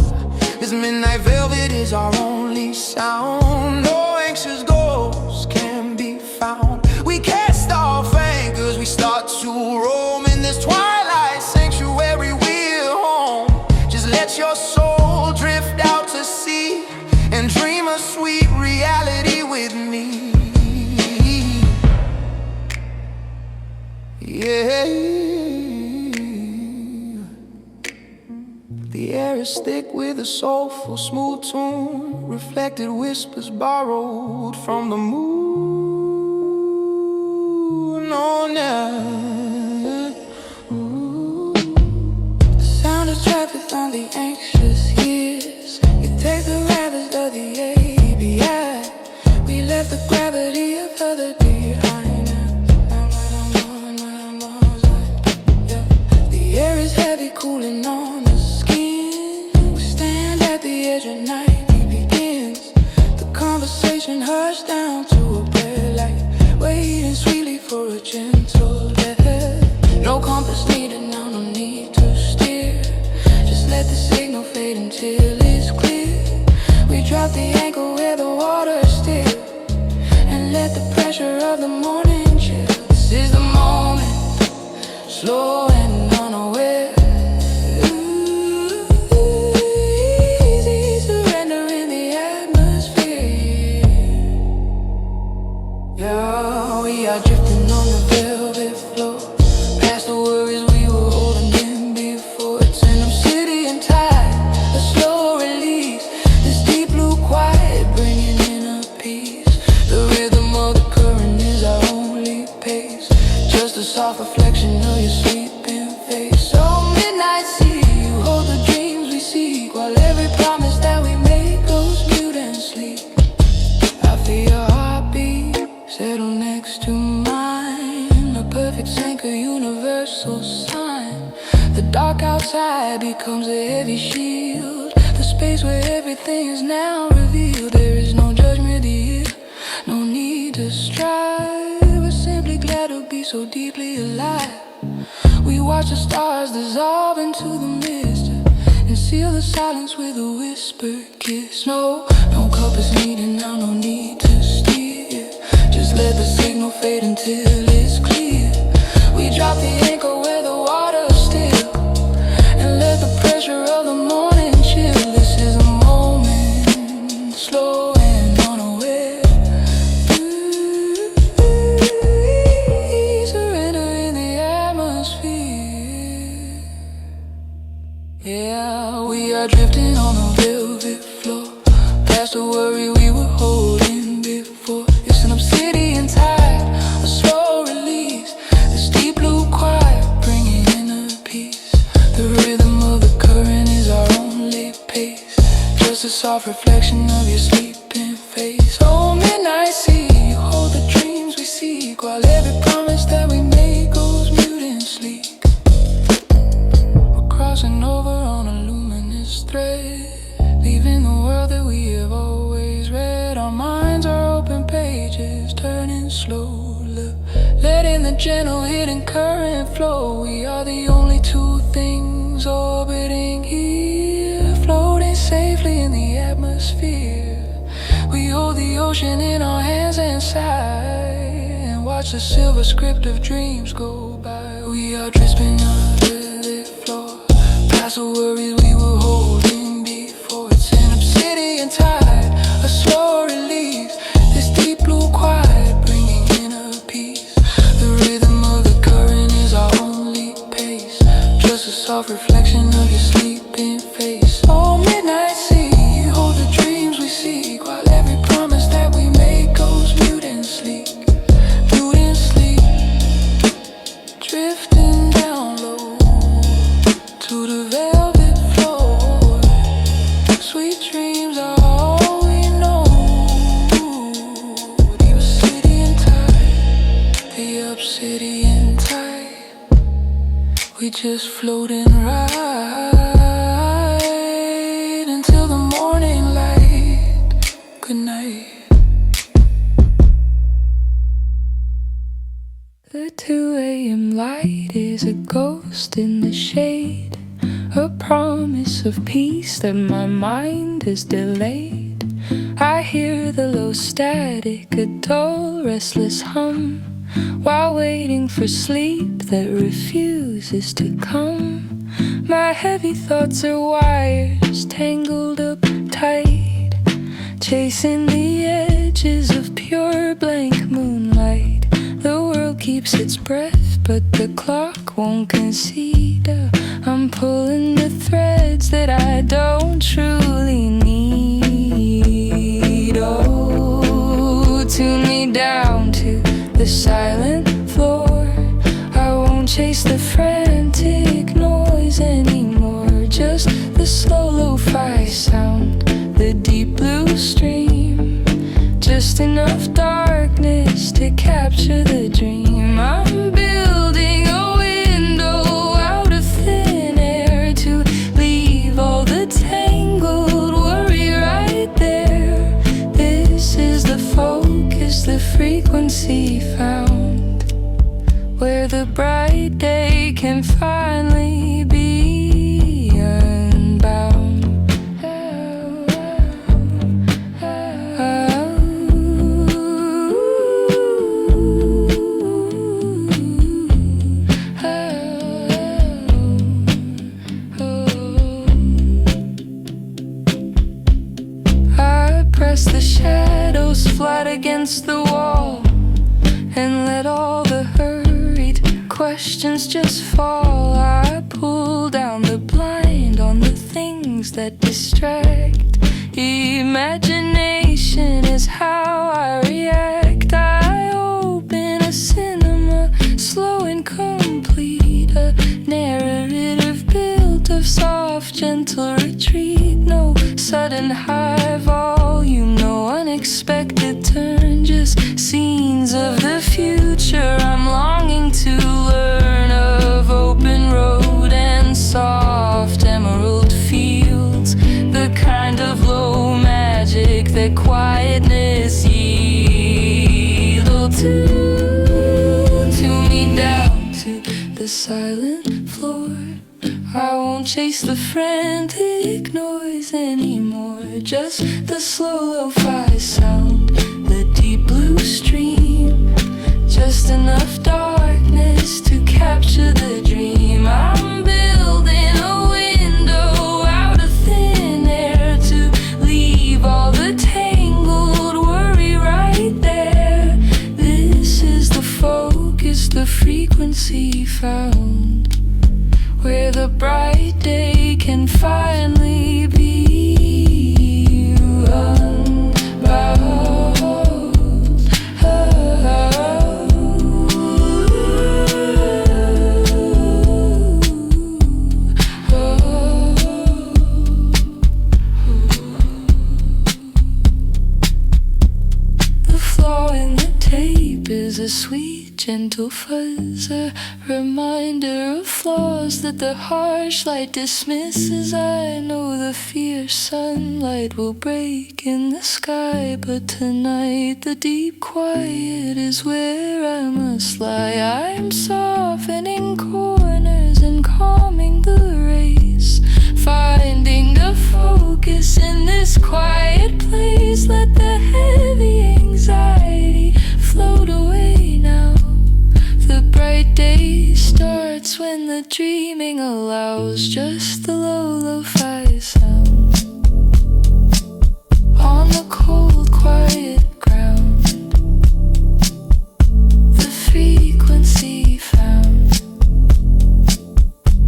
This midnight velvet is our only sound. No anxious ghosts can be found. We cast off anchors, we start to roam in this twilight sanctuary. We're home. Just let your soul drift out to sea and dream a sweet reality with me. is thick with a soulful, smooth tune. Reflected whispers borrowed from the moon. Oh, now. The sound of traffic from the anxious years. You take the rapids of the ABI. We left the gravity of other behind. The air is heavy, cooling on the skin. We stand at the edge of night, it begins. The conversation hushed down to a prayer light, waiting sweetly for a gentle death. No compass needed, now no need to steer. Just let the signal fade until it's clear. We drop the anchor where the water is still, and let the pressure of the morning chill. This is the moment, slow and unaware. Easy surrender in the atmosphere. Yeah, we are drifting on the velvet floor, past the worries we were holding in before. It's an obsidian tide, a slow release. This deep blue quiet, bringing in a peace. The rhythm of the current is our only pace, just a soft reflection of your sleeping face. So midnight sea, you hold the dreams we seek, while every promise that we make goes mute and sleep. I feel your heartbeat settle next to mine, a perfect anchor, universal sign. The dark outside becomes a heavy shield, the space where everything is now revealed. There is no judgment here, no need to strive. We're simply glad to be so deeply alive. We watch the stars dissolve into the mist, and seal the silence with a whispered kiss. No compass needed, now no need to steer. Just let the signal fade until it's clear. We drop the anchor where the water's still, and let the pressure of the morning chill. This is a moment, slow and unaware. Surrender in the atmosphere. Yeah, we are drifting on the velvet floor, past the worry we were holding before. It's an obsidian tide, a slow release. This deep blue quiet, bringing in a peace. The rhythm of the current is our only pace, just a soft reflection of your sleeping face. Oh, midnight sea, you hold the dreams we seek, while every promise that we make goes mute and sleek. We're crossing over on a luminous thread, leaving the world that we have always read. Our minds are open pages, turning slow, letting the gentle hidden current flow. We are the only two things orbiting here, floating safely in the atmosphere. We hold the ocean in our hands and sigh, and watch the silver script of dreams go by. We are drifting under the floor, past the worries we were holding before. It's an obsidian tide, a slow release. This deep blue quiet, bringing in a peace. The rhythm of the current is our only pace, just a soft reflection of your sleeping face. Oh, midnight sea, you hold the dreams we seek, while every promise that we make goes mute and sleek. Mute and sleep, drifting down low to the velvet floor. Sweet dreams are all we know. The obsidian tide, the obsidian tide. We just floating right until the morning light. Good night. The 2 a.m. light is a ghost in the shade, a promise of peace that my mind has delayed. I hear the low static, a dull, restless hum, while waiting for sleep that refuses to come. My heavy thoughts are wires tangled up tight, chasing the edges of pure blank moonlight. The world keeps its breath, but the clock won't concede. I'm pulling the threads that I don't truly need. Oh, tune me down to the silent floor. I won't chase the frantic noise anymore. Just the slow lo-fi sound, the deep blue stream. Just enough darkness to capture the dream. I'm building a window out of thin air to leave all the tangled worry right there. This is the focus, the frequency found, where the bright day can finally be unbound. Press the shadows flat against the wall and let all the hurried questions just fall. I pull down the blind on the things that distract. Imagination is how I react. I open a cinema, slow and complete, a narrative built of soft, gentle retreat. No sudden high volume, no unexpected turn, just scenes of the future I'm longing to learn of. Open road and soft emerald fields, the kind of low magic that quietness yield. Tune me down to the silent floor. I won't chase the frantic noise anymore. Just the slow lo-fi sound, the deep blue stream. Just enough darkness to capture the dream. I'm building a window out of thin air to leave all the tangled worry right there. This is the focus, the frequency found, where the bright day can finally be unbound. The flaw in the tape is a sweet, gentle fuzz, a reminder of flaws that the harsh light dismisses. I know the fierce sunlight will break in the sky, but tonight the deep quiet is where I must lie. I'm softening corners and calming the race, finding the focus in this quiet place. Let the heavy anxiety float away now. The bright day starts when the dreaming allows just the low lo-fi sound on the cold quiet ground. The frequency found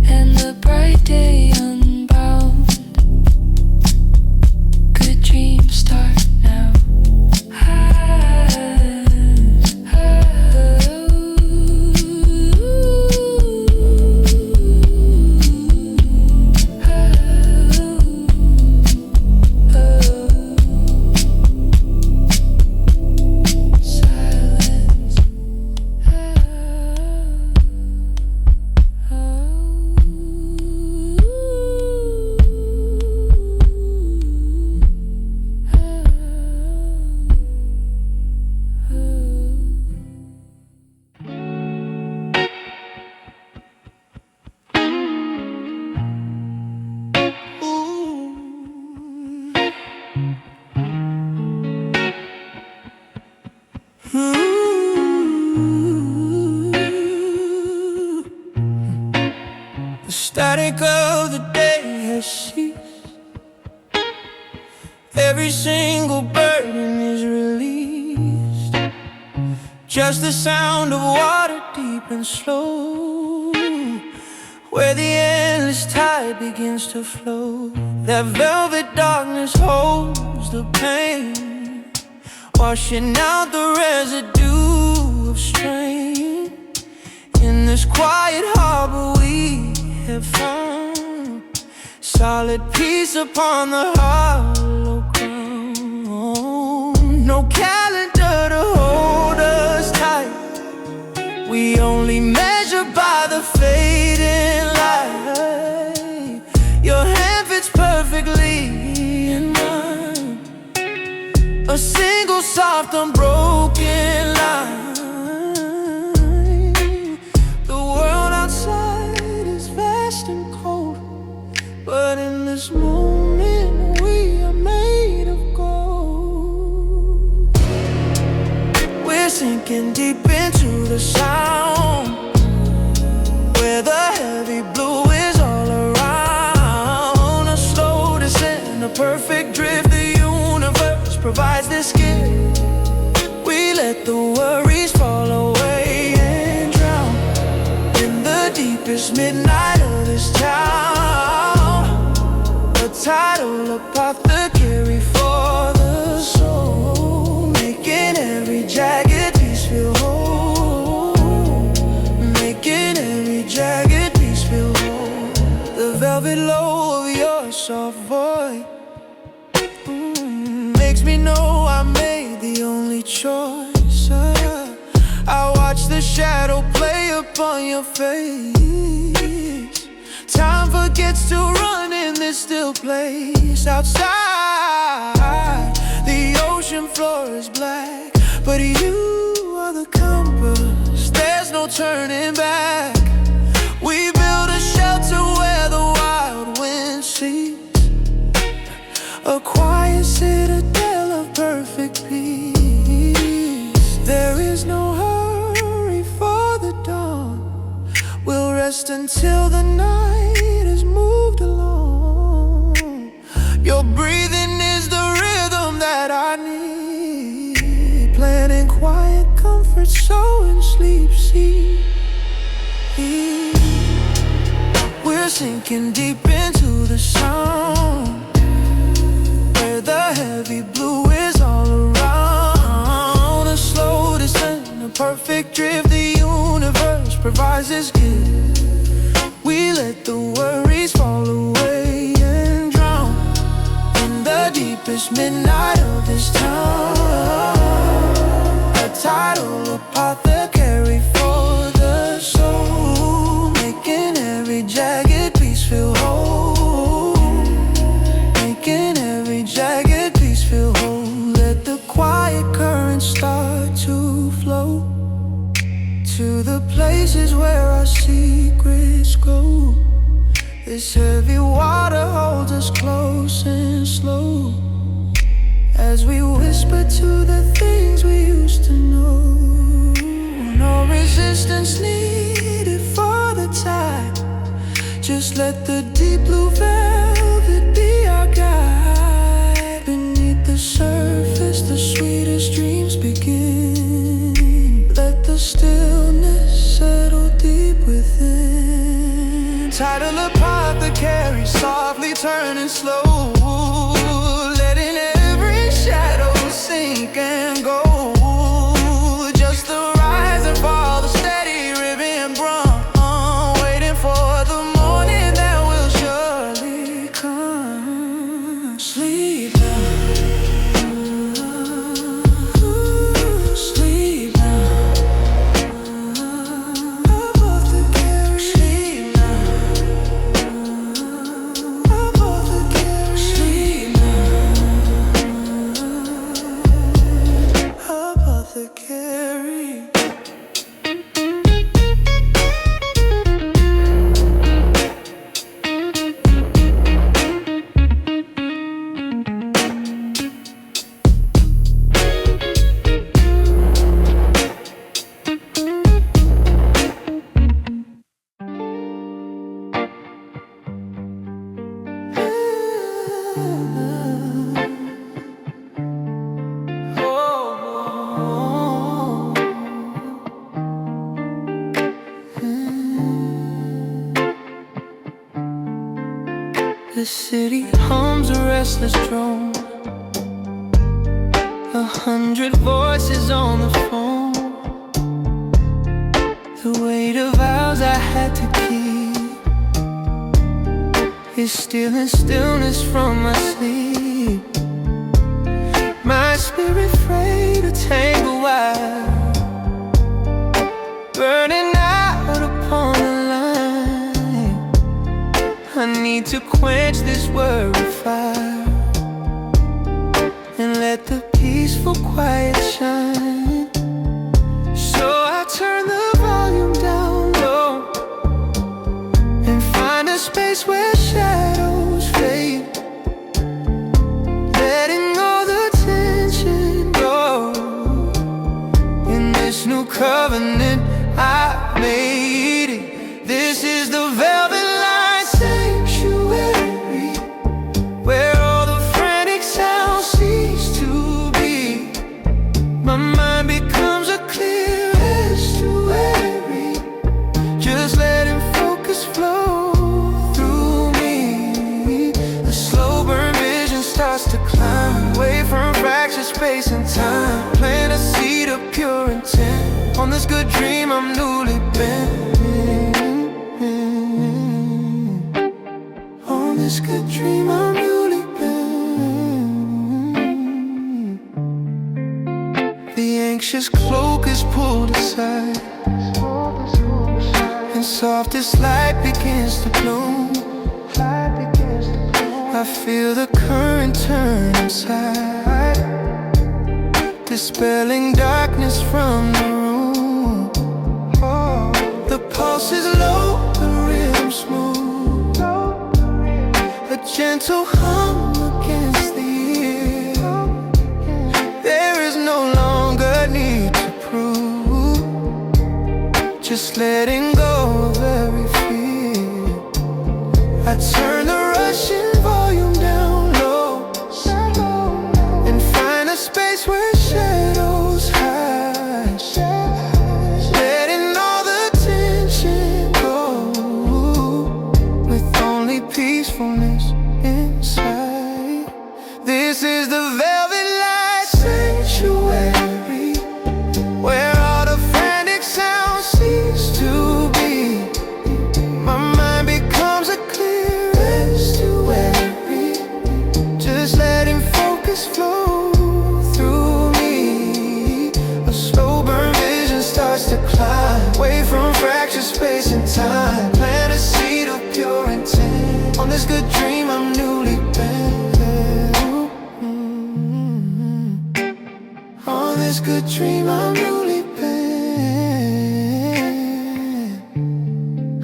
and the bright day unbound. Good dreams start now. The static of the day has ceased. Every single burden is released. just the sound of water deep and slow, where the endless tide begins to flow. That velvet darkness holds the pain, washing out the residue of strain. In this quiet harbor we have found solid peace upon the hollow ground. No calendar to hold us tight, we only measure by the fading light. Your hand fits perfectly in mine, a single soft unbroken line. The world outside is vast and cold, but in this moment we are made of gold. We're sinking deep into the sound, where the heavy blue is all around. A slow descent, a perfect drift, the universe provides this gift. We let the worries fall away and drown in the deepest midnight of this town. A tidal apothecary for the soul, making every jagged piece feel whole, making every jagged piece feel whole. The velvet low of your soft voice makes me know I made the only choice. I watch the shadow play upon your face. Time forgets to run in this still place. Outside, the ocean floor is black, but you are the compass. There's no turning back. We build a shelter where the wild wind sees, a quiet citadel of perfect peace. There is no hurry for the dawn, we'll rest until the night has moved along. Your breathing is the rhythm that I need, planting quiet comfort, sowing sleep seed. We're sinking deep into the sound, where the heavy blue is all around. A slow descent, a perfect drift, the universe provides this gift. We let the worries fall away and drown in the deepest midnight of this town. A tidal apothecary for the soul, making every jagged piece feel whole, making every jagged piece feel whole. Let the quiet current start to flow to the places where our secrets go. This heavy water holds us close and slow, as we whisper to the things we used to know. No resistance needed for the tide, just let the deep blue velvet be our guide. Beneath the surface the sweetest dreams begin, let the stillness settle deep within. Tidal apothecary softly turning slow, letting every shadow sink and go. Just the rise and fall, the steady ribbon brum, waiting for the morning that will surely come. Sleep now, sleep now, apothecary. Sleep now, apothecary. The city hums a restless drone, 100 voices on the phone. The weight of vows I had to keep is stealing stillness from my sleep. My spirit frayed a tangle wire, burning out upon the line. I need to quench this worry fire and let the peaceful quiet shine. So I turn the volume down low and find a space where shadows fade, letting all the tension go. In this new covenant I made it. This is the velvet line sanctuary, where all the frantic sounds cease to be. My mind becomes a clear estuary, just letting focus flow through me. A slow burn vision starts to climb away from fractured space and time. Plant a seed of pure intent on this good dream I'm newly bent. On this good dream I'm newly bent. The anxious cloak is pulled aside, and softest light begins to bloom. I feel the current turn inside, dispelling darkness from the room. The pulse is low, the rhythm smooth, a gentle hum against the ear. There is no longer need to prove, just letting go of every fear. I turn the rushing volume down low and find a space where shadows hide, letting all the tension go, with only peacefulness inside. This is the velvet light sanctuary, where all the frantic sounds cease to be. My mind becomes a clear estuary, just letting focus flow through me. A slow burn vision starts to climb away from fractured space and time. Plant a seed of pure intent on this good dream I'm newly bent. On this good dream I'm newly bent.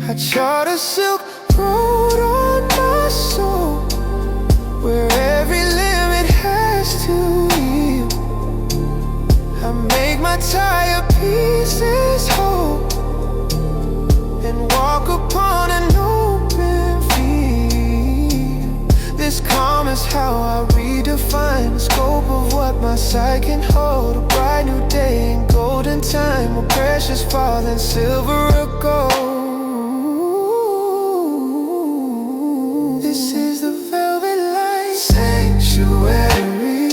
I chart a silk road on my soul, where every limit has to heal. I make my tired pieces whole and walk upon an open field. This calm is how I redefine the scope of what my sight can hold. A bright new day in golden time, more precious far than silver or gold. This is the velvet light sanctuary,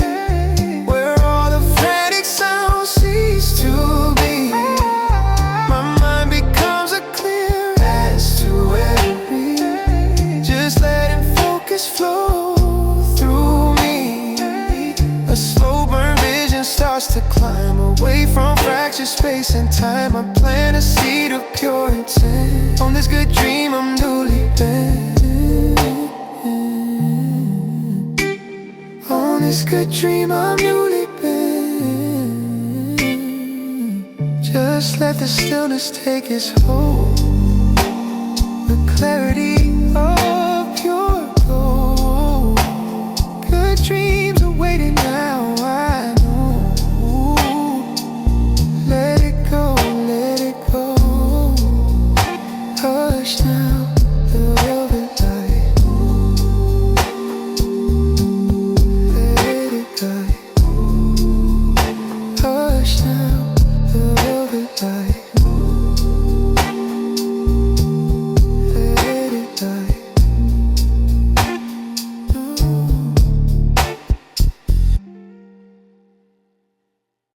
where all the frantic sounds cease to be. My mind becomes a clear estuary, just letting focus flow through me. A slow burn vision starts to climb away from fractured space and time. I plant a seed of pure intent on this good dream I'm newly bent. On this good dream I'm newly bent. Just let the stillness take its hold, the clarity of